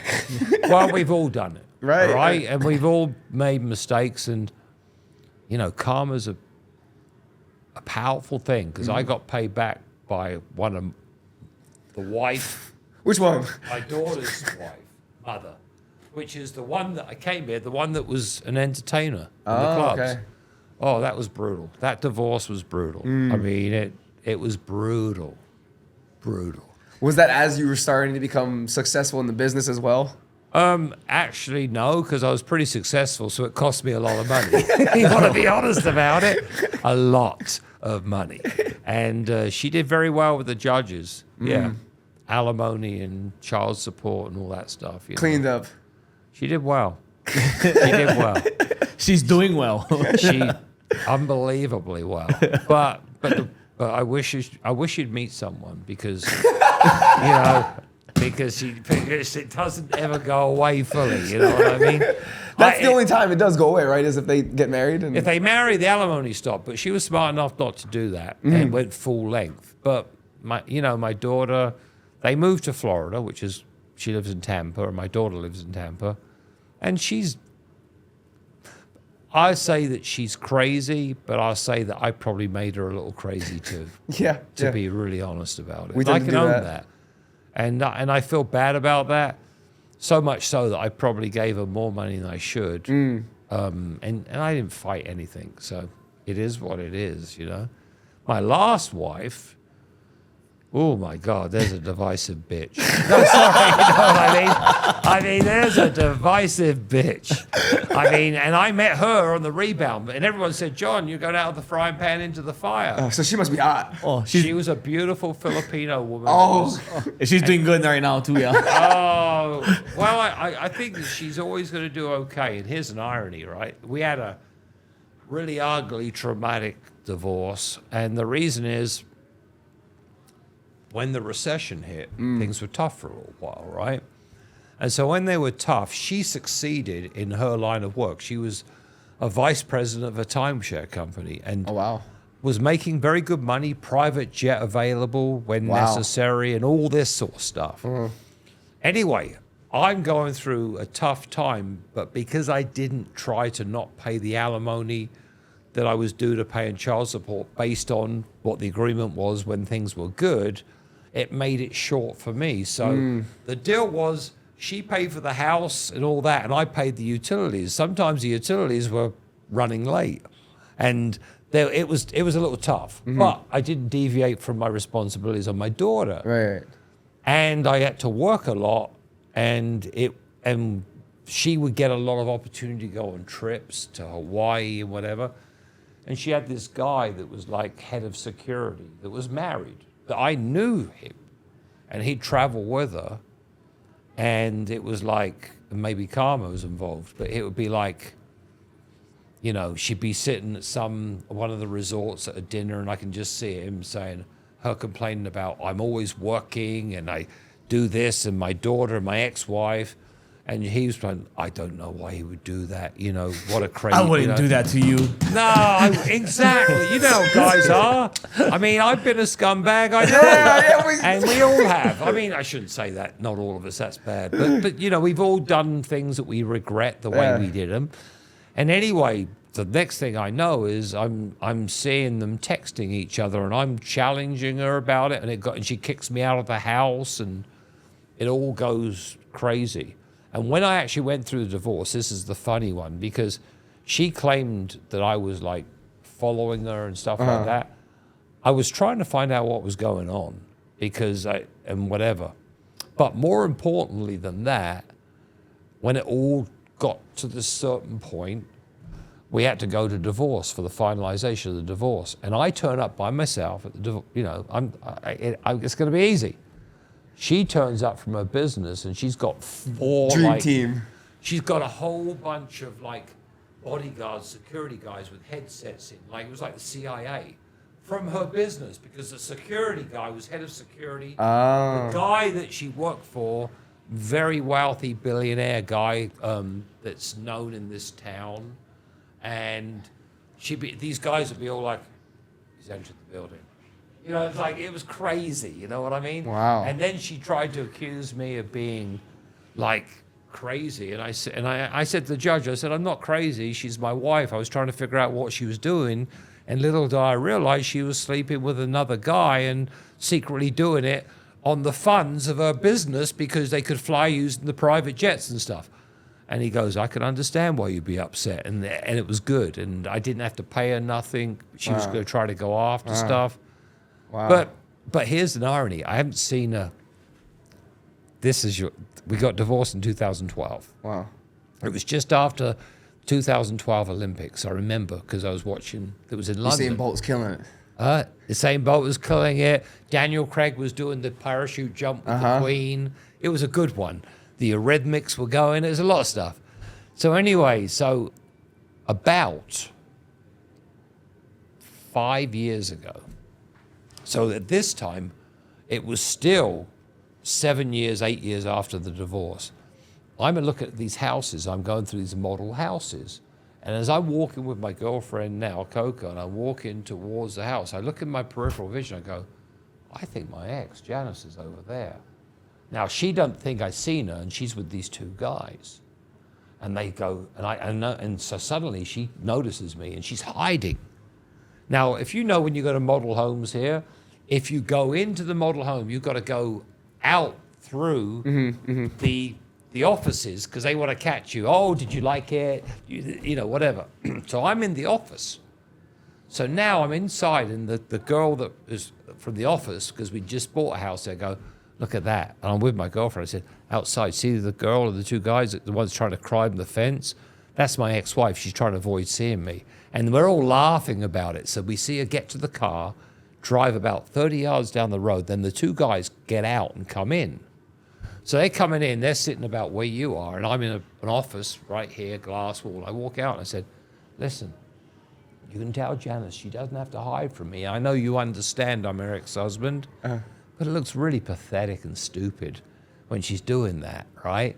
Well, we've all done it, Right. Right, and we've all made mistakes, and you know, karma's a powerful thing because I got paid back by one of the wife, Which one? my daughter's wife, mother, which is the one that I came here, the one that was an entertainer in the clubs. Okay. Oh, that was brutal. That divorce was brutal. I mean, it was brutal. Was that as you were starting to become successful in the business as well? Actually, no, because I was pretty successful, so it cost me a lot of money. You want to be honest about it? A lot of money. And she did very well with the judges. Yeah. Alimony and child support and all that stuff. You know. Cleaned up. She did well. She did well. She's doing well. She unbelievably well. But I wish you'd meet someone because you know because it doesn't ever go away fully. You know what I mean? That's the only time it does go away, right? Is if they get married. And If they marry, the alimony stop. But she was smart enough not to do that and went full length. But my daughter, they moved to Florida, she lives in Tampa, and my daughter lives in Tampa, and I say that she's crazy, but I'll say that I probably made her a little crazy too. To be really honest about it. We And I tend to can do own that. that. And I feel bad about that. So much so that I probably gave her more money than I should. And I didn't fight anything. So it is what it is, you know. My last wife, oh my God, there's a divisive bitch. No, sorry, you know what I mean? I mean, there's a divisive bitch. I mean, and I met her on the rebound, and everyone said, "John, you're going out of the frying pan into the fire." so she must be hot. Oh, She was a beautiful Filipino woman. Oh, she's doing good right now too, yeah. Oh, well, I think that she's always going to do okay. And here's an irony, right? We had a really ugly, traumatic divorce. And the reason is when the recession hit, things were tough for a little while, right? And so when they were tough, she succeeded in her line of work. She was a vice president of a timeshare company and oh wow. was making very good money, private jet available when necessary, and all this sort of stuff. Anyway, I'm going through a tough time, but because I didn't try to not pay the alimony that I was due to pay in child support based on what the agreement was when things were good, it made it short for me. So the deal was she paid for the house and all that, and I paid the utilities. Sometimes the utilities were running late, and it was a little tough. But I didn't deviate from my responsibilities on my daughter. Right. And I had to work a lot, and she would get a lot of opportunity to go on trips to Hawaii and whatever. And she had this guy that was like head of security that was married, that I knew him, and he'd travel with her. And it was like, maybe karma was involved, but it would be like, you know, she'd be sitting at one of the resorts at a dinner, and I can just see him saying, her complaining about, "I'm always working and I do this," and my daughter and my ex-wife. And he was like, I don't know why he would do that. You know, what a crazy. I wouldn't do that to you. No, exactly. You know how guys are. I mean, I've been a scumbag, I know. And we all have. I mean, I shouldn't say that. Not all of us, that's bad. But you know, we've all done things that we regret the way we did them. And anyway, the next thing I know is I'm seeing them texting each other, and I'm challenging her about it, and she kicks me out of the house, and it all goes crazy. And when I actually went through the divorce, this is the funny one, because she claimed that I was like following her and stuff like that. I was trying to find out what was going on and whatever. But more importantly than that, when it all got to this certain point, we had to go to divorce for the finalization of the divorce. And I turn up by myself at the, you know, it's going to be easy. She turns up from her business, and she's got four Dream team. She's got a whole bunch of like bodyguards, security guys with headsets in, like it was like the CIA, from her business, because the security guy was head of security. The guy that she worked for, very wealthy billionaire guy that's known in this town, and these guys would be all like, he's entered the building. You know, it's like, it was crazy, you know what I mean? Wow. And then she tried to accuse me of being like crazy. And I said to the judge, I said, I'm not crazy. She's my wife. I was trying to figure out what she was doing. And little did I realize she was sleeping with another guy and secretly doing it on the funds of her business because they could fly using the private jets and stuff. And he goes, I can understand why you'd be upset. And it was good. And I didn't have to pay her nothing. She was going to try to go after stuff. Wow. But here's an irony. I haven't seen her. We got divorced in 2012. Wow. It was just after 2012 Olympics, I remember, because I was watching. It was in London. Usain Bolt's killing it. Usain Bolt was killing it. Daniel Craig was doing the parachute jump with the Queen. It was a good one. The Eurythmics were going. There's a lot of stuff. So anyway, about 5 years ago, so at this time, it was still 7 years, 8 years after the divorce. I'm looking at these houses. I'm going through these model houses. And as I'm walking with my girlfriend now, Coco, and I'm walking towards the house, I look in my peripheral vision, I go, I think my ex, Janice, is over there. Now, she don't think I've seen her, and she's with these two guys. And they go, and so suddenly she notices me, and she's hiding. Now, if you know when you go to model homes here, if you go into the model home, you've got to go out through the offices because they want to catch you. Oh, did you like it? You know, whatever. So I'm in the office. So now I'm inside, and the girl that is from the office, because we just bought a house there, go, look at that. And I'm with my girlfriend. I said, outside, see the girl and the two guys, the ones trying to climb the fence? That's my ex-wife. She's trying to avoid seeing me. And we're all laughing about it. So we see her get to the car, drive about 30 yards down the road. Then the two guys get out and come in. So they're coming in. They're sitting about where you are. And I'm in an office right here, glass wall. I walk out and I said, listen, you can tell Janice she doesn't have to hide from me. I know you understand I'm her ex-husband. But it looks really pathetic and stupid when she's doing that, right?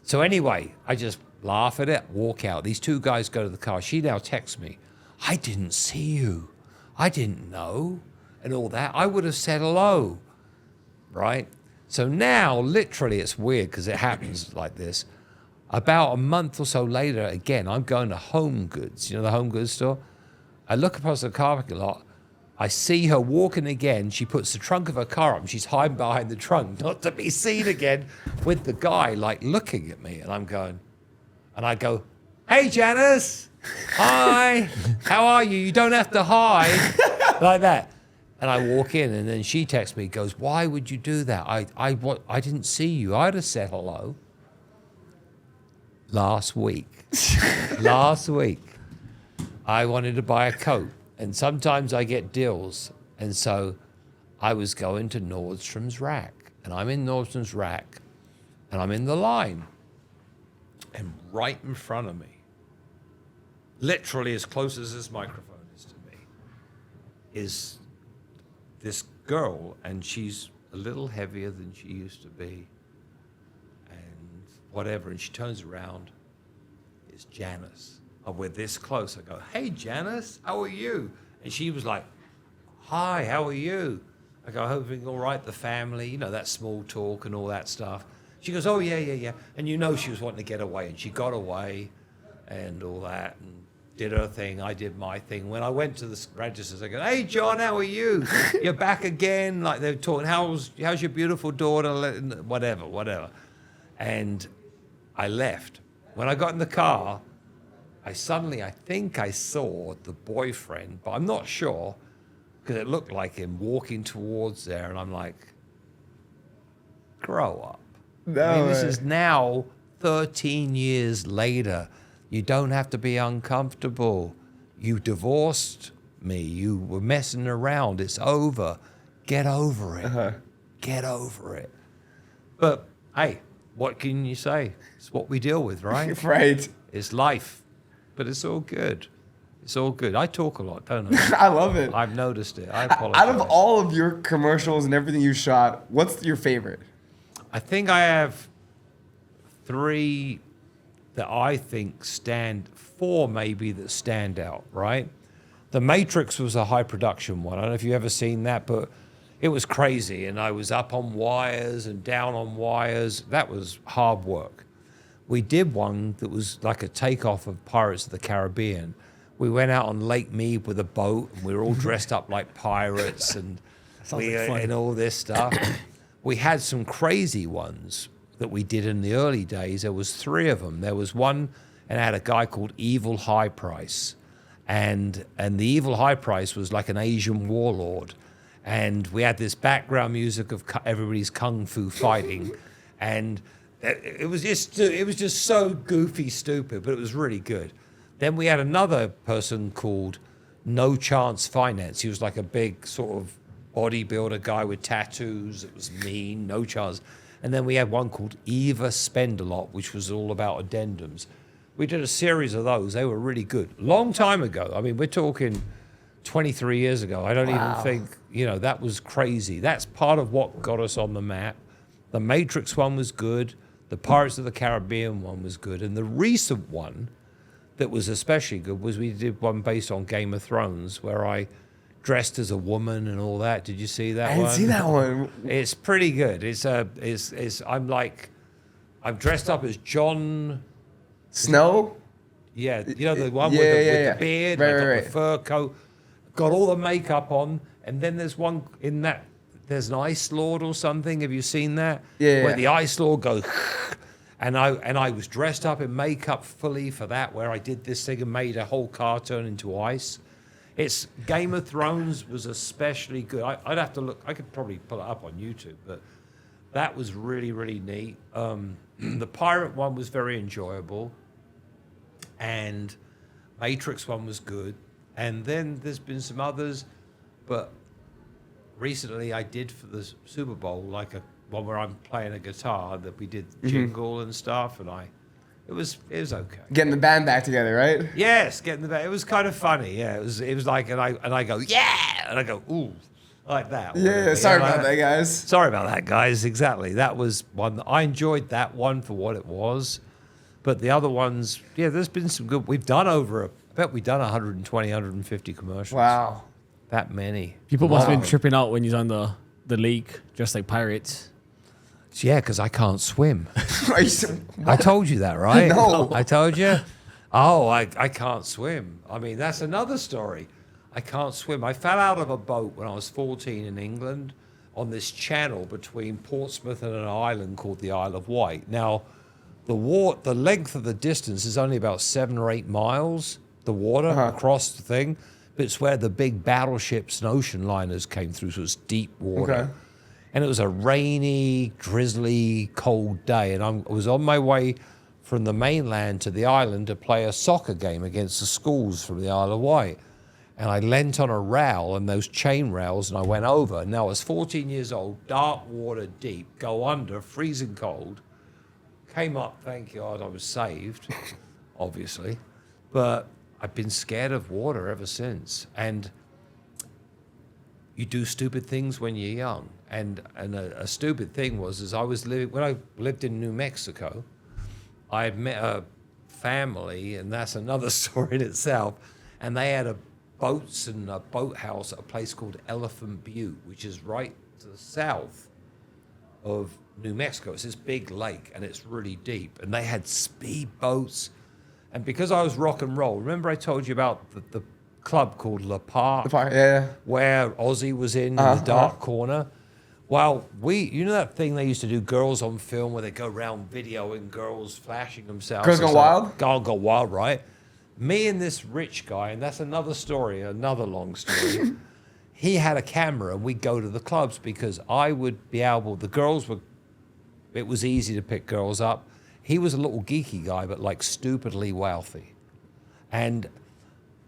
So anyway, I just laugh at it, walk out. These two guys go to the car. She now texts me, I didn't see you. I didn't know. And all that. I would have said hello, right? So now, literally, it's weird because it happens like this. About a month or so later, again, I'm going to Home Goods. You know the Home Goods store? I look across the car parking lot. I see her walking again. She puts the trunk of her car up and she's hiding behind the trunk, not to be seen again, with the guy like looking at me. And I'm going, and I go, hey, Janice. Hi. How are you? You don't have to hide. Like that. And I walk in and then she texts me, goes, why would you do that? I didn't see you. I'd have said hello. Last week, I wanted to buy a coat. And sometimes I get deals. And so I was going to Nordstrom's Rack. And I'm in Nordstrom's Rack. And I'm in the line. And right in front of me, literally as close as this microphone is to me, is this girl. And she's a little heavier than she used to be. And whatever. And she turns around. It's Janice. And we're this close. I go, hey, Janice, how are you? And she was like, hi, how are you? I go, hoping all right, the family, you know, that small talk and all that stuff. She goes, oh, yeah, yeah, yeah. And you know she was wanting to get away. And she got away and all that and did her thing. I did my thing. When I went to the registers, I go, hey, John, how are you? You're back again? Like they're talking, how's your beautiful daughter? Whatever. And I left. When I got in the car, I think I saw the boyfriend, but I'm not sure because it looked like him walking towards there. And I'm like, grow up. No I mean, this way. is now 13 years later. You don't have to be uncomfortable. You divorced me. You were messing around. It's over. Get over it. Get over it. But hey, what can you say? It's what we deal with, right? Right. It's life. But it's all good. It's all good. I talk a lot, don't I? I love it. I've noticed it. I apologize. Out of all of your commercials and everything you shot, what's your favorite? I think I have 3 that I think four maybe that stand out, right? The Matrix was a high production one. I don't know if you've ever seen that, but it was crazy. And I was up on wires and down on wires. That was hard work. We did one that was like a takeoff of Pirates of the Caribbean. We went out on Lake Mead with a boat and we were all dressed up like pirates and and all this stuff. We had some crazy ones that we did in the early days. There was 3 of them. There was one, and I had a guy called Evil High Price, and the Evil High Price was like an Asian warlord, and we had this background music of everybody's kung fu fighting, and it was just so goofy, stupid, but it was really good. Then we had another person called No Chance Finance. He was like a big sort of bodybuilder guy with tattoos. It was mean, no chance. And then we had one called Eva Spend a Lot, which was all about addendums. We did a series of those. They were really good. Long time ago. I mean, we're talking 23 years ago. I don't even think, that was crazy. That's part of what got us on the map. The Matrix one was good. The Pirates of the Caribbean one was good. And the recent one that was especially good was we did one based on Game of Thrones where I dressed as a woman and all that. Did you see that one? I didn't see that one. It's pretty good. I'm dressed up as Jon Snow? Yeah, the one Yeah, with yeah. the beard, Right, and I got right. the fur coat, got all the makeup on, and then there's one in that. There's an Ice Lord or something. Have you seen that? Yeah. Where the Ice Lord goes, and I was dressed up in makeup fully for that, where I did this thing and made a whole car turn into ice. It's Game of Thrones was especially good. I'd have to look. I could probably pull it up on YouTube, but that was really, really neat. The pirate one was very enjoyable, and Matrix one was good. And then there's been some others, but recently I did for the Super Bowl like one where I'm playing a guitar that we did jingle and stuff, and it was okay. Getting the band back together, right? Yes, getting the back. It was kind of funny. Yeah, it was like, and I go yeah, and I go ooh, like that. Yeah. Sorry about that, guys. Sorry about that, guys. Exactly. That was one. I enjoyed that one for what it was, but the other ones, yeah, there's been some good. We've done I bet we've done 120, 150 commercials. Wow. That many. People must have been tripping out when he's on the lake, just like pirates. Yeah, because I can't swim. Are you so- I told you that, right? No. I told you? Oh, I can't swim. I mean, that's another story. I can't swim. I fell out of a boat when I was 14 in England on this channel between Portsmouth and an island called the Isle of Wight. Now, the length of the distance is only about 7 or 8 miles, the water across the thing, but it's where the big battleships and ocean liners came through, so it's deep water. Okay. And it was a rainy, drizzly, cold day. And I was on my way from the mainland to the island to play a soccer game against the schools from the Isle of Wight. And I leant on a rail and those chain rails and I went over. Now I was 14 years old, dark water deep, go under, freezing cold. Came up, thank God I was saved, obviously. But I've been scared of water ever since. And you do stupid things when you're young. And a stupid thing was, when I lived in New Mexico, I had met a family, and that's another story in itself, and they had boats and a boathouse at a place called Elephant Butte, which is right to the south of New Mexico. It's this big lake, and it's really deep, and they had speed boats. And because I was rock and roll, remember I told you about the club called Le Parc, Yeah. where Ozzy was in the dark corner? Well, you know that thing they used to do, girls on film, where they go around videoing girls flashing themselves? Girls Gone Wild? Girls Gone Wild, right? Me and this rich guy, and that's another story, another long story. He had a camera, and we'd go to the clubs because I would be able, it was easy to pick girls up. He was a little geeky guy, but like stupidly wealthy. And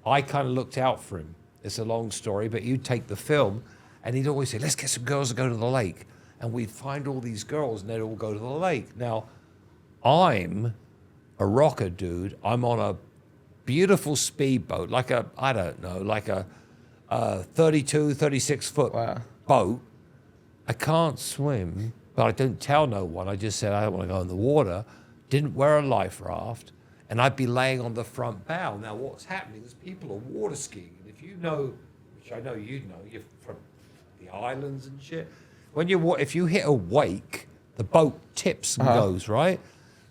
I kind of looked out for him. It's a long story, but you'd take the film, and he'd always say, let's get some girls to go to the lake. And we'd find all these girls, and they'd all go to the lake. Now, I'm a rocker dude. I'm on a beautiful speedboat, like a 32, 36-foot boat. I can't swim, but I don't tell no one. I just said I don't want to go in the water. Didn't wear a life raft, and I'd be laying on the front bow. Now, what's happening is people are water skiing. And if you know, which I know you know, you're from the islands and shit. If you hit a wake, the boat tips and goes, right?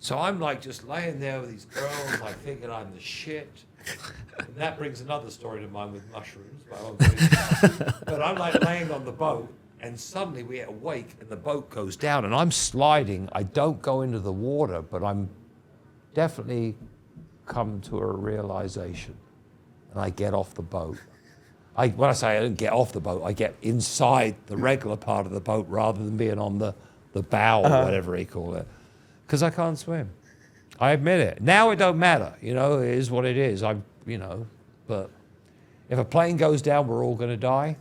So I'm like just laying there with these girls, like thinking I'm the shit. And that brings another story to mind with mushrooms. But I'm like laying on the boat, and suddenly we hit a wake, and the boat goes down, and I'm sliding. I don't go into the water, but I'm definitely come to a realization, and I get off the boat. When I say I don't get off the boat, I get inside the regular part of the boat rather than being on the bow or whatever he call it, because I can't swim. I admit it. Now it don't matter, it is what it is. But if a plane goes down, we're all going to die.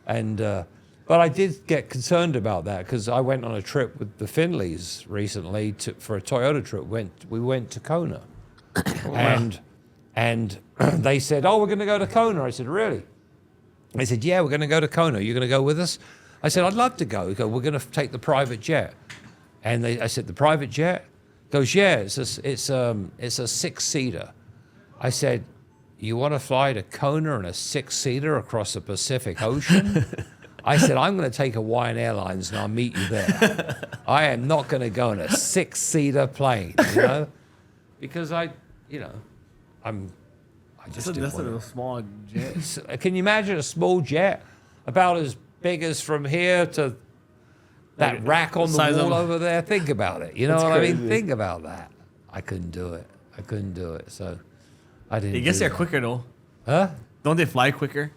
And but I did get concerned about that because I went on a trip with the Findlays recently for a Toyota trip. We went to Kona, and they said, "Oh, we're going to go to Kona." I said, "Really?" They said, "Yeah, we're going to go to Kona. You're going to go with us?" I said, "I'd love to go." He goes, "We're going to take the private jet." And I said, "The private jet?" He goes, "Yeah, it's a 6-seater." I said, "You want to fly to Kona in a 6-seater across the Pacific Ocean?" I said, "I'm going to take Hawaiian Airlines and I'll meet you there. I am not going to go in a 6-seater plane, because I just didn't that's want a small jet. Can you imagine a small jet about as big as from here to that rack on the wall over there? Think about it. You know what I mean? Think about that. I couldn't do it. So I didn't. I guess they're quicker though. Huh? Don't they fly quicker?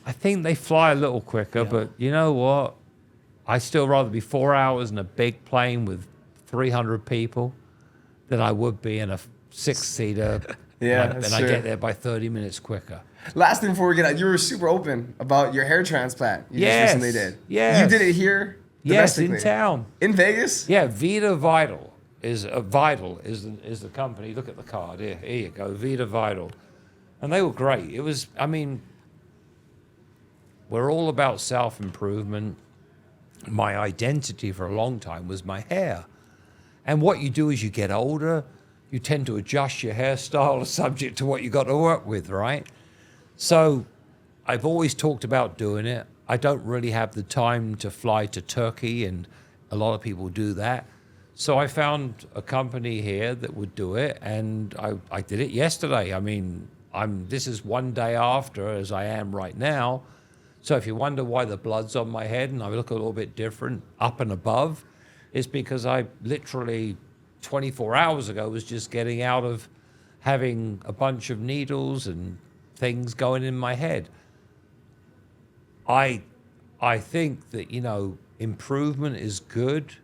I think they fly a little quicker, but you know what? I still rather be 4 hours in a big plane with 300 people than I would be in a 6-seater. And I get there by 30 minutes quicker. Last thing before we get out, you were super open about your hair transplant you just recently did. Yes. You did it here Yes, domestically. in town. In Vegas? Yeah, Vita Vital is the company. Look at the card. Here you go, Vita Vital. And they were great. We're all about self-improvement. My identity for a long time was my hair. And what you do as you get older, you tend to adjust your hairstyle subject to what you got to work with, right? So I've always talked about doing it. I don't really have the time to fly to Turkey, and a lot of people do that. So I found a company here that would do it, and I did it yesterday. This is one day after, as I am right now. So if you wonder why the blood's on my head and I look a little bit different up and above, it's because I literally 24 hours ago was just getting out of having a bunch of needles and things going in my head. I think that, improvement is good,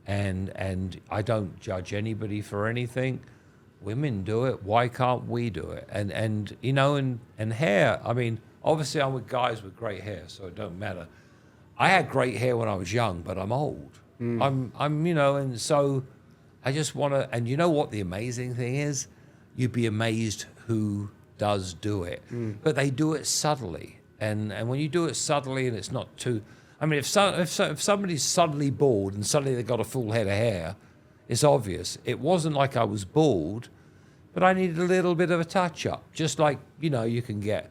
and I don't judge anybody for anything. Women do it. Why can't we do it? And hair, obviously I'm with guys with great hair, so it don't matter. I had great hair when I was young, but I'm old. And so I just want to, and you know what the amazing thing is? You'd be amazed who does do it. But they do it subtly. And when you do it subtly and it's not too, if somebody's suddenly bald and suddenly they've got a full head of hair, It's obvious. It wasn't like I was bald, but I needed a little bit of a touch-up. Just like, you can get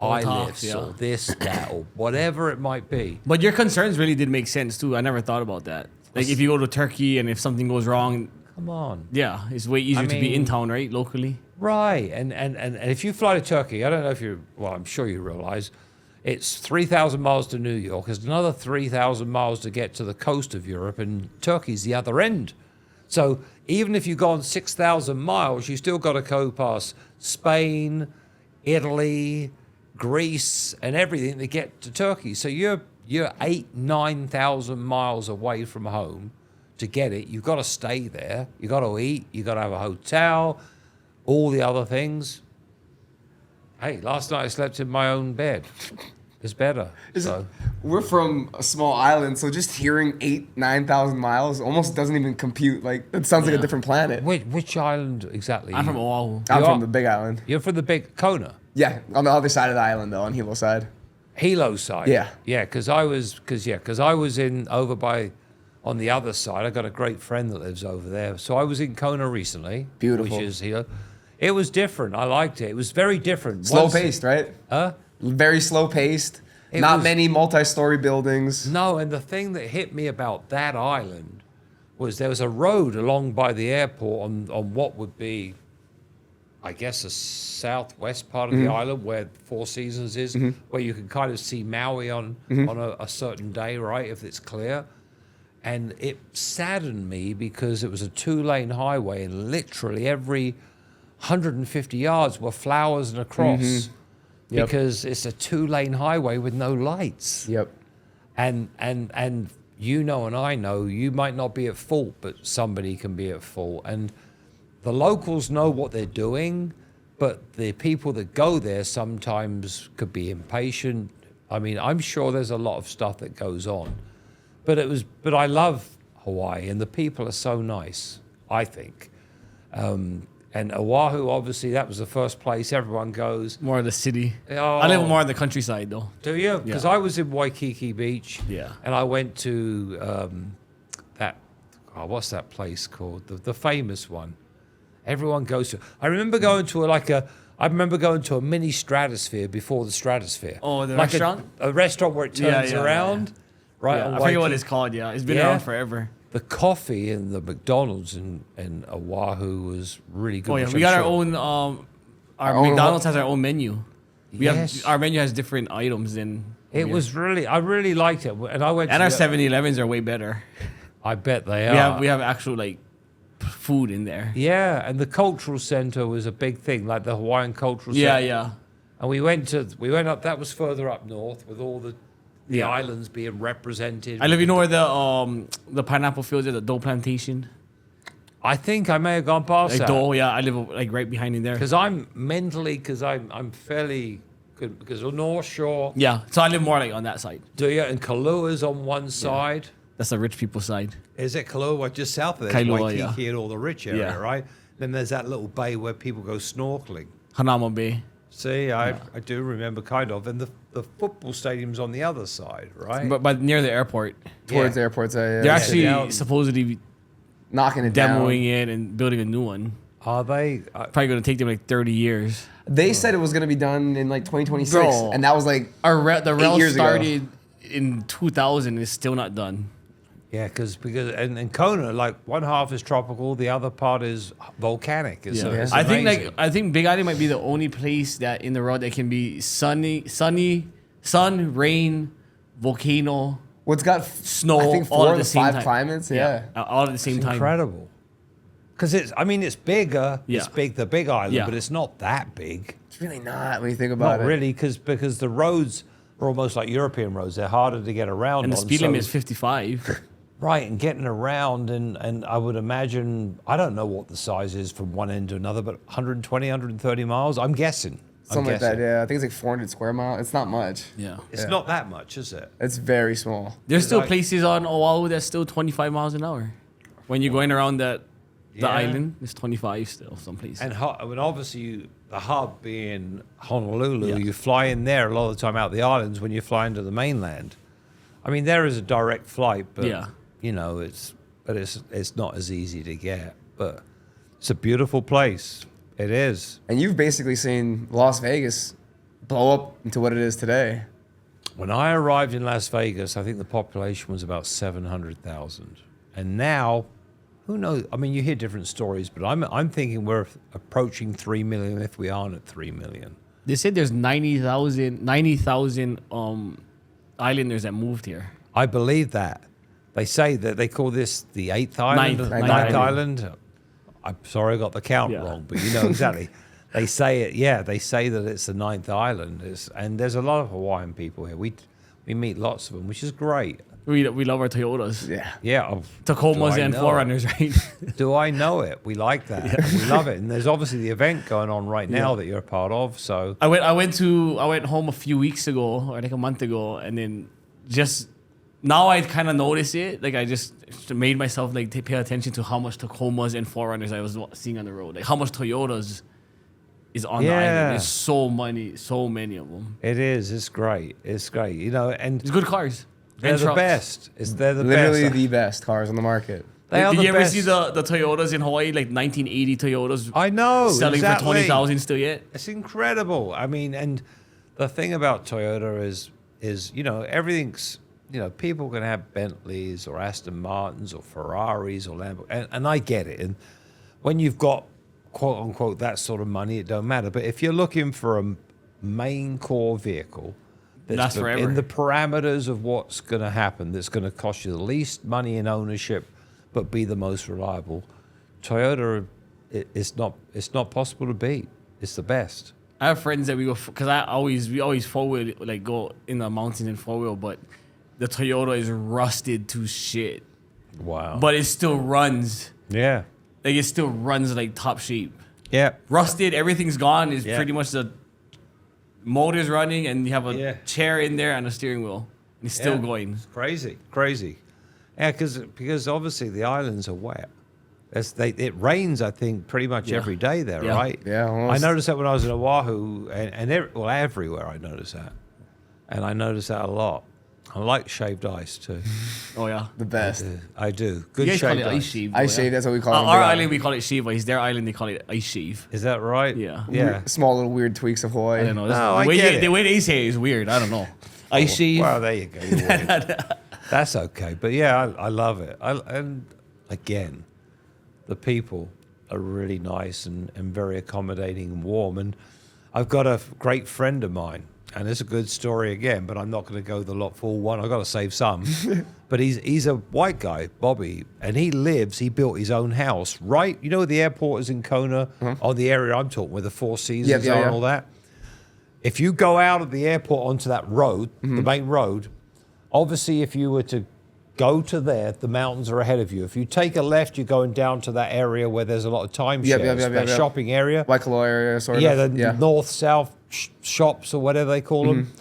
eye Botox, lifts yeah. or this, that, or whatever it might be. But your concerns really did make sense too. I never thought about that. Like if you go to Turkey and if something goes wrong, Come on. yeah, it's way easier to be in mean- town, right? Locally. Right. And if you fly to Turkey, I don't know if I'm sure you realize, it's 3,000 miles to New York. It's another 3,000 miles to get to the coast of Europe, and Turkey's the other end. So even if you go on 6,000 miles, you still got to go past Spain, Italy, Greece, and everything to get to Turkey. So you're 9,000 miles away from home to get it. You've got to stay there. You got to eat. You got to have a hotel. All the other things. Hey, last night I slept in my own bed. It's better. We're from a small island, so just hearing 9,000 miles almost doesn't even compute. Like, it sounds like a different planet. Which island exactly? I'm from Oahu. I'm You from are- the big island. You're from the big Kona. Yeah, on the other side of the island, though, on Hilo side. Hilo side. Yeah. Yeah, because I was over by on the other side. I got a great friend that lives over there. So I was in Kona recently. Beautiful. Which is Hilo. It was different. I liked it. It was very different. Slow paced, right? Huh? Very slow paced. It Not was- many multi-story buildings. No, and the thing that hit me about that island was there was a road along by the airport on what would be, I guess, a southwest part of the island where Four Seasons is, where you can kind of see Maui on a certain day, right, if it's clear. And it saddened me because it was a 2-lane highway, and literally every 150 yards were flowers and a cross. Yep. Because it's a 2-lane highway with no lights. Yep. And and I know you might not be at fault, but somebody can be at fault. And the locals know what they're doing, but the people that go there sometimes could be impatient. I mean, I'm sure there's a lot of stuff that goes on. But I love Hawaii, and the people are so nice, I think. And Oahu, obviously, that was the first place everyone goes. More of the city. Oh. I live more in the countryside though. Do you? Because Yeah. I was in Waikiki Beach. Yeah. And I went to what's that place called? The famous one. Everyone goes to. I remember going to a mini stratosphere before the stratosphere. Oh, the Like restaurant? A restaurant where it turns Yeah, around. Right. Yeah, on I forget what Waikiki. it's called. Yeah, it's been Yeah. around forever. The coffee in the McDonald's in Oahu was really good. Oh yeah, which we I'm got our sure- own. Our own McDonald's has our own menu. Yes. Our menu has different items than. It was really. I really liked it, and I went. And to our the- 7-Elevens are way better. I bet they are. We have actual like food in there. Yeah, and the cultural center was a big thing, like the Hawaiian cultural Yeah, center. yeah. And we went up. That was further up north, with all the Yeah. islands being represented. I live. You know where the pineapple fields is, the Doe Plantation. I think I may have gone past Like that Doe, yeah. I live like right behind in there. because I'm fairly good because the North Shore, Yeah, so I live more like on that side. do you? And Kalua's on one side. That's the rich people side. Is it Kailua? Just south of there, Kailua, Waikiki yeah. and all the rich area, Yeah. right? Then there's that little bay where people go snorkeling. Hanama Bay. See, I do remember kind of, and the football stadium's on the other side, right? But near the airport. Towards Yeah. airports. They're Yeah. actually down. supposedly Knocking it demoing down. it and building a new one. Are they? Probably going to take them like 30 years. They said it was going to be done in like 2026. Bro. And that was like, The rail years ago. started in 2000 and is still not done. Yeah, because in Kona, like one half is tropical, the other part is volcanic. It's I think amazing. I think Big Island might be the only place that in the world that can be sun, rain, volcano, what's got snow, I think all 4 at of the the same 5 time. climates. Yeah. all at the same it's time. incredible. Because it's bigger. Yeah. It's big, the Big Island, Yeah. but it's not that big. It's really not when you think about Not it. really, because the roads are almost like European roads. They're harder to get around And the on, speed limit so- is 55. Right, and getting around, and I would imagine, I don't know what the size is from one end to another, but 120, 130 miles, I'm guessing. Something like that, yeah. I think it's like 400 square miles. It's not much. Yeah. It's Yeah. not that much, is it? It's very small. There's still like- places on Oahu that's still 25 miles an hour. When you're going around the Yeah. island, it's 25 still, some places. And obviously, the hub being Honolulu, Yeah. you fly in there a lot of the time out the islands when you fly into the mainland. I mean, there is a direct flight, but, Yeah. you know, it's but it's not as easy to get. But it's a beautiful place. It is. And you've basically seen Las Vegas blow up into what it is today. When I arrived in Las Vegas, I think the population was about 700,000. And now, who knows? I mean, you hear different stories, but I'm thinking we're approaching 3 million if we aren't at 3 million. They said there's 90,000 islanders that moved here. I believe that. They say that they call this the eighth island, Ninth island. I'm sorry, I got the count wrong, but you know exactly. They say it. Yeah, they say that it's the ninth island. And there's a lot of Hawaiian people here. We meet lots of them, which is great. We love our Toyotas. Yeah. Yeah. Tacomas and 4Runners, right? Do I know it? We like that. Yeah. We love it. And there's obviously the event going on right now that you're a part of. So I went home a few weeks ago, or like a month ago, and then just now I kind of notice it. Like I just made myself like pay attention to how much Tacomas and 4Runners I was seeing on the road. Like how much Toyotas is on the island. There's so many of them. It is. It's great. It's great. You know, and it's good cars. They're the best. They're the literally best. the best cars on the market. Did you ever see the Toyotas in Hawaii, like 1980 Toyotas? I know. Selling for 20,000 still yet? It's incredible. I mean, and the thing about Toyota is you know, everything's, you know, people can have Bentleys or Aston Martins or Ferraris or Lamborghinis, and I get it. And when you've got, quote unquote, that sort of money, it don't matter. But if you're looking for a main core vehicle, that's forever. In the parameters of what's going to happen, that's going to cost you the least money in ownership, but be the most reliable. Toyota, it's not possible to beat. It's the best. I have friends that we go because we always forward like go in the mountains in 4-wheel, but the Toyota is rusted to shit. Wow! But it still runs. Yeah. Like it still runs like top shape. Yeah. Rusted, everything's gone. It's pretty much the motor's running, and you have a chair in there and a steering wheel. And it's still going. It's crazy. Yeah, because obviously the islands are wet. It rains, I think, pretty much every day there, right? Yeah, almost. I noticed that when I was in Oahu, and everywhere I noticed that. And I noticed that a lot. I like shaved ice, too. Oh, yeah. The best. I do. Good you guys shaved call it ice. ice shave. Ice shave, that's what we call it. Our island, we call it shave ice. Their island, they call it ice shave. Is that right? Yeah. Yeah. Small little weird tweaks of Hawaii. I don't know. No, The way they say it is weird. I don't know. Ice shave. Well, there you go. That's okay. But yeah, I love it. And again, the people are really nice and very accommodating and warm. And I've got a great friend of mine, and it's a good story again, but I'm not going to go the full one. I've got to save some. But he's a white guy, Bobby, and he built his own house right, you know, the airport is in Kona, on the area I'm talking where the Four Seasons are and all that. If you go out of the airport onto that road, the main road, obviously if you were to go to there, the mountains are ahead of you. If you take a left, you're going down to that area where there's a lot of timeshares, that shopping area. Waikoloa area, sort of. Yeah, the north-south shops or whatever they call them.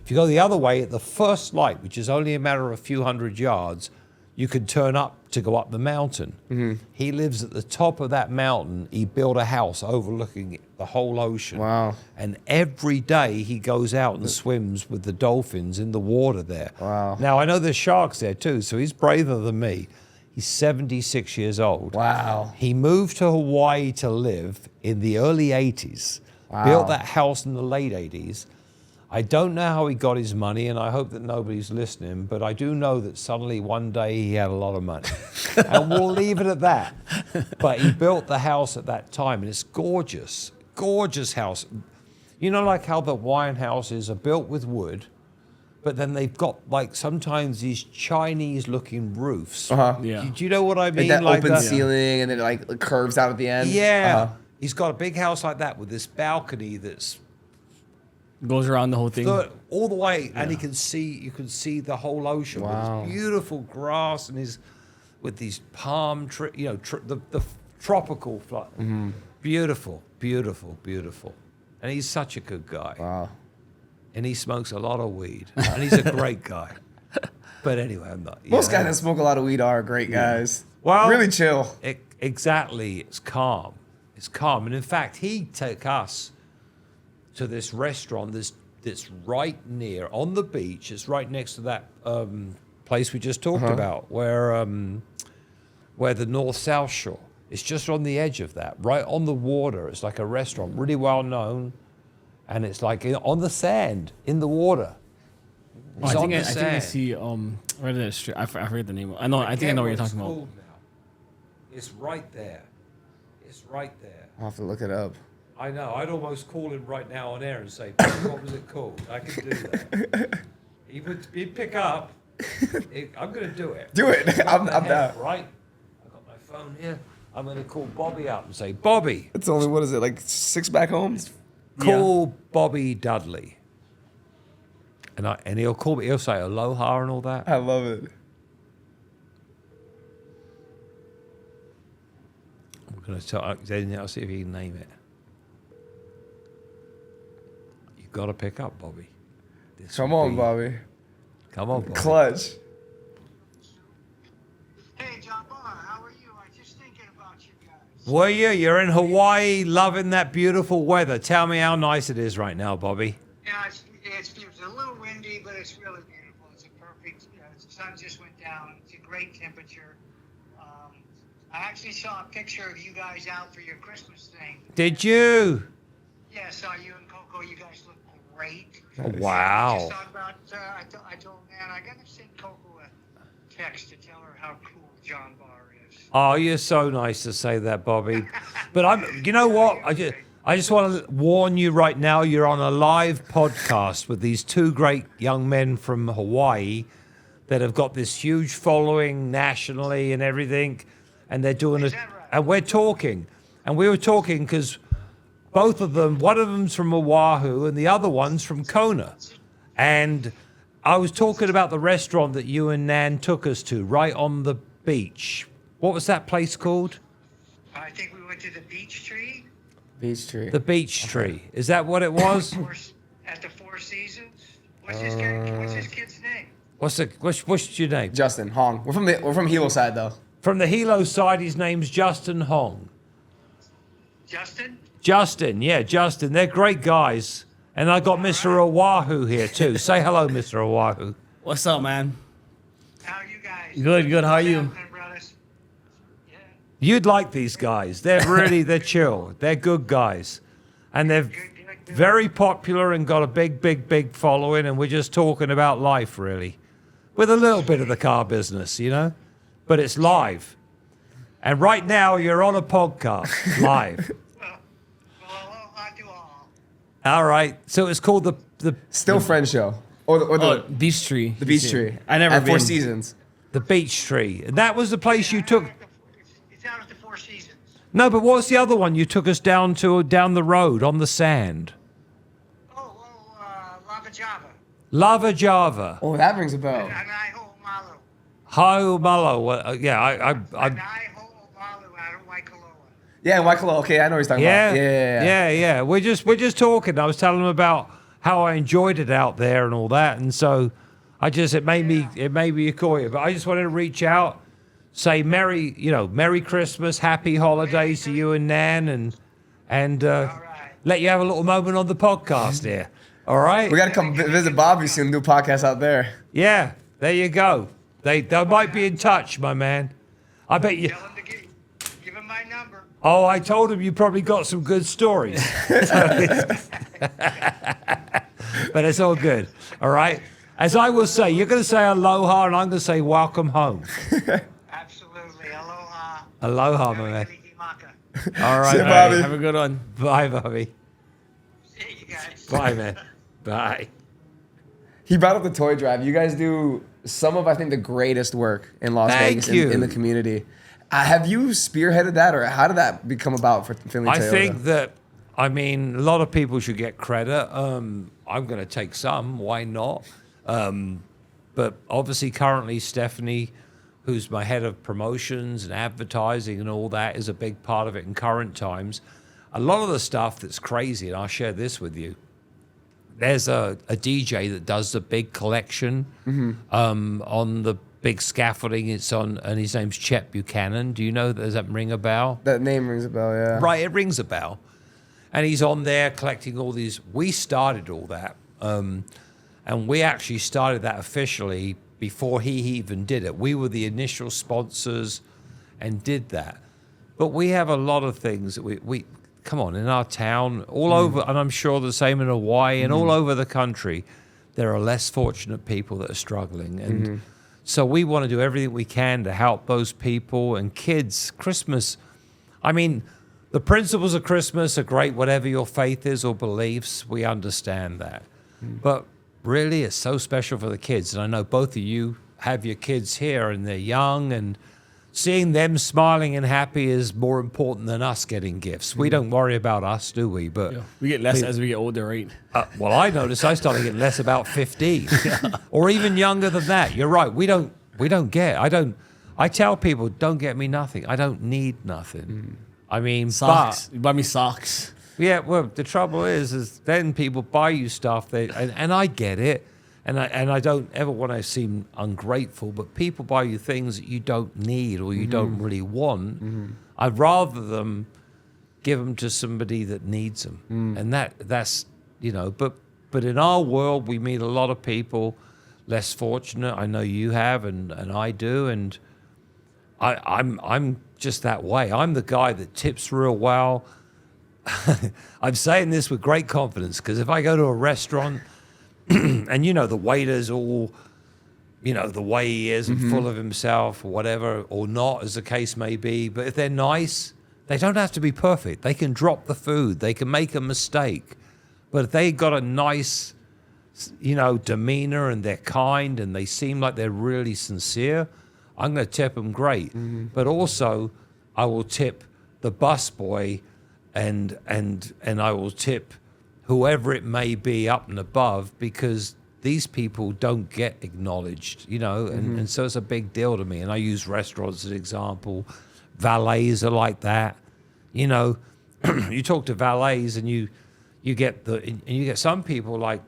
If you go the other way, at the first light, which is only a matter of a few hundred yards, you can turn up to go up the mountain. He lives at the top of that mountain. He built a house overlooking the whole ocean. Wow. And every day he goes out and swims with the dolphins in the water there. Wow. Now, I know there's sharks there too, so he's braver than me. He's 76 years old. Wow. He moved to Hawaii to live in the early 80s. Wow. Built that house in the late 80s. I don't know how he got his money, and I hope that nobody's listening, but I do know that suddenly one day he had a lot of money. And we'll leave it at that. But he built the house at that time, and it's gorgeous. Gorgeous house. You know, like how the Hawaiian houses are built with wood, but then they've got, like, sometimes these Chinese-looking roofs. Yeah. Do you know what I mean? That open ceiling, and then it curves out at the end. Yeah. He's got a big house like that with this balcony that's goes around the whole thing. All the way, and you can see the whole ocean. Wow. With this beautiful grass and with these palm trees, you know, the tropical flower. Beautiful. And he's such a good guy. Wow. And he smokes a lot of weed. And he's a great guy. But anyway, I'm not. Most guys that smoke a lot of weed are great guys. Well, really chill. Exactly. It's calm. And in fact, he took us to this restaurant that's right near, on the beach. It's right next to that place we just talked about, where where the North-South Shore. It's just on the edge of that, right on the water. It's like a restaurant, really well known. And it's like on the sand, in the water. I think I see right there. I forget the name. I think I know what you're talking about. Now. It's right there. It's right there. I'll have to look it up. I know. I'd almost call him right now on air and say, "What was it called?" I could do that. He'd pick up. I'm going to do it. Do it. I'm down. Right. I got my phone here. I'm going to call Bobby up and say, "Bobby." It's only, what is it, like 6 back home? Call Bobby Dudley. And he'll call me. He'll say aloha and all that. I love it. I'm going to tell. Then I'll see if he can name it. You've got to pick up, Bobby. Come on, Bobby. Come on, Bobby. Clutch. Hey, John Barr, how are you? I was just thinking about you guys. Were you? You're in Hawaii, loving that beautiful weather. Tell me how nice it is right now, Bobby. Yeah, it's a little windy, but it's really beautiful. It's a perfect. The sun just went down. It's a great temperature. I actually saw a picture of you guys out for your Christmas thing. Did you? Yeah, I saw you and Coco. You guys look great. Oh, wow. Just thought about. I told man, I gotta send Coco a text to tell her how cool John Barr is. Oh, you're so nice to say that, Bobby. But you know what? I just want to warn you right now. You're on a live podcast with these two great young men from Hawaii that have got this huge following nationally and everything, and they're doing it. Right? And we're talking, and we were talking because both of them, one of them's from Oahu and the other one's from Kona, and I was talking about the restaurant that you and Nan took us to right on the beach. What was that place called? I think we went to the Beach Tree. Beach Tree. The Beach Tree. Is that what it was? At the Four Seasons. What's his kid's name? What's your name? Justin Hong. We're from Hilo side though. From the Hilo side, his name's Justin Hong. Justin? Justin, yeah, Justin. They're great guys. And I got Mr. Oahu here too. Say hello, Mr. Oahu. What's up, man? How are you guys? Good. How are you? Yeah. You'd like these guys. They're chill. They're good guys. And they're very popular and got a big following. And we're just talking about life, really. With a little bit of the car business, you know? But it's live. And right now, you're on a podcast, live. Well, aloha to all. All right. So it's called the Still Friend Show. Or the Beach Tree. the Beach Tree. I never at been. Four Seasons. the Beach Tree. And that was the place you took. It's out at the Four Seasons. No, but what's the other one you took us down the road on the sand? Lava Java. Lava Java. Oh, that rings a bell. And I ho malu. Haumalo. Yeah, I And I ho malu out of Waikoloa. Yeah, Waikoloa. Okay, I know what he's talking yeah, about. yeah. We're just talking. I was telling him about how I enjoyed it out there and all that, and so it made me call you. But I just wanted to reach out, say Merry Christmas, Happy Holidays to you and Nan, and let you have a little moment on the podcast here. All right. We got to come visit Bobby soon, do a podcast out there. Yeah, there you go. They might be in touch, my man. I bet you. Tell him to give him my number. Oh, I told him you probably got some good stories. But it's all good. All right. As I will say, you're going to say aloha, and I'm going to say welcome home. Absolutely. Aloha. Aloha, my man. Kalikimaka. All right, See you, man. Bobby. Have a good one. Bye, Bobby. See you guys. Bye, man. Bye. He brought up the toy drive. You guys do some of, I think, the greatest work in Las Thank Vegas you. in the community. Have you spearheaded that, or how did that become about for Findlay Toyota? I think that, a lot of people should get credit. I'm going to take some. Why not? But obviously, currently, Stephanie, who's my head of promotions and advertising and all that, is a big part of it in current times. A lot of the stuff that's crazy, and I'll share this with you. There's a DJ that does the big collection on the big scaffolding. It's on, and his name's Chet Buchanan. Do you know? Does that ring a bell? That name rings a bell, yeah. Right, it rings a bell. And he's on there collecting all these. We started all that. And we actually started that officially before he even did it. We were the initial sponsors, and did that. But we have a lot of things that we come on, in our town, all over, and I'm sure the same in Hawaii and all over the country, there are less fortunate people that are struggling. And so we want to do everything we can to help those people and kids. Christmas, I mean, the principles of Christmas are great, whatever your faith is or beliefs, we understand that. But really, it's so special for the kids. And I know both of you have your kids here and they're young, and seeing them smiling and happy is more important than us getting gifts. We don't worry about us, do we? But we get less as we get older, right? Well, I noticed I started getting less about 15 or even younger than that. You're right. We don't get. I tell people, don't get me nothing. I don't need nothing. I mean, Socks. You buy me socks. Yeah, well, the trouble is then people buy you stuff, and I get it, and I don't ever want to seem ungrateful, but people buy you things that you don't need or you don't really want. I'd rather them give them to somebody that needs them, and that's But in our world, we meet a lot of people less fortunate. I know you have, and I do, and I'm just that way. I'm the guy that tips real well. I'm saying this with great confidence because if I go to a restaurant and the waiter's all, the way he is and full of himself or whatever, or not, as the case may be, but if they're nice, they don't have to be perfect. They can drop the food. They can make a mistake. But if they got a nice, demeanor and they're kind and they seem like they're really sincere, I'm going to tip them great. But also, I will tip the busboy and I will tip whoever it may be up and above, because these people don't get acknowledged, and so it's a big deal to me. And I use restaurants as an example. Valets are like that. You talk to valets and you get some people like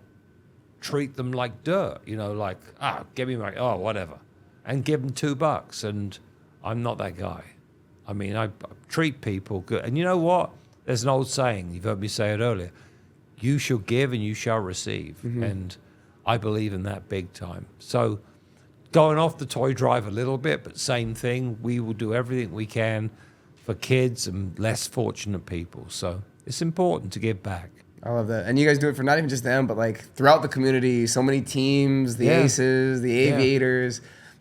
treat them like dirt, give me whatever, and give them $2. And I'm not that guy. I mean, I treat people good. And you know what? There's an old saying, you've heard me say it earlier, you shall give and you shall receive. And I believe in that big time. So going off the toy drive a little bit, but same thing, we will do everything we can for kids and less fortunate people. So it's important to give back. I love that. And you guys do it for not even just them, but like throughout the community, so many teams, the Aces, the Aviators,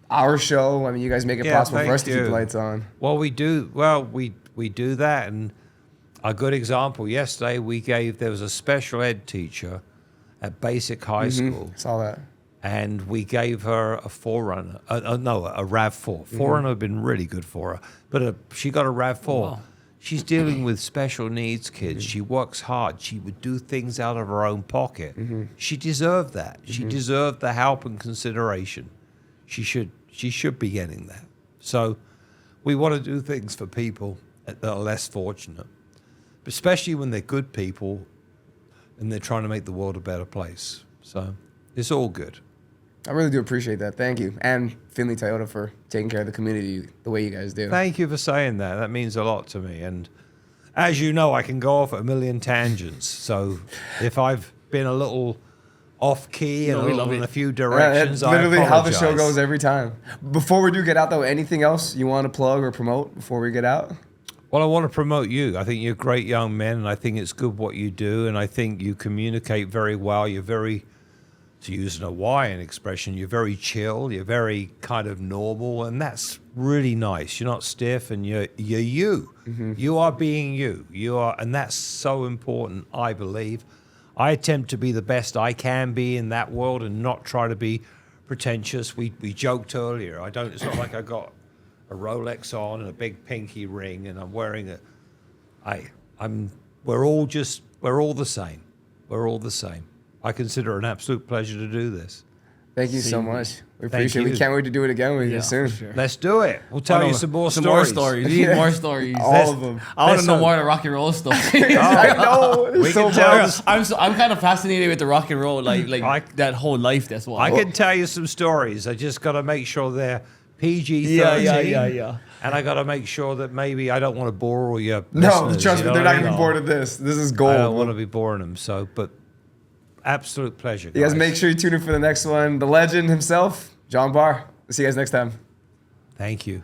our show. I mean, you guys make it possible for us to keep the lights on. Well, we do. Well, we do that. And a good example, yesterday there was a special ed teacher at Basic High School. Saw that. And we gave her a Forerunner, a RAV4. Forerunner had been really good for her, but she got a RAV4. Wow. She's dealing with special needs kids. She works hard. She would do things out of her own pocket. She deserved that. She deserved the help and consideration. She should be getting that. So we want to do things for people that are less fortunate, especially when they're good people and they're trying to make the world a better place. So it's all good. I really do appreciate that. Thank you. And Findlay Toyota for taking care of the community the way you guys do. Thank you for saying that. That means a lot to me. And as you know, I can go off at a million tangents. So if I've been a little off key and in a few directions, that's literally how the show goes every time. Before we do get out, though, anything else you want to plug or promote before we get out? Well, I want to promote you. I think you're great young men, and I think it's good what you do, and I think you communicate very well. You're very, to use an Hawaiian expression, you're very chill, you're very kind of normal, and that's really nice. You're not stiff, and you're you. You are being you. You are, and that's so important, I believe. I attempt to be the best I can be in that world and not try to be pretentious. We joked earlier. It's not like I got a Rolex on and a big pinky ring and I'm wearing we're all the same. We're all the same. I consider it an absolute pleasure to do this. Thank you so much. We appreciate it. We can't wait to do it again with you soon. Sure. Let's do it. We'll tell you some more stories. More stories. We need more stories. All of them. I want to know more of the rock and roll stories. I know. We can tell. I'm kind of fascinated with the rock and roll, like that whole life. That's why I can tell you some stories. I just got to make sure they're PG-13. Yeah. And I got to make sure that maybe I don't want to bore all your No, listeners, trust me, they're not going to be bored of this. This is gold. I don't want to be boring them. So, but absolute pleasure, guys. You guys make sure you tune in for the next one. The legend himself, John Barr. We'll see you guys next time. Thank you.